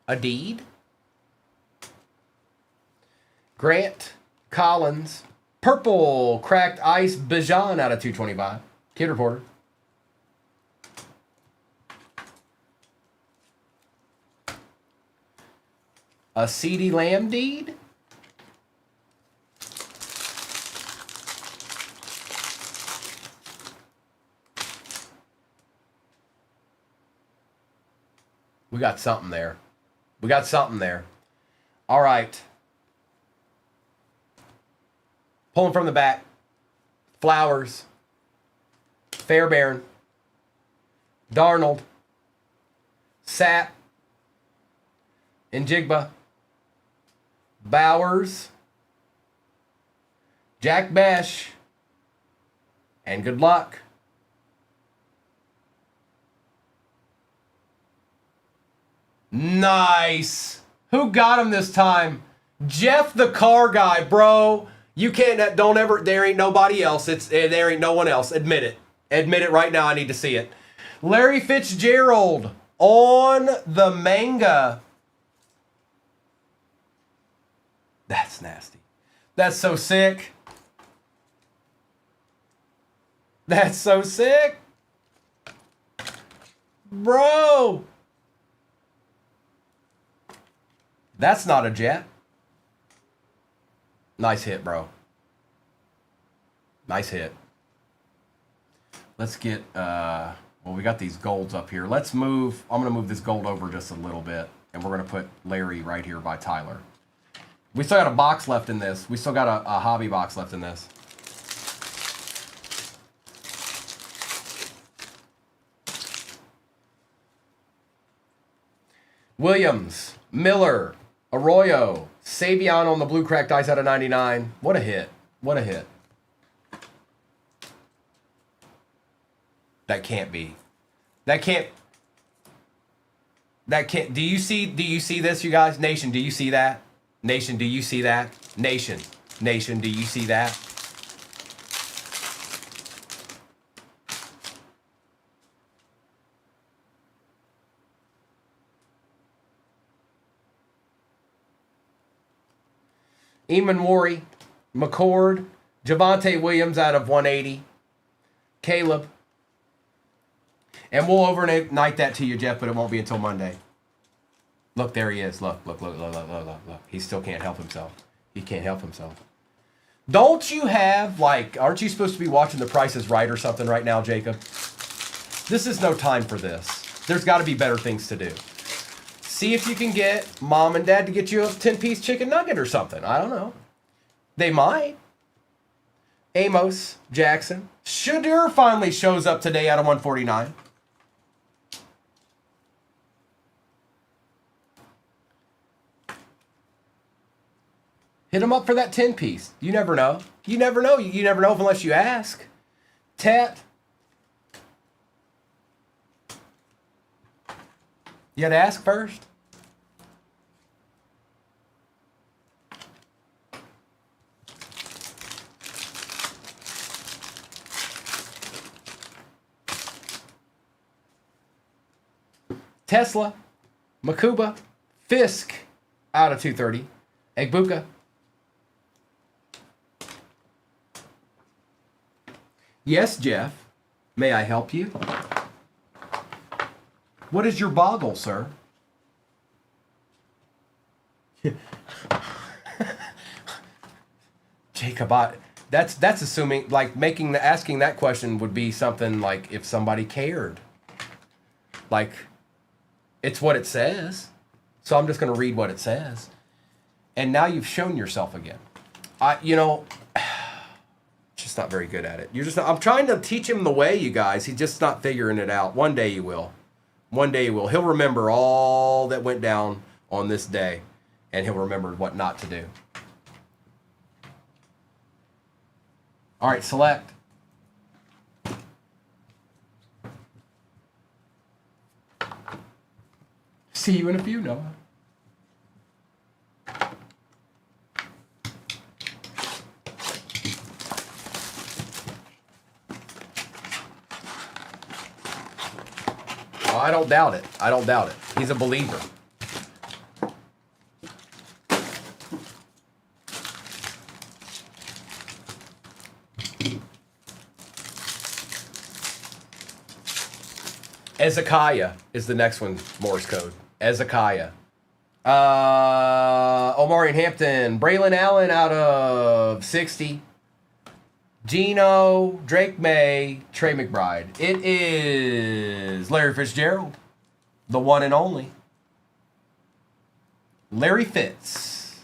Adeed. Grant Collins, purple cracked ice Bijan out of 225. Kid Reporter. A CeeDee Lamb deed. We got something there. All right. Pulling from the back. Flowers. Fairbairn. Darnold. Sapp. Njigba. Bowers. Jack Besh. And good luck. Nice. Who got him this time? Jeff the car guy, bro. You can't, don't ever, there ain't nobody else. There ain't no one else. Admit it. Admit it right now. I need to see it. Larry Fitzgerald on the manga. That's nasty. That's so sick. That's so sick. Bro. That's not a jet. Nice hit, bro. Nice hit. Let's get, well, we got these golds up here. Let's move, I'm going to move this gold over just a little bit, and we're going to put Larry right here by Tyler. We still got a box left in this. We still got a hobby box left in this. Williams, Miller, Arroyo, Savion on the blue cracked ice out of 99. What a hit. What a hit. That can't be. That can't. Do you see this, you guys? Nation, do you see that? Nation, do you see that? Nation, do you see that? Eamon Worry, McCord, Javonte Williams out of 180, Caleb. And we'll overnight that to you, Jeff, but it won't be until Monday. Look, there he is. Look. He still can't help himself. He can't help himself. Don't you have, like, aren't you supposed to be watching The Price is Right or something right now, Jacob? This is no time for this. There's got to be better things to do. See if you can get mom and dad to get you a 10-piece chicken nugget or something. I don't know. They might. Amos Jackson. Shadur finally shows up today out of 149. Hit him up for that 10-piece. You never know. You never know. You never know unless you ask. Tet. You had to ask first. Tesla, Makuba, Fisk out of 230, Egbuka. Yes, Jeff. May I help you? What is your boggle, sir? Jacob, That's assuming, like, asking that question would be something like if somebody cared. Like, it's what it says. So I'm just going to read what it says. And now you've shown yourself again. Just not very good at it. I'm trying to teach him the way, you guys. He's just not figuring it out. One day he will. One day he will. He'll remember all that went down on this day. And he'll remember what not to do. All right, select. See you in a few, Noah. Oh, I don't doubt it. I don't doubt it. He's a believer. Ezekiah is the next one, Morse code. Ezekiah. Omarion Hampton. Braylon Allen out of 60. Gino, Drake May, Trey McBride. It is Larry Fitzgerald, the one and only. Larry Fitz.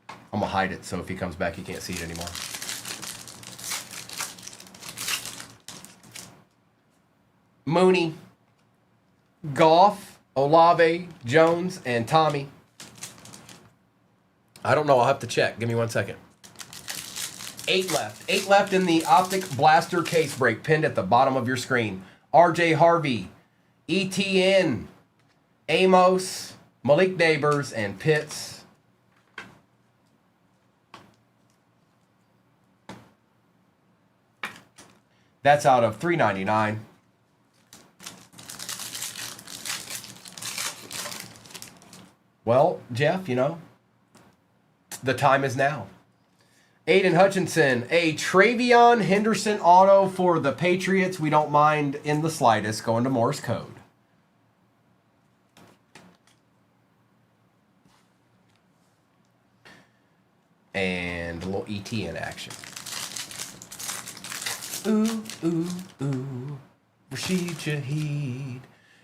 I'm going to hide it so if he comes back, he can't see it anymore. Mooney, Goff, Olave, Jones, and Tommy. I don't know. I'll have to check. Give me 1 second. 8 left. 8 left in the Optic Blaster case break pinned at the bottom of your screen. RJ Harvey, ETN, Amos, Malik Neighbors, and Pitts. That's out of $3.99. Well, Jeff, you know, the time is now. Aiden Hutchinson, a Travion Henderson auto for the Patriots. We don't mind in the slightest going to Morse code. And a little ETN action. Ooh, ooh, ooh. Rashid Shaheed.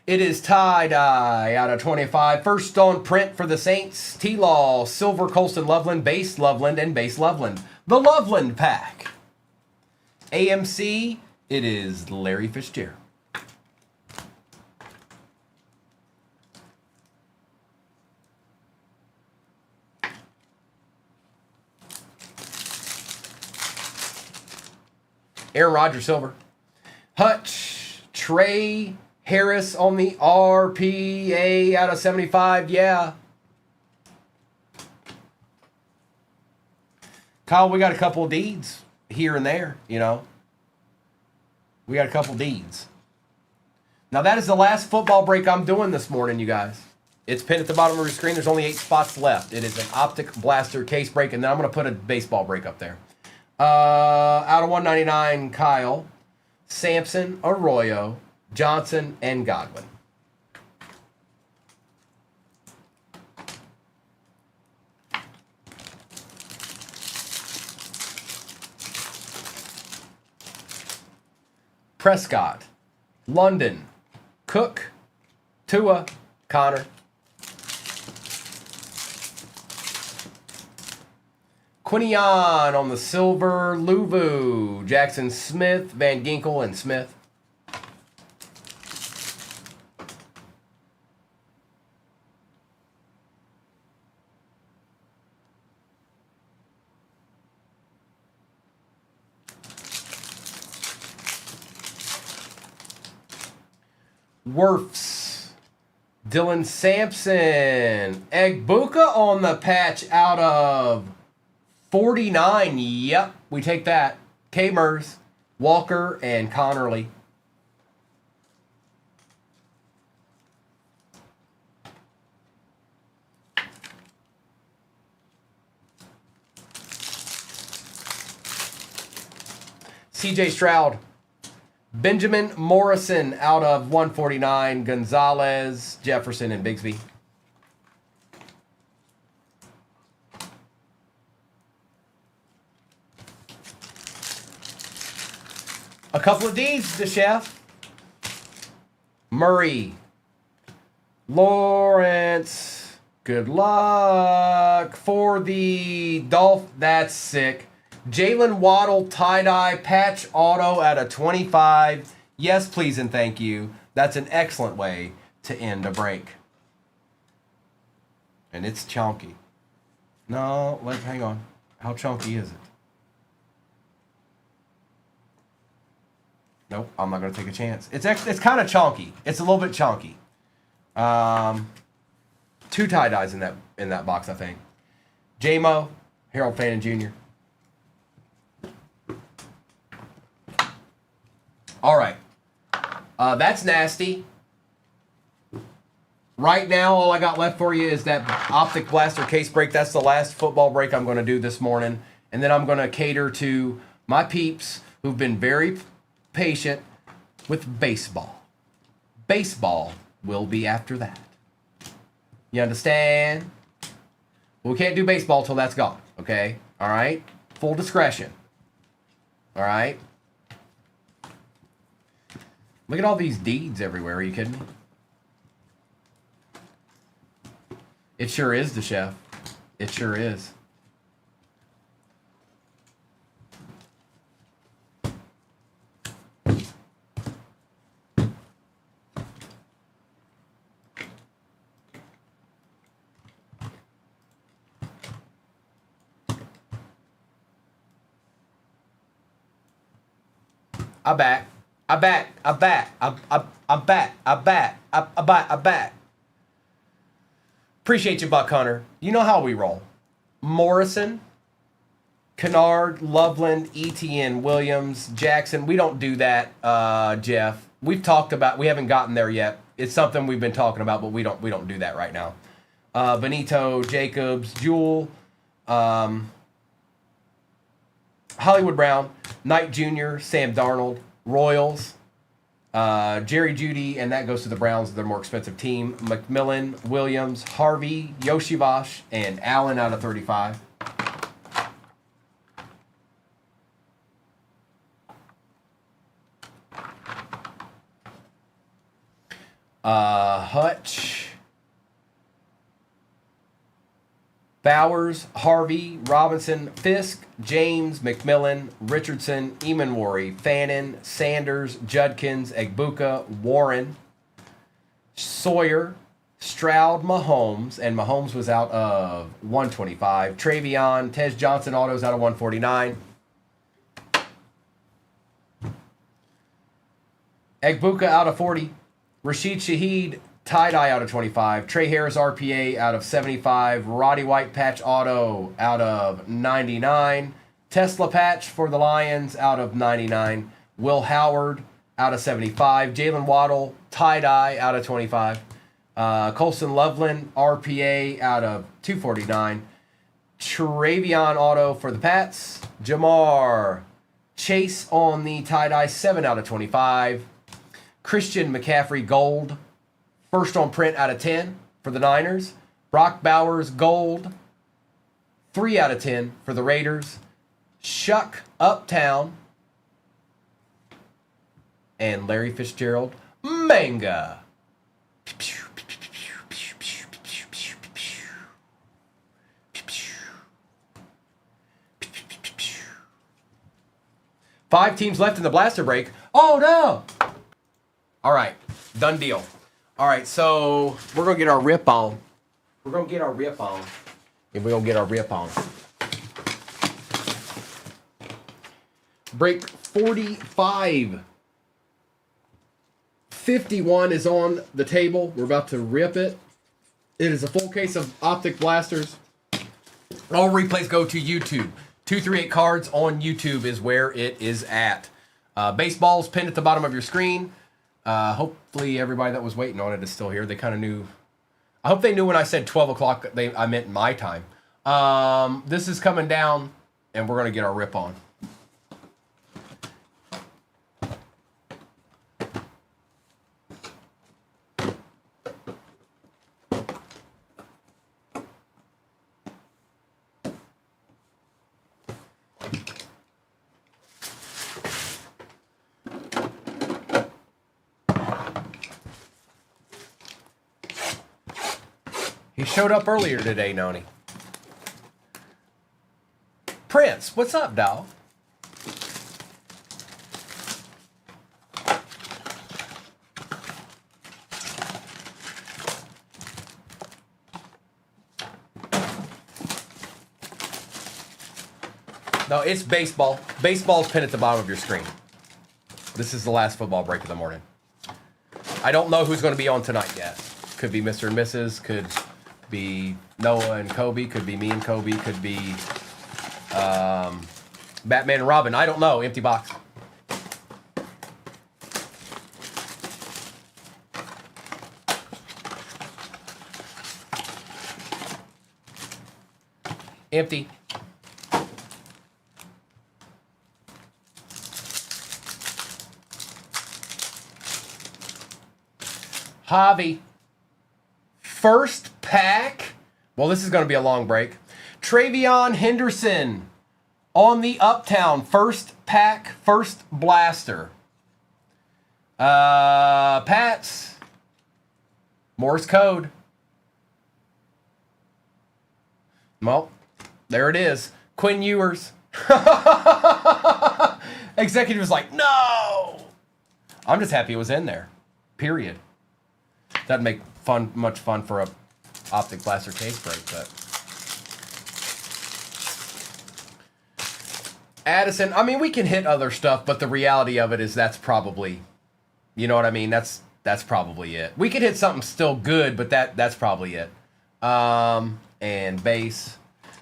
It is tie-dye out of 25. First on print for the Saints. T-Law, Silver, Colston, Loveland, Base Loveland, and Base Loveland. The Loveland pack. AMC, it is Larry Fitzgerald. Aaron Rodgers, Silver. Hutch, Trey Harris on the RPA out of 75. Yeah. Kyle, we got a couple of deeds here and there, you know. We got a couple deeds. Now, that is the last football break I'm doing this morning, you guys. It's pinned at the bottom of your screen. There's only 8 spots left. It is an Optic Blaster case break, and then I'm going to put a baseball break up there. Out of 199, Kyle, Sampson, Arroyo, Johnson, and Godwin. Prescott, London, Cook, Tua, Connor. Quinion on the silver, Luvu, Jackson Smith, Van Ginkel, and Smith. Werfs, Dylan Sampson, Egbuka on the patch out of 49. Yep, we take that. K-Mers, Walker, and Connerly. CJ Stroud, Benjamin Morrison out of 149, Gonzalez, Jefferson, and Bigsby. A couple of D's, the chef. Murray. Lawrence. Good luck for the Dolph. That's sick. Jalen Waddle tie-dye patch auto out of 25. Yes, please and thank you. That's an excellent way to end a break. And it's chunky. No, hang on. How chunky is it? Nope, I'm not going to take a chance. It's kind of chunky. It's a little bit chunky. 2 tie-dyes in that box, I think. J-Mo, Harold Fannin Jr. All right. That's nasty. Right now, all I got left for you is that Optic Blaster case break. That's the last football break I'm going to do this morning. And then I'm going to cater to my peeps who've been very patient with baseball. Baseball will be after that. You understand? Well, we can't do baseball till that's gone, okay? All right? Full discretion. All right? Look at all these deeds everywhere. Are you kidding me? It sure is, the chef. It sure is. I'm back. Appreciate you, Buck Hunter. You know how we roll. Morrison, Kennard, Loveland, ETN, Williams, Jackson. We don't do that, Jeff. We've talked about. We haven't gotten there yet. It's something we've been talking about, but we don't do that right now. Benito, Jacobs, Jewell, Hollywood Brown, Knight Jr., Sam Darnold, Royals, Jerry Jeudy, and that goes to the Browns, their more expensive team. McMillan, Williams, Harvey, Yoshivash, and Allen out of 35. Hutch, Bowers, Harvey, Robinson, Fisk, James, McMillan, Richardson, Emanwari, Fannin, Sanders, Judkins, Egbuka, Warren, Sawyer, Stroud, Mahomes, and Mahomes was out of 125. Travion, Tej Johnson autos out of 149. Egbuka out of 40. Rashid Shaheed, tie-dye out of 25. Trey Harris RPA out of 75. Roddy White patch auto out of 99. Tesla patch for the Lions out of 99. Will Howard out of 75. Jalen Waddle tie-dye out of 25. Colson Loveland RPA out of 249. Travion auto for the Pats. Jamar Chase on the tie-dye 7 out of 25. Christian McCaffrey gold. First on print out of 10 for the Niners. Brock Bowers, gold. 3 out of 10 for the Raiders. Shuck Uptown. And Larry Fitzgerald, manga. 5 teams left in the blaster break. Oh, no. All right, done deal. All right, so we're going to get our rip on. We're going to get our rip on. If we're going to get our rip on. Break 45. 51 is on the table. We're about to rip it. It is a full case of Optic Blasters. All replays go to YouTube. 238 Cards on YouTube is where it is at. Baseball's pinned at the bottom of your screen. Hopefully everybody that was waiting on it is still here. They kind of knew. I hope they knew when I said 12 o'clock, I meant my time. This is coming down, and we're going to get our rip on. He showed up earlier today, Noni. Prince, what's up, dog? No, it's baseball. Baseball's pinned at the bottom of your screen. This is the last football break of the morning. I don't know who's going to be on tonight yet. Could be Mr. and Mrs. Could be Noah and Kobe. Could be me and Kobe. Could be Batman and Robin. I don't know. Empty box. Empty. Javi. First pack. Well, this is going to be a long break. Travion Henderson on the Uptown. First pack, first blaster. Pats. Morse code. Well, there it is. Quinn Ewers. Executive was like, no. I'm just happy it was in there. Period. Doesn't make much fun for a optic blaster case break, but Addison, I mean, we can hit other stuff, but the reality of it is that's probably, you know what I mean? That's probably it. We could hit something still good, but that's probably it. And base.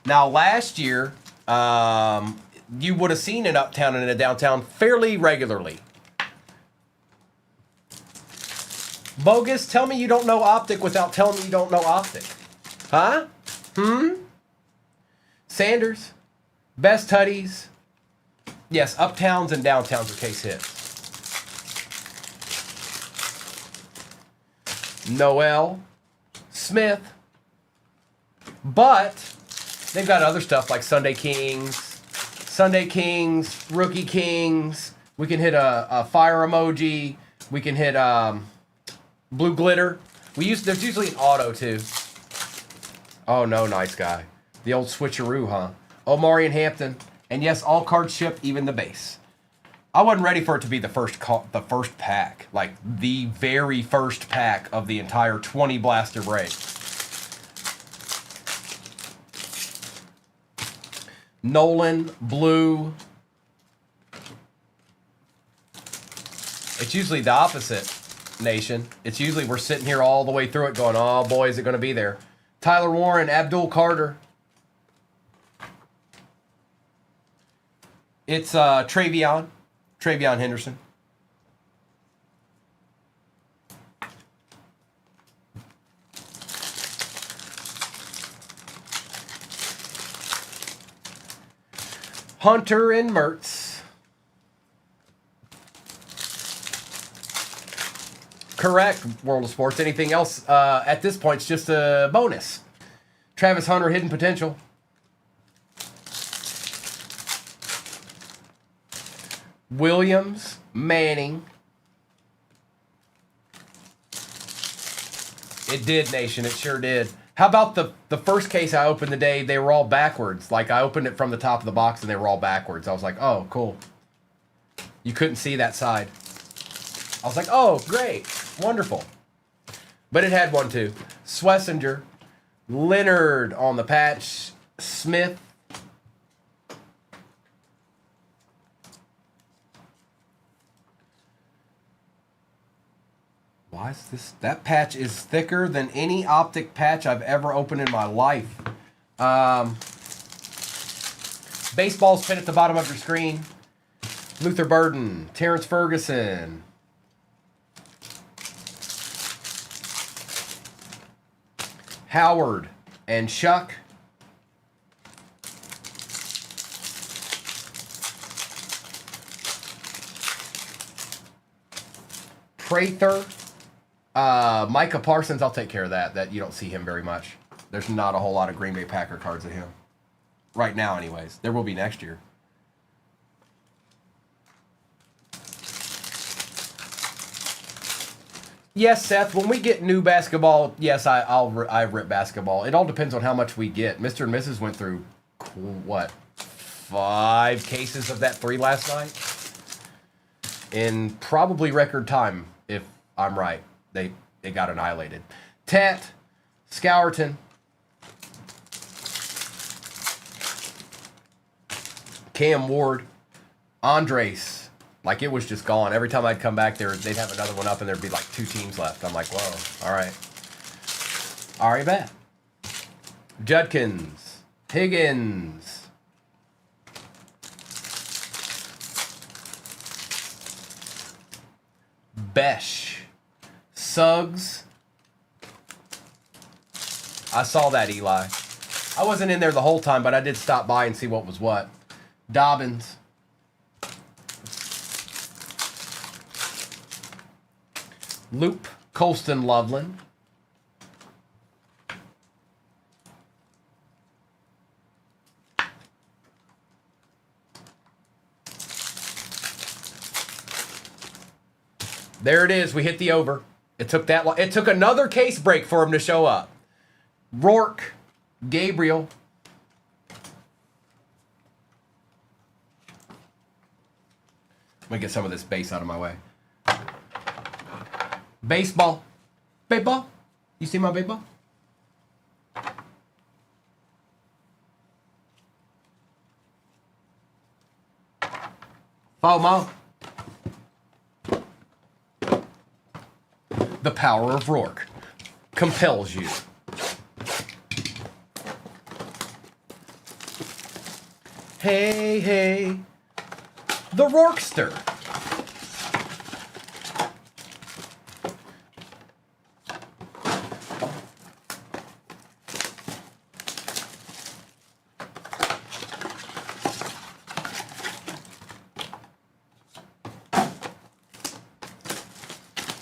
Now, last year, you would have seen an Uptown and a Downtown fairly regularly. Bogus, tell me you don't know optic without telling me you don't know optic. Huh? Sanders. Best Tutties. Yes, Uptowns and Downtowns are case hits. Noel. Smith. But they've got other stuff like Sunday Kings, Rookie Kings. We can hit a fire emoji. We can hit blue glitter. There's usually an auto too. Oh no, nice guy. The old switcheroo, huh? Omari and Hampton. And yes, all cards shipped, even the base. I wasn't ready for it to be the first pack, like the very first pack of the entire 20 blaster break. Nolan, blue. It's usually the opposite, Nation. It's usually we're sitting here all the way through it going, oh boy, is it going to be there. Tyler Warren, Abdul Carter. It's Travion Henderson. Hunter and Mertz. Correct, World of Sports. Anything else at this point is just a bonus. Travis Hunter, hidden potential. Williams, Manning. It did, Nation. It sure did. How about the first case I opened today? They were all backwards. Like, I opened it from the top of the box and they were all backwards. I was like, oh, cool. You couldn't see that side. I was like, oh, great. Wonderful. But it had one, too. Swessinger. Leonard on the patch. Smith. Why is this? That patch is thicker than any optic patch I've ever opened in my life. Baseball's pinned at the bottom of your screen. Luther Burden, Terrence Ferguson. Howard and Shuck. Prather. Micah Parsons, I'll take care of that. That you don't see him very much. There's not a whole lot of Green Bay Packer cards of him. Right now, anyways. There will be next year. Yes, Seth. When we get new basketball, yes, I rip basketball. It all depends on how much we get. Mr. and Mrs. went through what 5 cases of that 3 last night in probably record time. If I'm right, it got annihilated. Tet, Scourton, Cam Ward, Andres. Like, it was just gone. Every time I'd come back there, they'd have another one up, and there'd be like 2 teams left. I'm like, whoa, all right. All right, bet. Judkins, Higgins, Besh, Suggs. I saw that, Eli. I wasn't in there the whole time, but I did stop by and see what was what. Dobbins. Loop, Colston Loveland. There it is. We hit the over. It took that long. It took another case break for him to show up. Rourke, Gabriel. Let me get some of this base out of my way. Baseball. Baseball. You see my baseball? FOMO. The power of Rourke compels you. Hey, hey. The Rourkester.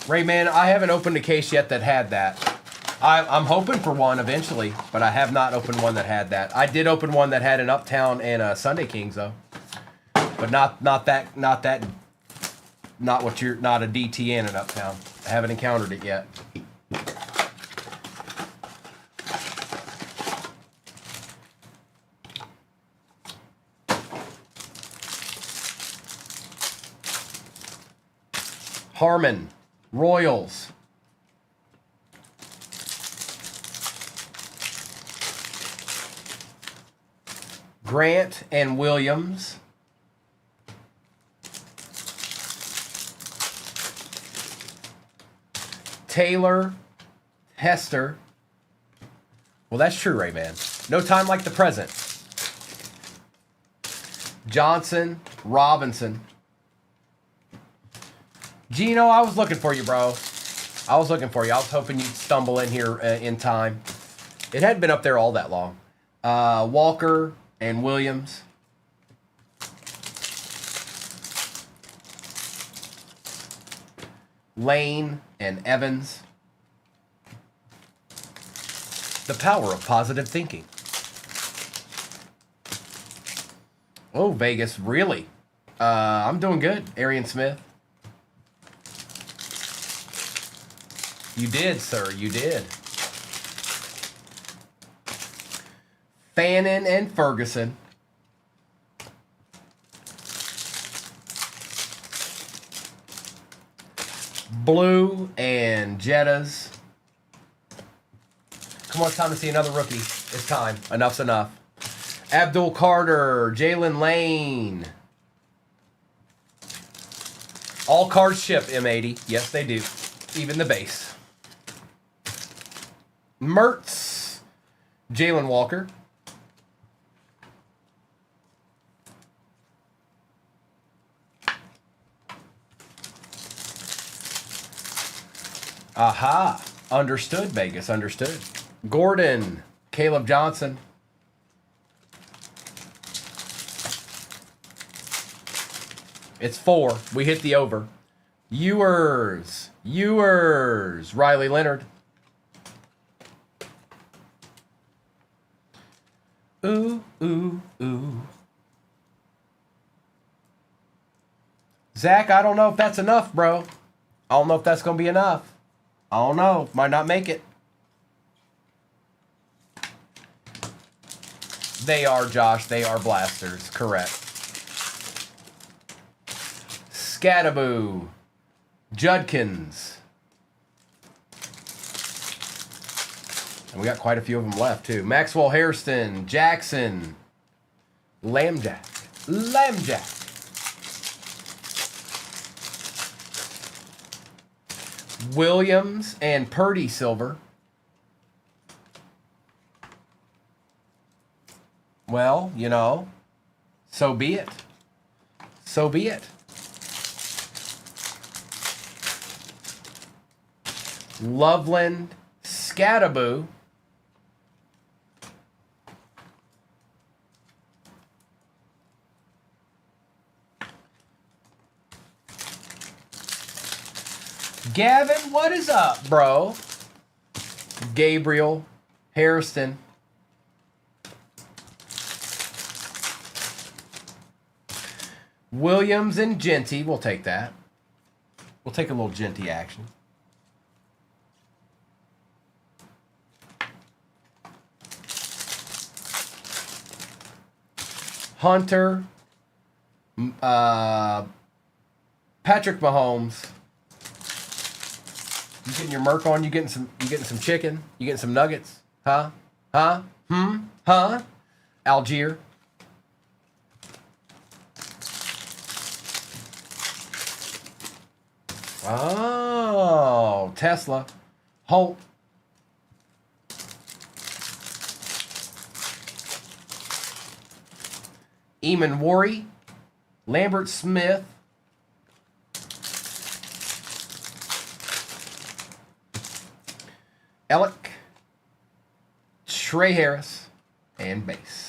Rayman, I haven't opened a case yet that had that. I'm hoping for one eventually, but I have not opened one that had that. I did open one that had an Uptown and a Sunday Kings though, but not what you're not a DT and an Uptown. I haven't encountered it yet. Harmon. Royals. Grant and Williams. Taylor, Hester. Well, that's true, Rayman. No time like the present. Johnson, Robinson. Gino, I was looking for you, bro. I was looking for you. I was hoping you'd stumble in here in time. It hadn't been up there all that long. Walker and Williams. Lane and Evans. The power of positive thinking. Oh, Vegas, really? I'm doing good. Arian Smith. You did, sir. You did. Fannin and Ferguson. Blue and Jettas. Come on, it's time to see another rookie. It's time. Enough's enough. Abdul Carter, Jalen Lane. All cards ship, M80. Yes, they do. Even the base. Mertz, Jalen Walker. Aha. Understood, Vegas. Understood. Gordon, Caleb Johnson. It's 4. We hit the over. Ewers, Riley Leonard. Ooh, ooh, ooh. Zach, I don't know if that's enough, bro. I don't know if that's going to be enough. I don't know. Might not make it. They are, Josh. They are blasters. Correct. Scattaboo. Judkins. And we got quite a few of them left, too. Maxwell Hairston. Jackson. Lambjack. Lambjack. Williams and Purdy silver. Well, you know, so be it. So be it. Loveland, Scattaboo. Gavin, what is up, bro? Gabriel, Hairston. Williams and Genty, we'll take that. We'll take a little Genty action. Hunter, Patrick Mahomes. You getting your Merc on? You getting some chicken? You getting some nuggets? Huh? Huh? Huh? Algier. Oh, Tesla. Holt. Eamon Worry. Lambert Smith. Ellick. Trey Harris. And base.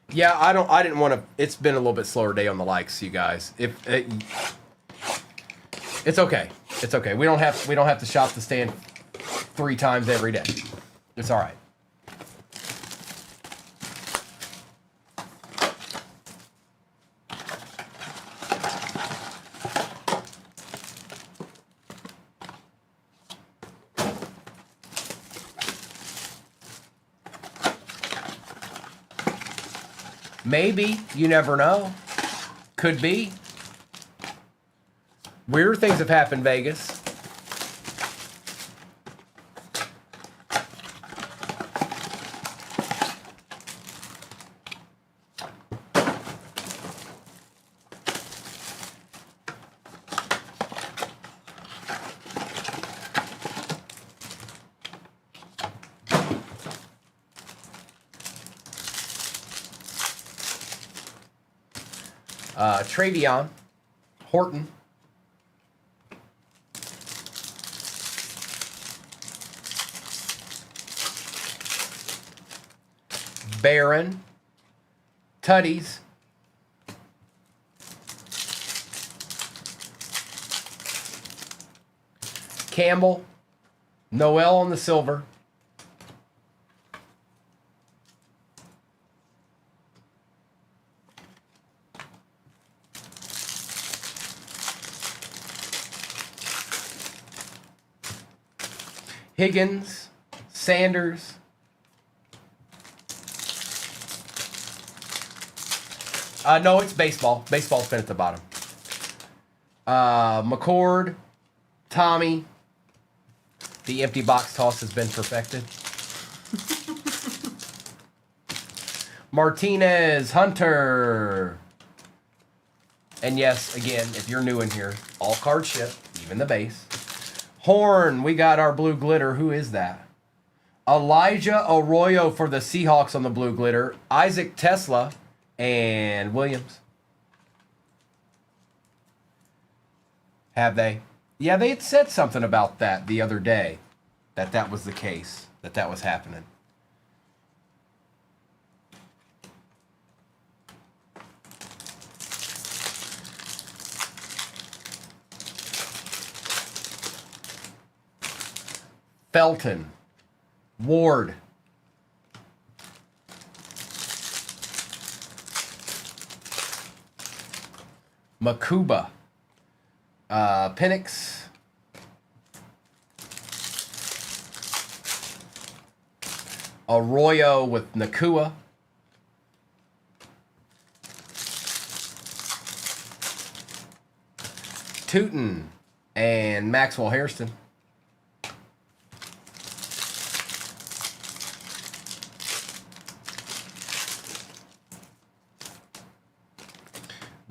Yeah, I didn't want to. It's been a little bit slower day on the likes, you guys. It's okay. It's okay. We don't have to shop the stand 3 times every day. It's all right. Maybe. You never know. Could be. Weirder things have happened, Vegas. Travion, Horton, Barron, Tutties, Campbell, Noel on the silver, Higgins, Sanders, no, it's baseball. Baseball's been at the bottom. McCord, Tommy. The empty box toss has been perfected. Martinez, Hunter. And yes, again, if you're new in here, all cards ship, even the base. Horn, we got our blue glitter. Who is that? Elijah Arroyo for the Seahawks on the blue glitter. Isaac Tesla and Williams. Have they? Yeah, they had said something about that the other day. That was the case. That was happening. Felton. Ward. Makuba. Penix. Arroyo with Nakua. Tootin and Maxwell Hairston.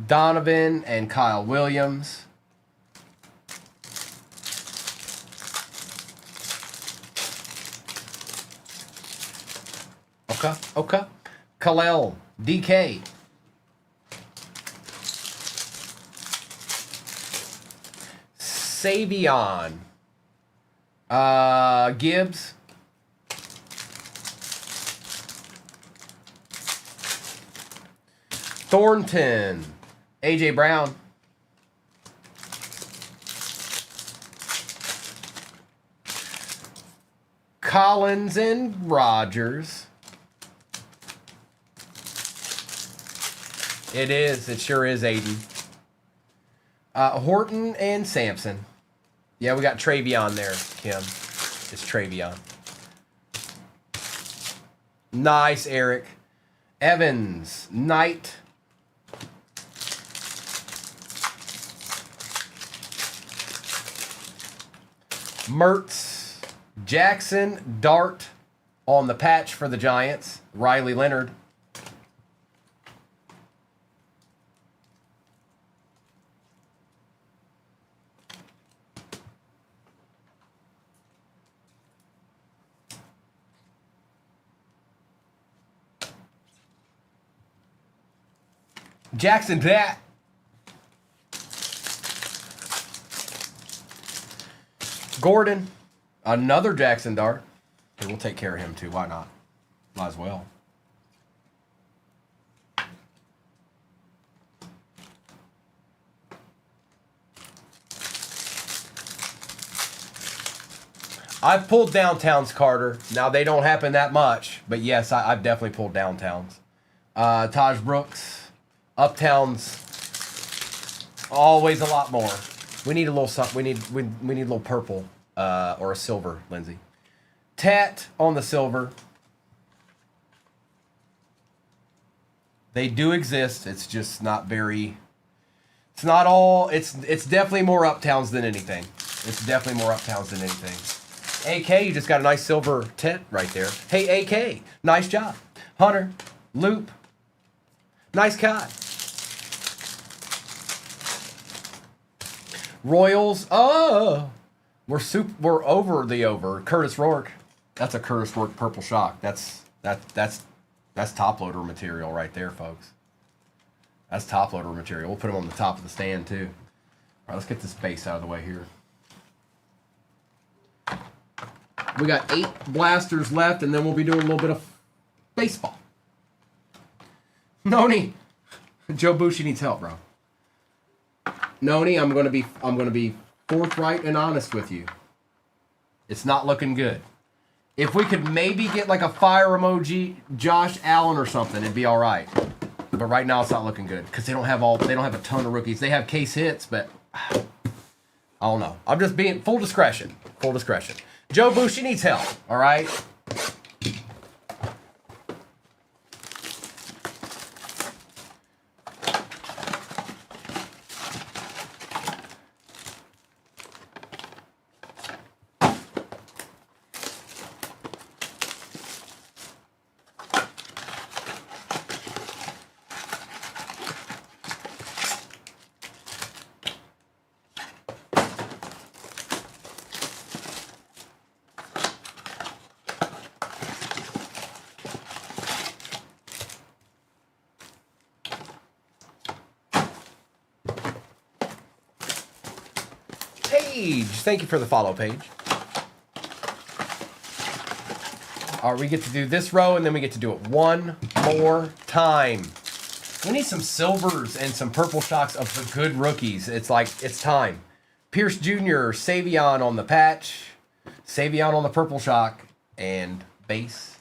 Donovan and Kyle Williams. Okay. Kalel, DK. Savion. Gibbs. Thornton. AJ Brown. Collins and Rogers. It is. It sure is, Aiden. Horton and Sampson. Yeah, we got Travion there, Kim. It's Travion. Nice, Eric. Evans. Knight. Mertz. Jackson. Dart on the patch for the Giants. Riley Leonard. Jackson that. Gordon. Another Jackson Dart. Okay, we'll take care of him too. Why not? Might as well. I've pulled downtowns, Carter. Now, they don't happen that much. But yes, I've definitely pulled downtowns. Taj Brooks. Uptowns, always a lot more. We need a little something. We need a little purple or a silver, Lindsay. Tat on the silver. They do exist. It's just not very. It's not all. It's definitely more uptowns than anything. It's definitely more uptowns than anything. AK, you just got a nice silver tet right there. Hey, AK, nice job. Hunter, Loop, nice cut. Royals, we're over the over. Curtis Rourke, that's a Curtis Rourke purple shock. That's top loader material right there, folks. That's top loader material. We'll put him on the top of the stand too. All right, let's get this base out of the way here. We got 8 blasters left, and then we'll be doing a little bit of baseball. Noni, Joe Bushi needs help, bro. Noni, I'm gonna be forthright and honest with you. It's not looking good. If we could maybe get like a fire emoji, Josh Allen or something, it'd be all right. But right now it's not looking good because they don't have a ton of rookies. They have case hits, but I don't know. I'm just being full discretion. Full discretion. Joe Bushi needs help. All right. Thank you for the follow, Paige. All right, we get to do this row, and then we get to do it one more time. We need some silvers and some purple shocks of the good rookies. It's like, it's time. Pierce Jr., Savion on the patch. Savion on the purple shock and base.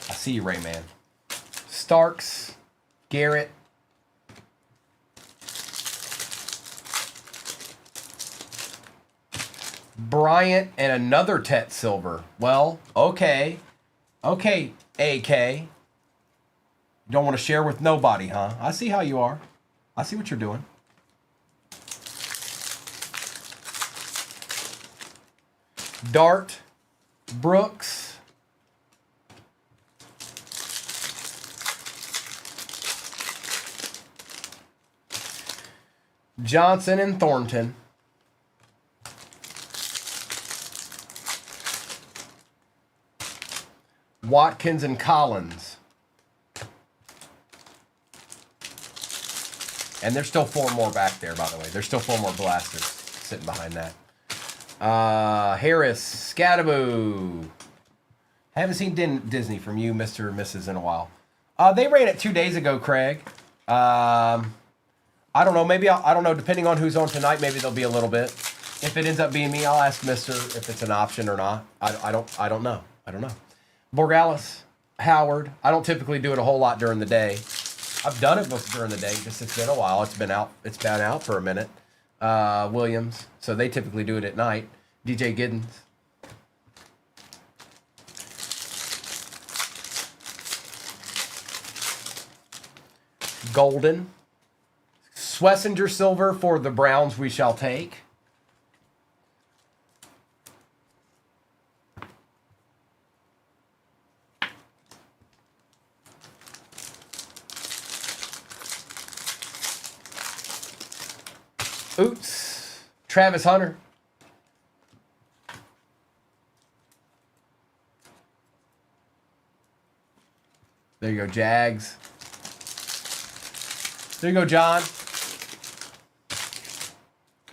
I see you, Rayman. Starks, Garrett. Bryant and another Tet Silver. Well, okay. Okay, AK. You don't want to share with nobody, huh? I see how you are. I see what you're doing. Dart, Brooks. Johnson and Thornton. Watkins and Collins. And there's still 4 more back there, by the way. There's still 4 more blasters sitting behind that. Harris, Scattaboo. Haven't seen Disney from you, Mr. or Mrs. in a while. They ran it 2 days ago, Craig. I don't know. Maybe I don't know. Depending on who's on tonight, maybe there'll be a little bit. If it ends up being me, I'll ask Mr. if it's an option or not. I don't know. I don't know. Borgalis, Howard. I don't typically do it a whole lot during the day. I've done it during the day. Just it's been a while. It's been out for a minute. Williams. So they typically do it at night. DJ Giddens. Golden. Swessinger Silver for the Browns we shall take. Oops. Travis Hunter. There you go, Jags. There you go, John.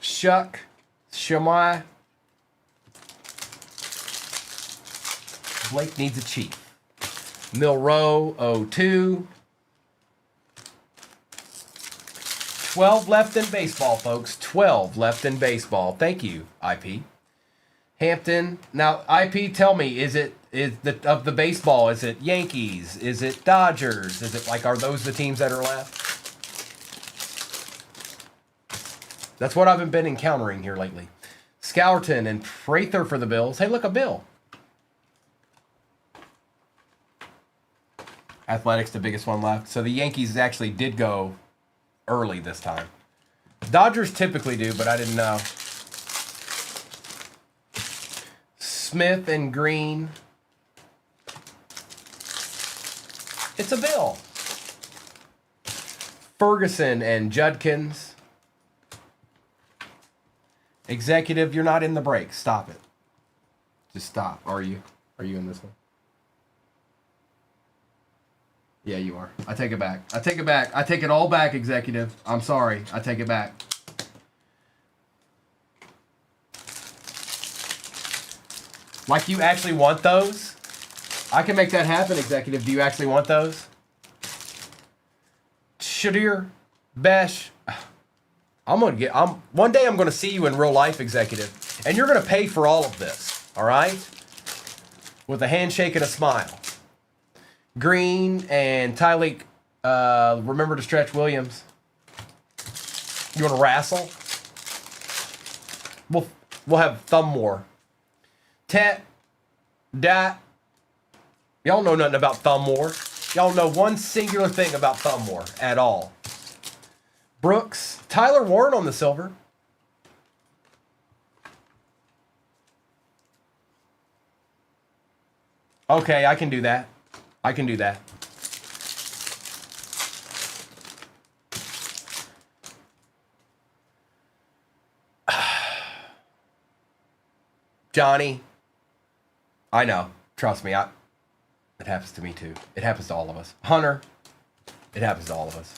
Shuck. Shamai. Blake needs a chief. Milrow, 02. 12 left in baseball, folks. 12 left in baseball. Thank you, IP. Hampton. Now, IP, tell me, is the baseball, is it Yankees? Is it Dodgers? Is it are those the teams that are left? That's what I've been encountering here lately. Scourton and Prather for the Bills. Hey, look, a Bill. Athletics, the biggest one left. So the Yankees actually did go early this time. Dodgers typically do, but I didn't know. Smith and Green. It's a Bill. Ferguson and Judkins. Executive, you're not in the break. Stop it. Just stop. Are you? Are you in this one? Yeah, you are. I take it back. I take it back. I take it all back, Executive. I'm sorry. I take it back. Like you actually want those? I can make that happen, Executive. Do you actually want those? Shadir, Besh. One day I'm gonna see you in real life, Executive, and you're gonna pay for all of this. All right? With a handshake and a smile. Green and Tyleek, remember to stretch Williams. You want to wrestle? We'll have thumb war. Tet, Dat. Y'all know nothing about thumb war. Y'all know one singular thing about thumb war at all. Brooks, Tyler Warren on the silver. Okay, I can do that. I can do that. Johnny, I know. Trust me. It happens to me too. It happens to all of us. Hunter, it happens to all of us.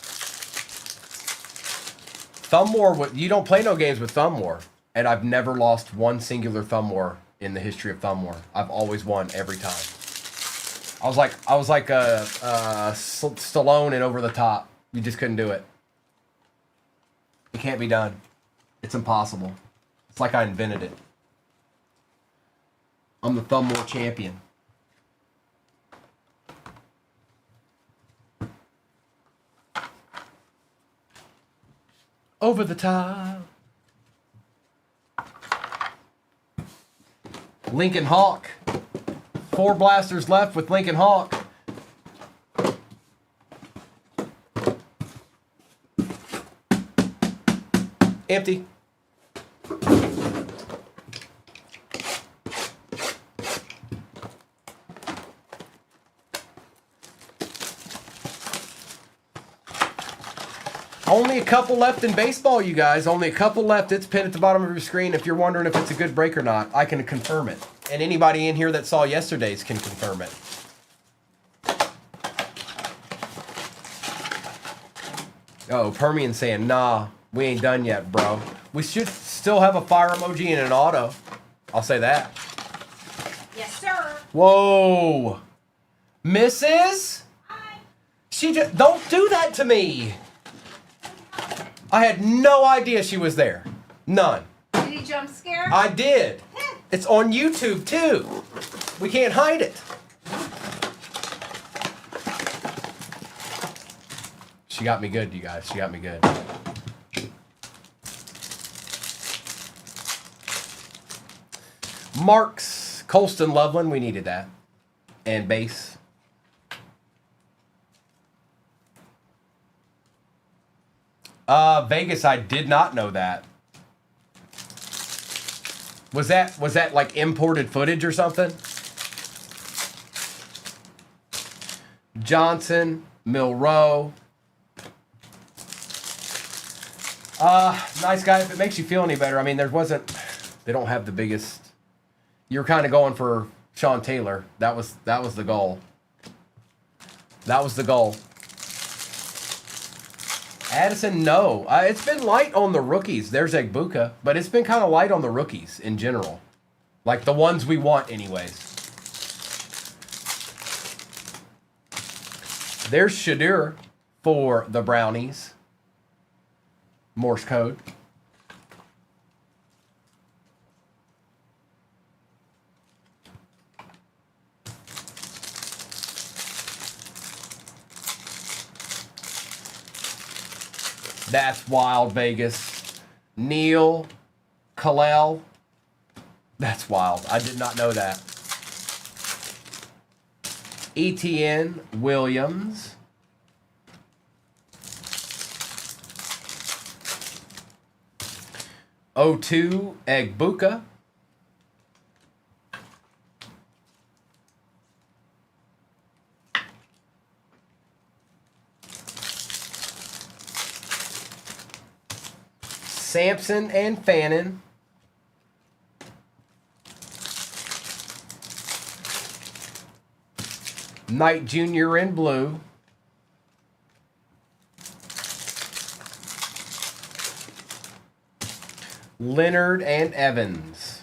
Thumb War, you don't play no games with Thumb War. And I've never lost one singular Thumb War in the history of Thumb War. I've always won every time. I was like Stallone and Over the Top. You just couldn't do it. It can't be done. It's impossible. It's like I invented it. I'm the thumb war champion. Over the Top. Lincoln Hawk. 4 blasters left with Lincoln Hawk. Empty. Only a couple left in baseball, you guys. Only a couple left. It's pinned at the bottom of your screen. If you're wondering if it's a good break or not, I can confirm it. And anybody in here that saw yesterday's can confirm it. Oh, Permian saying, nah, we ain't done yet, bro. We should still have a fire emoji and an auto. I'll say that. Yes, sir. Whoa. Mrs.? Hi. She just, don't do that to me. I had no idea she was there. None. Did he jump scare? I did. It's on YouTube too. We can't hide it. She got me good, you guys. She got me good. Marks, Colston Loveland, we needed that. And base. Vegas, I did not know that. Was that like imported footage or something? Johnson, Milrow. Nice guy. If it makes you feel any better, I mean, they don't have the biggest. You're kind of going for Sean Taylor. That was the goal. That was the goal. Addison, no. It's been light on the rookies. There's Egbuka, but it's been kind of light on the rookies in general. Like the ones we want anyways. There's Shadur for the Brownies. Morse code. That's wild, Vegas. Neil, Kalel. That's wild. I did not know that. ETN, Williams. O2, Egbuka. Sampson and Fannin. Knight Jr. in blue. Leonard and Evans.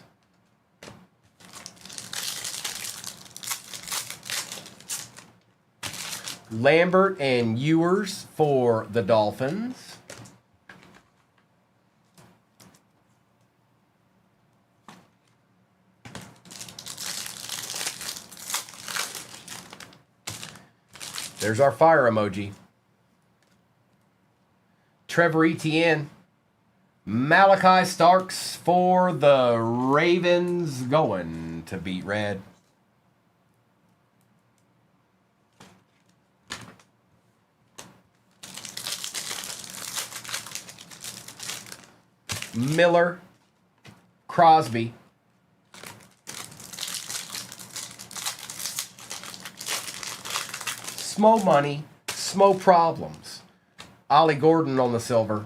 Lambert and Ewers for the Dolphins. There's our fire emoji. Trevor Etienne. Malachi Starks for the Ravens, going to beat red. Miller, Crosby. Smo money, Smo problems. Ollie Gordon on the silver.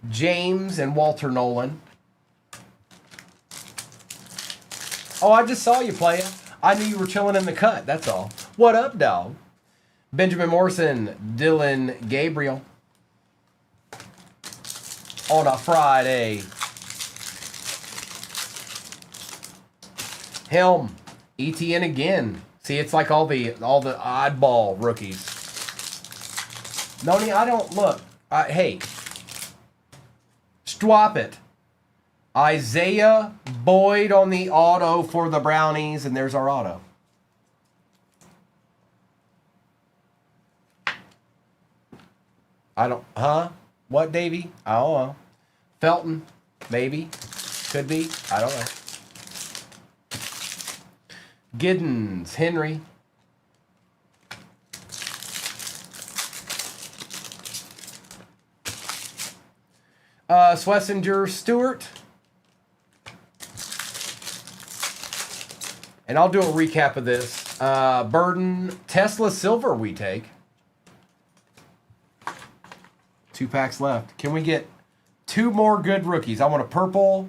James and Walter Nolan. Oh, I just saw you playing. I knew you were chilling in the cut, that's all. What up, dog? Benjamin Morrison, Dylan Gabriel. On a Friday. Helm, ETN again. See, it's like all the oddball rookies. Noni, I don't look. Hey, swap it. Isaiah Boyd on the auto for the Brownies, and there's our auto. I don't, huh? What, Davey? I don't know. Felton, maybe. Could be. I don't know. Giddens, Henry. Schlesinger, Stewart. And I'll do a recap of this. Burden, Tesla Silver we take. 2 packs left. Can we get 2 more good rookies? I want a purple.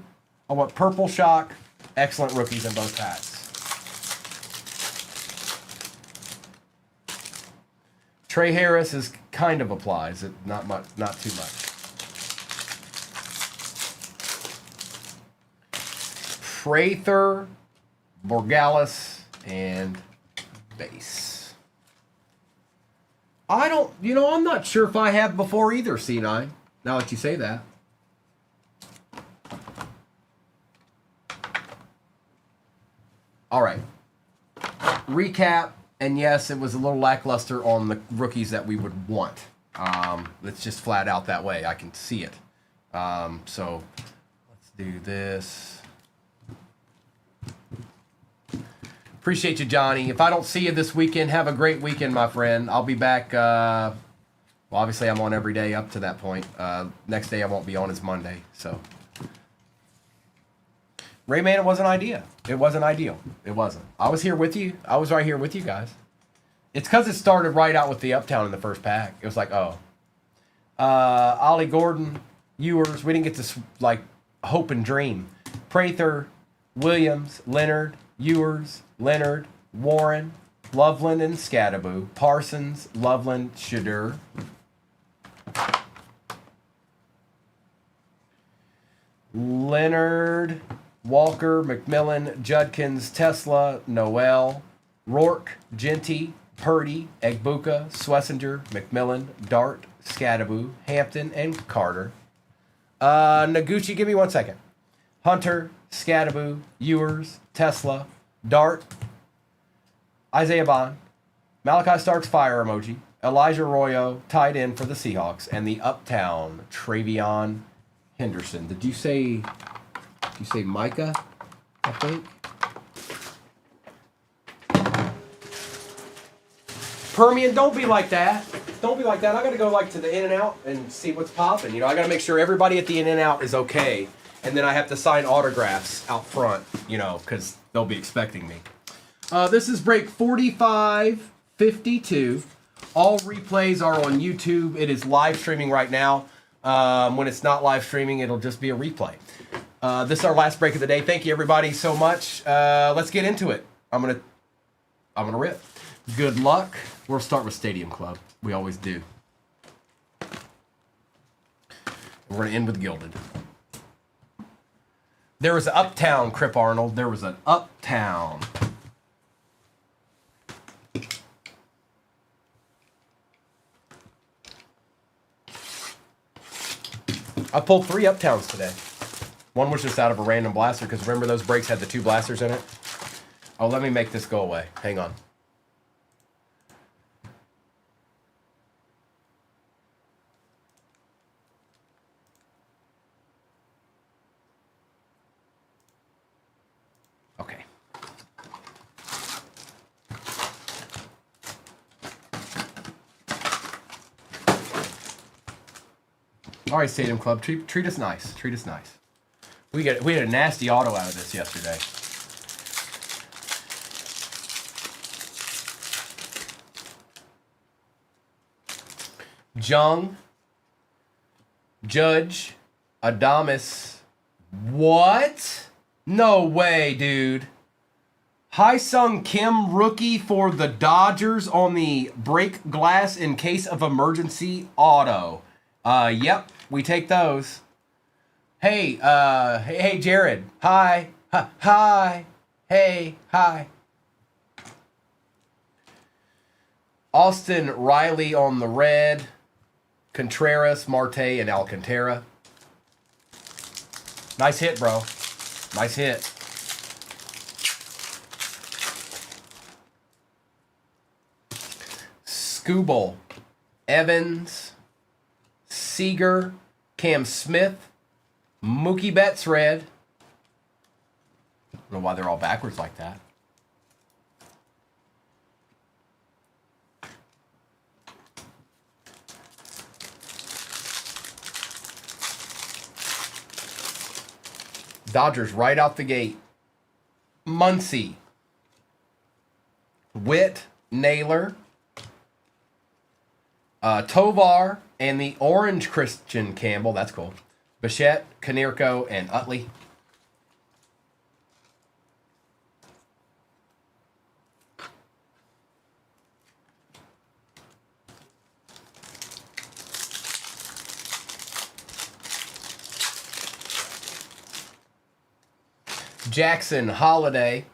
I want purple shock. Excellent rookies in both packs. Trey Harris is kind of applies. Not much, not too much. Prather, Borgalis, and base. I don't, I'm not sure if I have before either, C9. Now that you say that. All right. Recap, and yes, it was a little lackluster on the rookies that we would want. It's just flat out that way. I can see it. So let's do this. Appreciate you, Johnny. If I don't see you this weekend, have a great weekend, my friend. I'll be back. Well, obviously, I'm on every day up to that point. Next day I won't be on is Monday. So, Rayman, it wasn't idea. It wasn't ideal. It wasn't. I was here with you. I was right here with you guys. It's because it started right out with the Uptown in the first pack. It was like, oh. Ollie Gordon, Ewers. We didn't get to, hope and dream. Prather, Williams, Leonard, Ewers, Leonard, Warren, Loveland, and Scattaboo. Parsons, Loveland, Shadur. Leonard, Walker, McMillan, Judkins, Tesla, Noel, Rourke, Genty, Purdy, Egbuka, Schlesinger, McMillan, Dart, Scattaboo, Hampton, and Carter. Noguchi, give me 1 second. Hunter, Scattaboo, Ewers, Tesla, Dart, Isaiah Bond, Malachi Starks fire emoji, Elijah Arroyo tied in for the Seahawks, and the Uptown Travion Henderson. Did you say Micah? I think. Permian, don't be like that. Don't be like that. I gotta go to the In-N-Out and see what's popping. I gotta make sure everybody at the In-N-Out is okay. And then I have to sign autographs out front, because they'll be expecting me. This is break 4552. All replays are on YouTube. It is live streaming right now. When it's not live streaming, it'll just be a replay. This is our last break of the day. Thank you, everybody, so much. Let's get into it. I'm gonna rip. Good luck. We'll start with Stadium Club. We always do. We're gonna end with Gilded. There was an Uptown, Crip Arnold. There was an Uptown. I pulled 3 Uptowns today. One was just out of a random blaster, because remember those breaks had the 2 blasters in it? Oh, let me make this go away. Hang on. Okay. All right, Stadium Club, treat us nice. Treat us nice. We had a nasty auto out of this yesterday. Jung, Judge, Adamas. What? No way, dude. Sung Kim rookie for the Dodgers on the break glass in case of emergency auto. Yep, we take those. Hey, hey, Jared. Hi. Hi. Hey, hi. Austin Riley on the red. Contreras, Marte, and Alcantara. Nice hit, bro. Nice hit. Skubal, Evans, Seager, Cam Smith, Mookie Betts red. I don't know why they're all backwards like that. Dodgers right out the gate. Muncy, Witt, Naylor, Tovar, and the orange Christian Campbell. That's cool. Bichette, Konerko, and Utley. Jackson, Holiday,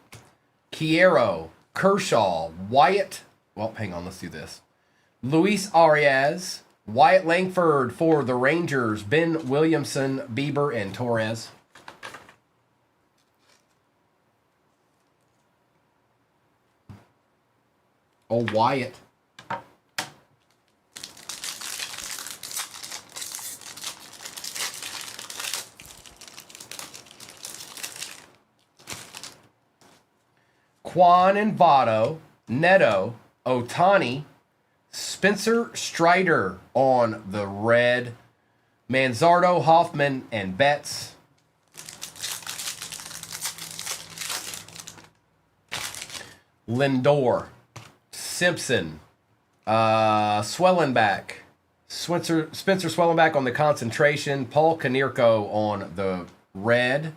Quiero, Kershaw, Wyatt. Well, hang on, let's do this. Luis Arias, Wyatt Langford for the Rangers, Ben Williamson, Bieber, and Torres. Oh, Wyatt. Quan and Votto, Neto, Otani, Spencer Strider on the red, Manzardo, Hoffman, and Betts. Lindor, Simpson, Swellenback, Spencer Swellenback on the concentration, Paul Konerko on the red,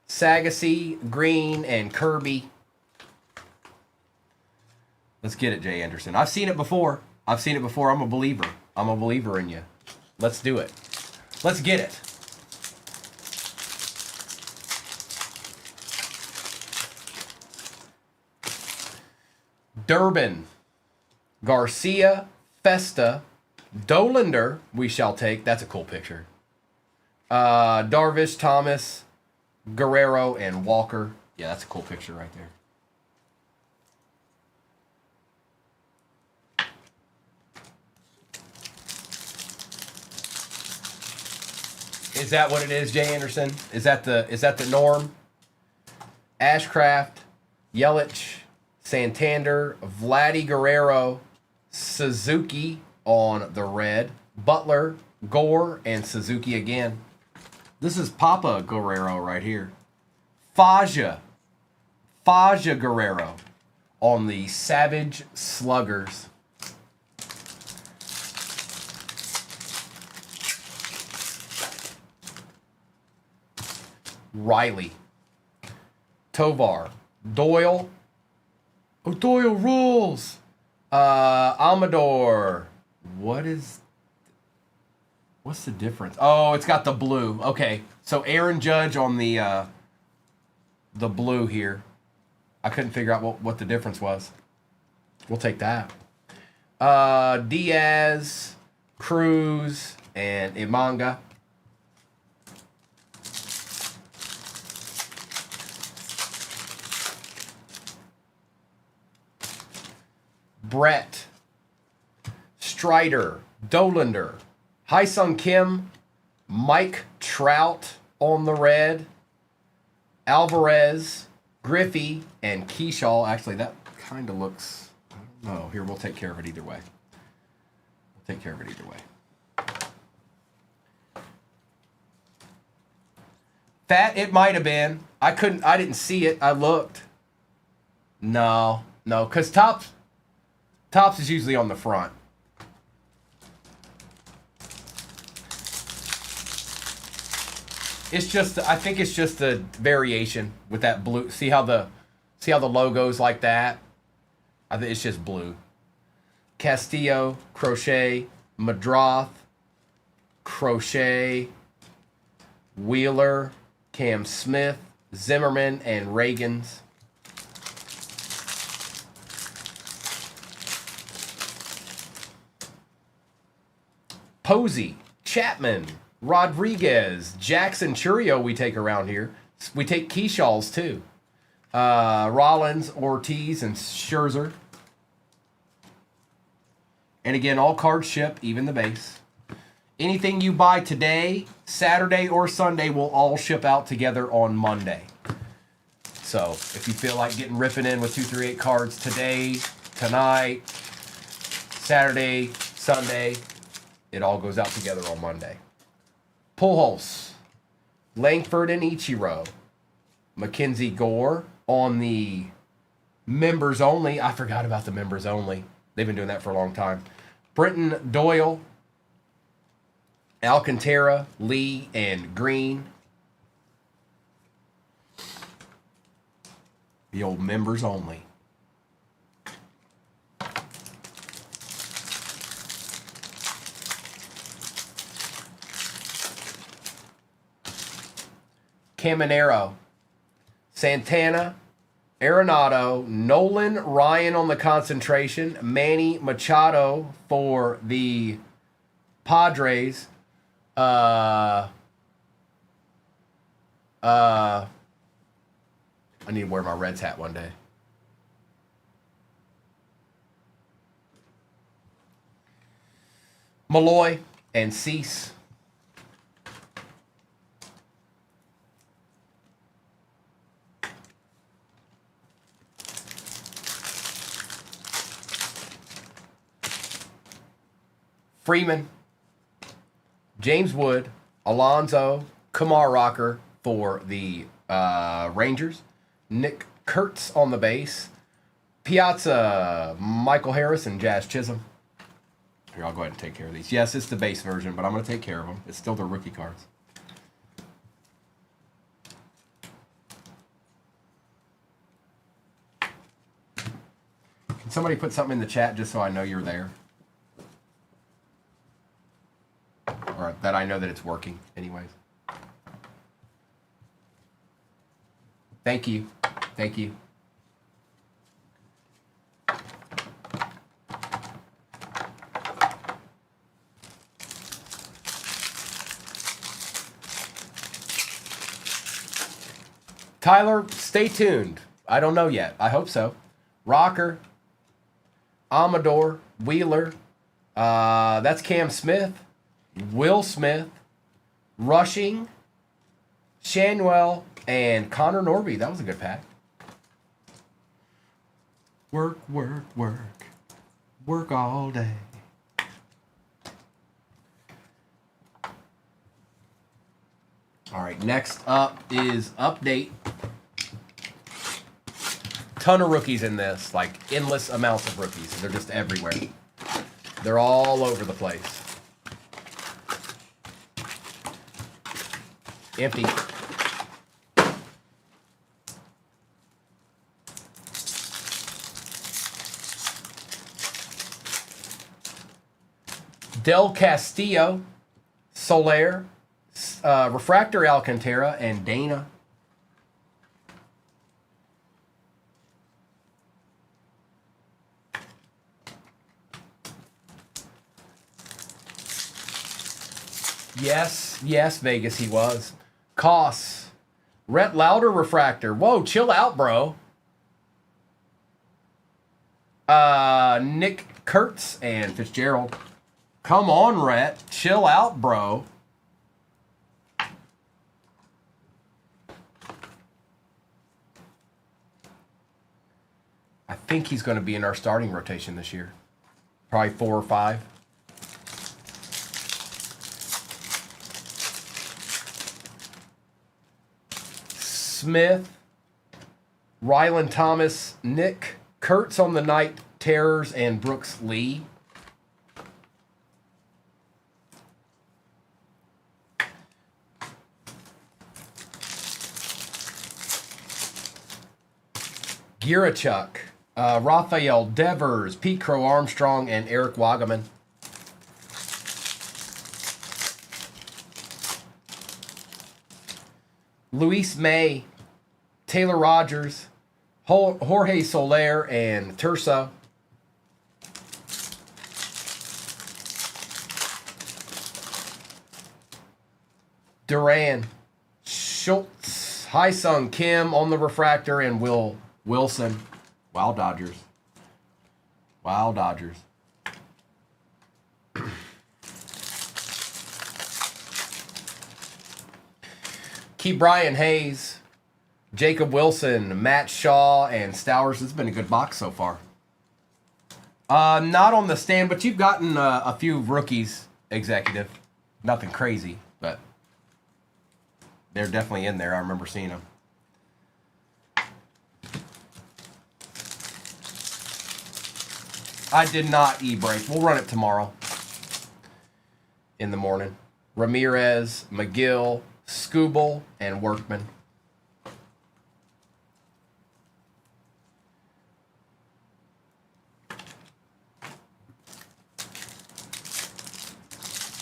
Sagasy, Green, and Kirby. Let's get it, Jay Anderson. I've seen it before. I'm a believer. I'm a believer in you. Let's do it. Let's get it. Durbin, Garcia, Festa, Dolander, we shall take. That's a cool picture. Darvish, Thomas, Guerrero, and Walker. Yeah, that's a cool picture right there. Is that what it is, Jay Anderson? Is that the norm? Ashcraft, Yelich, Santander, Vladdy Guerrero, Suzuki on the red, Butler, Gore, and Suzuki again. This is Papa Guerrero right here. Faja Guerrero on the Savage Sluggers. Riley, Tovar, Doyle. Oh, Doyle rules. Amador. What's the difference? Oh, it's got the blue. Okay, so Aaron Judge on the blue here. I couldn't figure out what the difference was. We'll take that. Diaz, Cruz, and Imanga. Brett, Strider, Dolander, Sung Kim, Mike Trout on the red, Alvarez, Griffey, and Keyshaw. Actually, that kind of looks... I don't know. Here, we'll take care of it either way. That it might have been. I didn't see it. I looked. No, because Topps is usually on the front. I think it's just a variation with that blue. See how See how the logo's like that? I think it's just blue. Castillo, Crochet, Madroth, Crochet, Wheeler, Cam Smith, Zimmerman, and Reagans. Posey, Chapman, Rodriguez, Jackson Churio we take around here. We take Keyshaws too. Rollins, Ortiz, and Scherzer. And again, all cards ship, even the base. Anything you buy today, Saturday, or Sunday will all ship out together on Monday. So if you feel like ripping in with 238 cards today, tonight, Saturday, Sunday, it all goes out together on Monday. Pujols, Langford, and Ichiro. Mackenzie Gore on the members only. I forgot about the members only. They've been doing that for a long time. Brenton Doyle, Alcantara, Lee, and Green. The old members only. Caminero, Santana, Arenado, Nolan Ryan on the concentration, Manny Machado for the Padres. I need to wear my Reds hat one day. Malloy and Cease. Freeman, James Wood, Alonzo, Kumar Rocker for the Rangers, Nick Kurtz on the base, Piazza, Michael Harris, and Jazz Chisholm. Here, I'll go ahead and take care of these. Yes, it's the base version, but I'm going to take care of them. It's still the rookie cards. Can somebody put something in the chat just so I know you're there? Or that I know that it's working anyways. Thank you. Thank you. Tyler, stay tuned. I don't know yet. I hope so. Rocker, Amador, Wheeler. That's Cam Smith. Will Smith, Rushing, Shanuel, and Connor Norby. That was a good pack. Work, work, work. Work all day. All right, next up is Update. Ton of rookies in this, like endless amounts of rookies. They're just everywhere. They're all over the place. Empty. Del Castillo, Soler, Refractor Alcantara, and Dana. Yes, Vegas, he was. Koss, Rhett Lauder Refractor. Whoa, chill out, bro. Nick Kurtz and Fitzgerald. Come on, Rhett. Chill out, bro. I think he's going to be in our starting rotation this year. Probably 4 or 5. Smith, Rylan Thomas, Nick Kurtz on the Night Terrors, and Brooks Lee. Girachuk, Raphael Devers, Pete Crow Armstrong, and Eric Wagaman. Luis May, Taylor Rogers, Jorge Soler, and Turso. Duran, Schultz, Hyesung Kim on the refractor, and Will Wilson. Wow, Dodgers. Wow, Dodgers. Keep Brian Hayes, Jacob Wilson, Matt Shaw, and Stowers. It's been a good box so far. Not on the stand, but you've gotten a few rookies, executive. Nothing crazy, but they're definitely in there. I remember seeing them. I did not e-break. We'll run it tomorrow in the morning. Ramirez, McGill, Scooble, and Workman.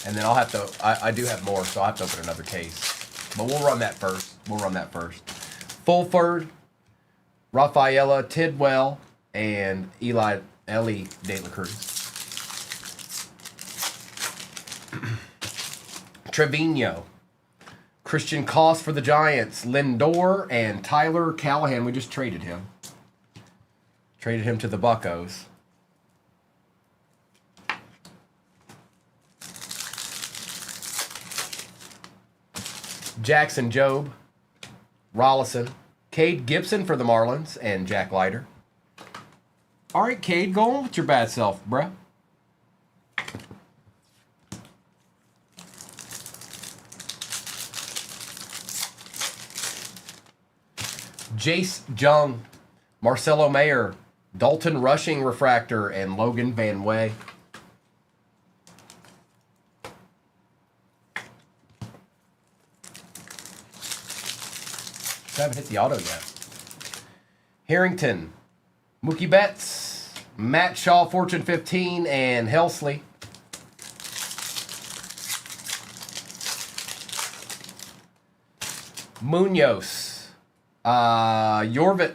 And then I'll have to, I do have more, so I'll have to open another case. But we'll run that first. Fulford, Rafaela Tidwell, and Ellie De La Cruz. Trevino, Christian Koss for the Giants, Lindor, and Tyler Callahan. We just traded him. Traded him to the Buccos. Jackson Jobe, Rollison, Cade Gibson for the Marlins, and Jack Leiter. All right, Cade, go on with your bad self, bruh. Jace Jung, Marcelo Mayer, Dalton Rushing Refractor, and Logan Van Way. I haven't hit the auto yet. Harrington, Mookie Betts, Matt Shaw, Fortune 15, and Helsley. Munoz, Yorvit,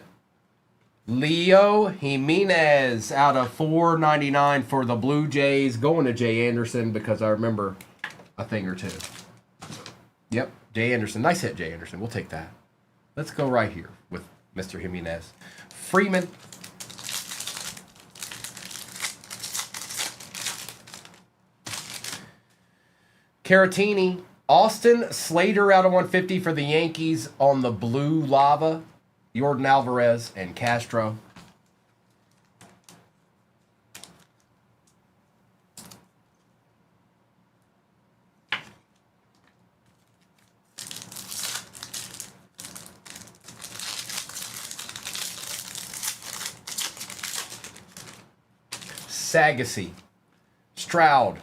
Leo Jimenez out of $4.99 for the Blue Jays. Going to Jay Anderson because I remember a thing or two. Yep, Jay Anderson. Nice hit, Jay Anderson. We'll take that. Let's go right here with Mr. Jimenez. Freeman. Caratini. Austin Slater out of 150 for the Yankees on the Blue Lava. Jordan Alvarez and Castro. Sagasy, Stroud,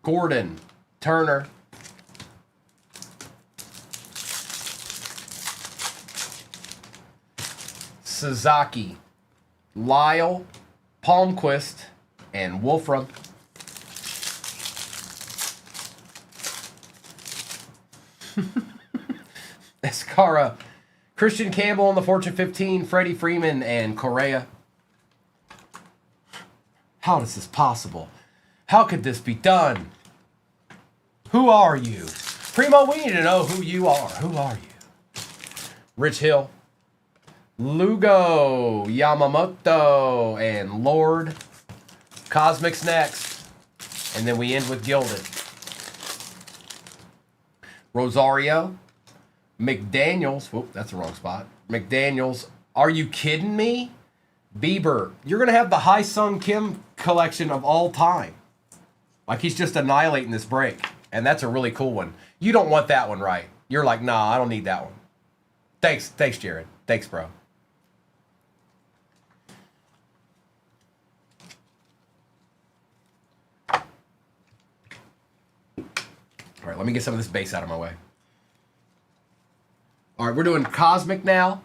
Gordon, Turner. Sasaki, Lyle, Palmquist, and Wolfram. Escara, Christian Campbell on the Fortune 15, Freddie Freeman, and Correa. How is this possible? How could this be done? Who are you? Primo, we need to know who you are. Who are you? Rich Hill, Lugo, Yamamoto, and Lord. Cosmic's next. And then we end with Gilded. Rosario, McDaniels. Whoop, that's the wrong spot. McDaniels. Are you kidding me? Bieber. You're going to have the Hyesung Kim collection of all time. Like he's just annihilating this break. And that's a really cool one. You don't want that one, right? You're like, nah, I don't need that one. Thanks, Jared. Thanks, bro. All right, let me get some of this base out of my way. All right, we're doing Cosmic now.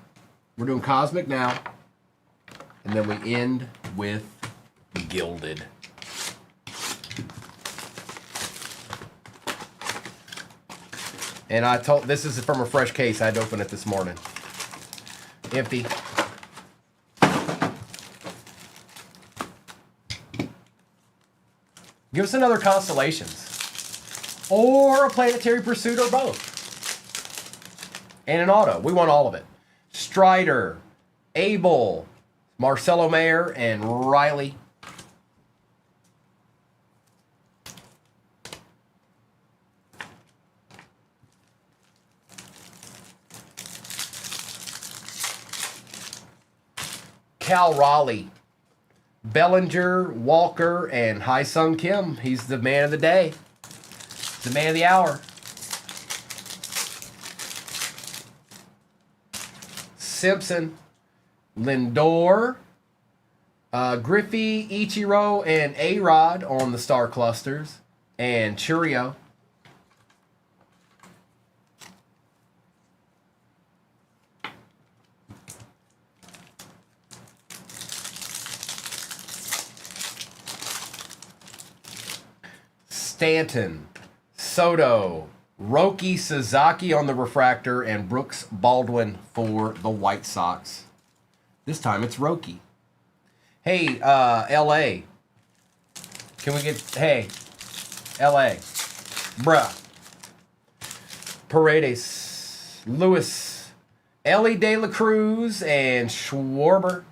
And then we end with Gilded. And I told, this is from a fresh case. I had to open it this morning. Empty. Give us another Constellations. Or a Planetary Pursuit or both. And an auto. We want all of it. Strider, Abel, Marcelo Mayer, and Riley. Cal Raleigh, Bellinger, Walker, and Hai-Sung Kim. He's the man of the day. The man of the hour. Simpson, Lindor, Griffey, Ichiro, and A-Rod on the star clusters. And Churio. Stanton, Soto, Roki Sasaki on the refractor, and Brooks Baldwin for the White Sox. This time it's Roki. Hey, LA. Can we get, hey, LA. Bruh. Paredes, Lewis, Ellie De La Cruz, and Schwarber.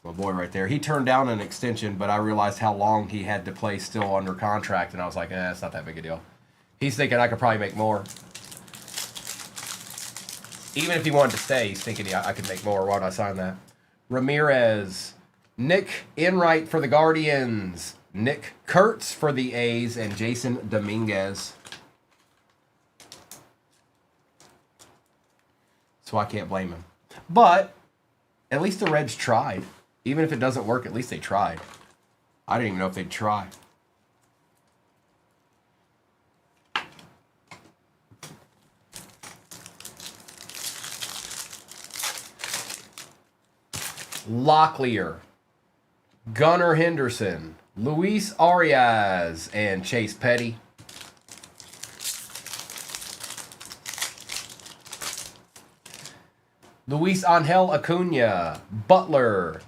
My boy right there. He turned down an extension, but I realized how long he had to play still under contract, and I was like, it's not that big a deal. He's thinking I could probably make more. Even if he wanted to stay, he's thinking I could make more. Why would I sign that? Ramirez, Nick Enright for the Guardians, Nick Kurtz for the A's, and Jason Dominguez. So I can't blame him. But at least the Reds tried. Even if it doesn't work, at least they tried. I didn't even know if they'd try. Locklear, Gunnar Henderson, Luis Arias, and Chase Petty. Luis Angel Acuna, Butler,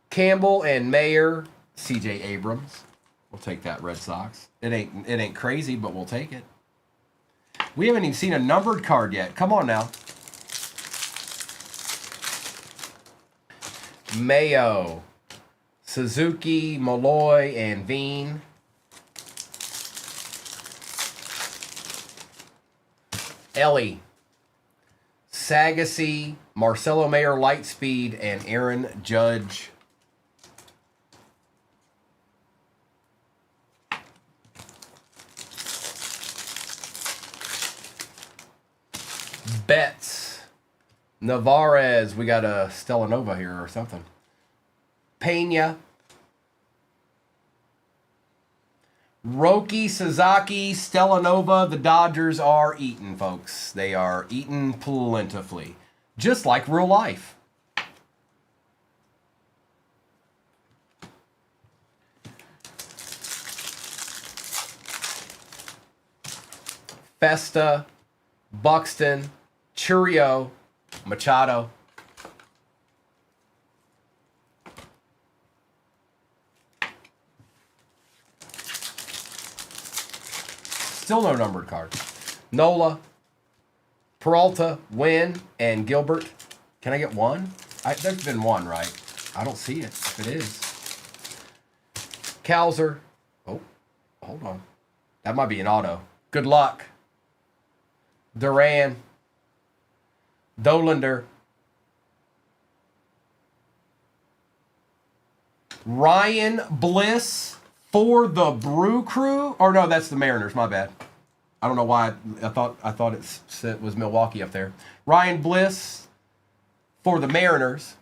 Campbell, and Mayer, C.J. Abrams. We'll take that, Red Sox. It ain't crazy, but we'll take it. We haven't even seen a numbered card yet. Come on now. Mayo, Suzuki, Malloy, and Veen. Ellie, Sagasy, Marcelo Mayer, Lightspeed, and Aaron Judge. Betts, Navarez. We got a Stellanova here or something. Pena, Roki Sasaki, Stellanova. The Dodgers are eaten, folks. They are eaten plentifully. Just like real life. Festa, Buxton, Churio, Machado. Still no numbered card. Nola, Peralta, Wynn, and Gilbert. Can I get one? There's been one, right? I don't see it. If it is. Kowser. Oh, hold on. That might be an auto. Good luck. Duran. Dolander. Ryan Bliss for the Brew Crew. Or no, that's the Mariners. My bad. I don't know why I thought it was Milwaukee up there. Ryan Bliss for the Mariners.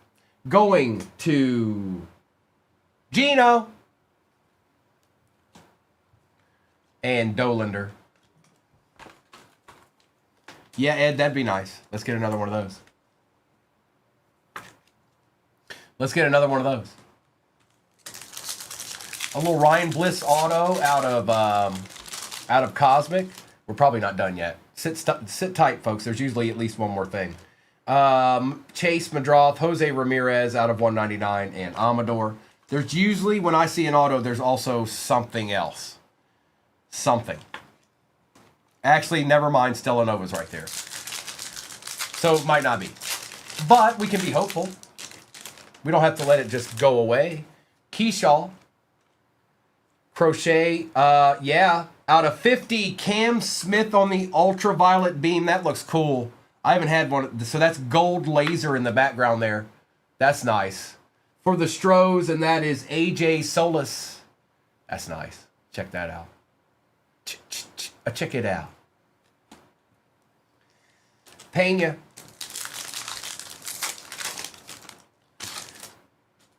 Going to Gino and Dolander. Yeah, Ed, that'd be nice. Let's get another one of those. Let's get another one of those. A little Ryan Bliss auto out of Cosmic. We're probably not done yet. Sit tight, folks. There's usually at least one more thing. Chase Madroth, Jose Ramirez out of 199, and Amador. There's usually, when I see an auto, there's also something else. Something. Actually, never mind. Stellanova's right there. So it might not be. But we can be hopeful. We don't have to let it just go away. Keyshaw. Crochet. Yeah. Out of 50, Cam Smith on the ultraviolet beam. That looks cool. I haven't had one. So that's gold laser in the background there. That's nice. For the Stros, and that is AJ Solis. That's nice. Check that out. Check it out. Pena.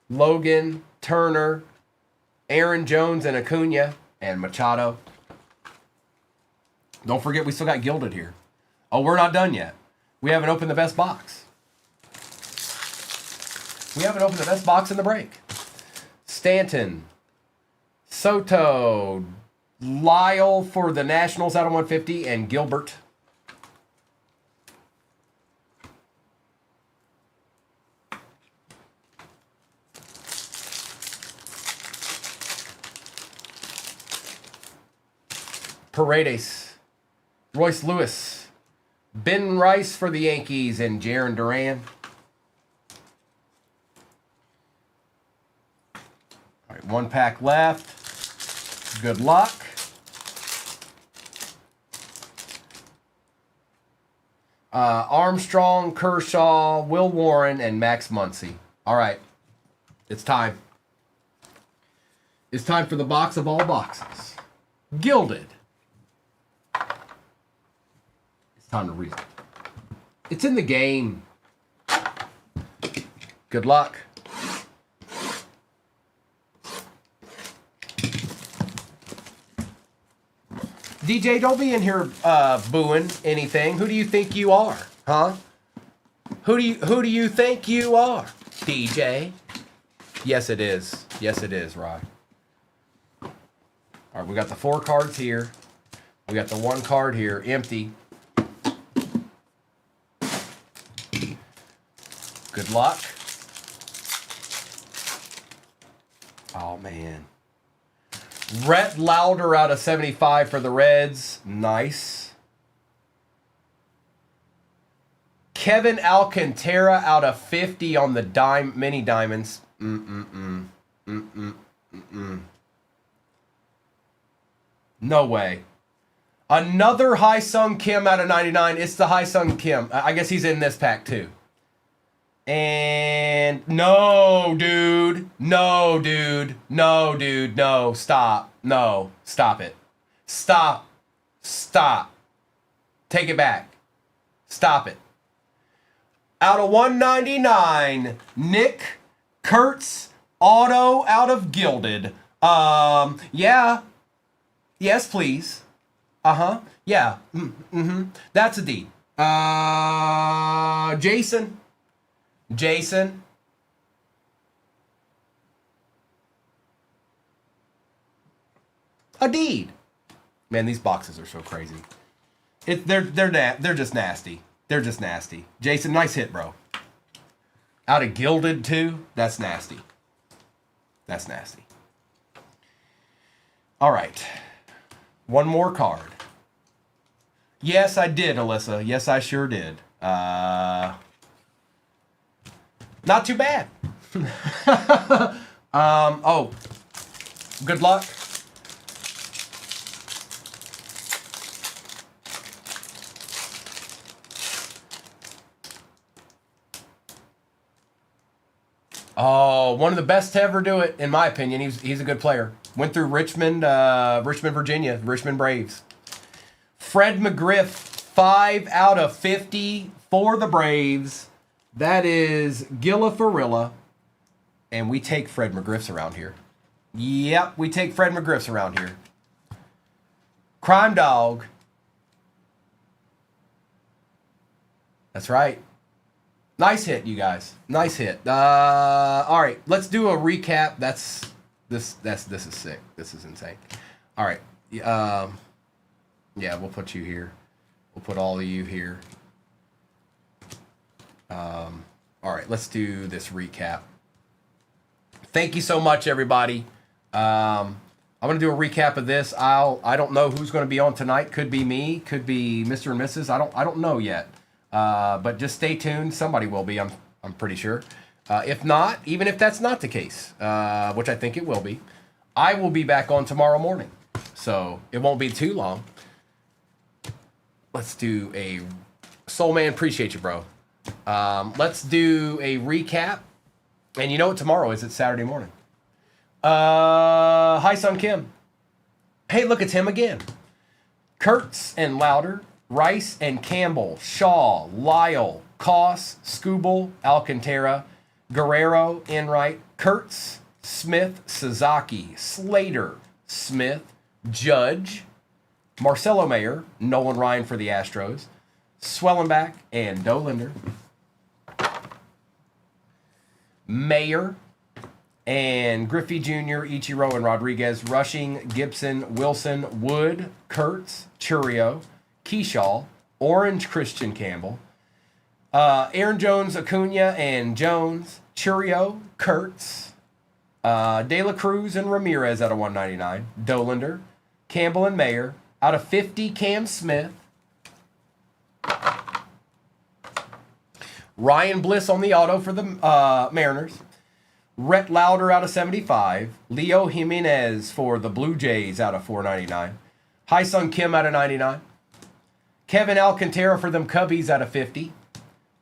Logan, Turner, Aaron Jones, and Acuna, and Machado. Don't forget, we still got Gilded here. Oh, we're not done yet. We haven't opened the best box. We haven't opened the best box in the break. Stanton, Soto, Lyle for the Nationals out of 150, and Gilbert. Paredes, Royce Lewis, Ben Rice for the Yankees, and Jarren Duran. All right, one pack left. Good luck. Armstrong, Kershaw, Will Warren, and Max Muncy. All right, it's time. It's time for the box of all boxes. Gilded. Time to read it. It's in the game. Good luck. DJ, don't be in here booing anything. Who do you think you are? Huh? Who do you think you are? DJ? Yes, it is. Yes, it is, Rod. All right, we got the 4 cards here. We got the 1 card here, empty. Good luck. Oh, man. Rhett Lauder out of 75 for the Reds. Nice. Kevin Alcantara out of 50 on the mini diamonds. No way. Another Hai-Sung Kim out of 99. It's the Hai-Sung Kim. I guess he's in this pack too. And no, dude. No, dude. No, dude. No, stop. No, stop it. Stop. Stop. Take it back. Stop it. Out of 199, Nick Kurtz auto out of Gilded. Yeah. Yes, please. Uh-huh. Yeah. Mm-hmm. That's a D. Jason. A deed. Man, these boxes are so crazy. They're just nasty. They're just nasty. Jason, nice hit, bro. Out of Gilded too. That's nasty. That's nasty. All right. One more card. Yes, I did, Alyssa. Yes, I sure did. Not too bad. Oh, good luck. Oh, one of the best to ever do it, in my opinion. He's a good player. Went through Richmond, Virginia, Richmond Braves. Fred McGriff, 5 out of 50 for the Braves. That is Gilla Farilla. And we take Fred McGriffs around here. Yep, we take Fred McGriffs around here. Crime Dog. That's right. Nice hit, you guys. Nice hit. All right, let's do a recap. This is sick. This is insane. All right. Yeah, we'll put you here. We'll put all of you here. All right, let's do this recap. Thank you so much, everybody. I'm gonna do a recap of this. I don't know who's gonna be on tonight. Could be me. Could be Mr. and Mrs. I don't know yet. But just stay tuned. Somebody will be. I'm pretty sure. If not, even if that's not the case, which I think it will be, I will be back on tomorrow morning. So it won't be too long. Let's do a Soul Man. Appreciate you, bro. Let's do a recap. And you know what tomorrow is? It's Saturday morning. Hi, Sun Kim. Hey, look, it's him again. Kurtz and Louder, Rice and Campbell, Shaw, Lyle, Koss, Scooble, Alcantara, Guerrero, Enright, Kurtz, Smith, Sasaki, Slater, Smith, Judge, Marcelo Mayer, Nolan Ryan for the Astros, Swellenbach, and Dolinder. Mayer and Griffey Jr., Ichiro, and Rodriguez, Rushing, Gibson, Wilson, Wood, Kurtz, Churio, Keyshaw, Orange, Christian Campbell, Aaron Jones, Acuna, and Jones, Churio, Kurtz, De La Cruz and Ramirez out of 199, Dolinder, Campbell and Mayer, out of 50, Cam Smith, Ryan Bliss on the auto for the Mariners. Rhett Louder out of 75. Leo Jimenez for the Blue Jays out of 499. Hi-Sung Kim out of 99. Kevin Alcantara for them Cubbies out of 50.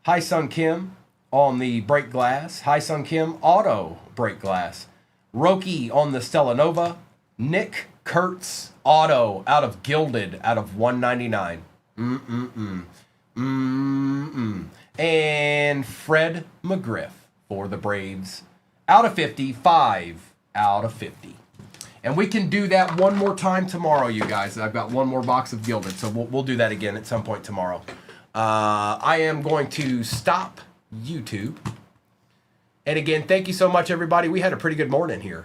Hi-Sung Kim on the break glass. Hi-Sung Kim auto break glass. Roki on the Stella Nova. Nick Kurtz auto out of Gilded out of 199. And Fred McGriff for the Braves out of 50, 5 out of 50. And we can do that one more time tomorrow, you guys. I've got one more box of Gilded, so we'll do that again at some point tomorrow. I am going to stop YouTube. And again, thank you so much, everybody. We had a pretty good morning here.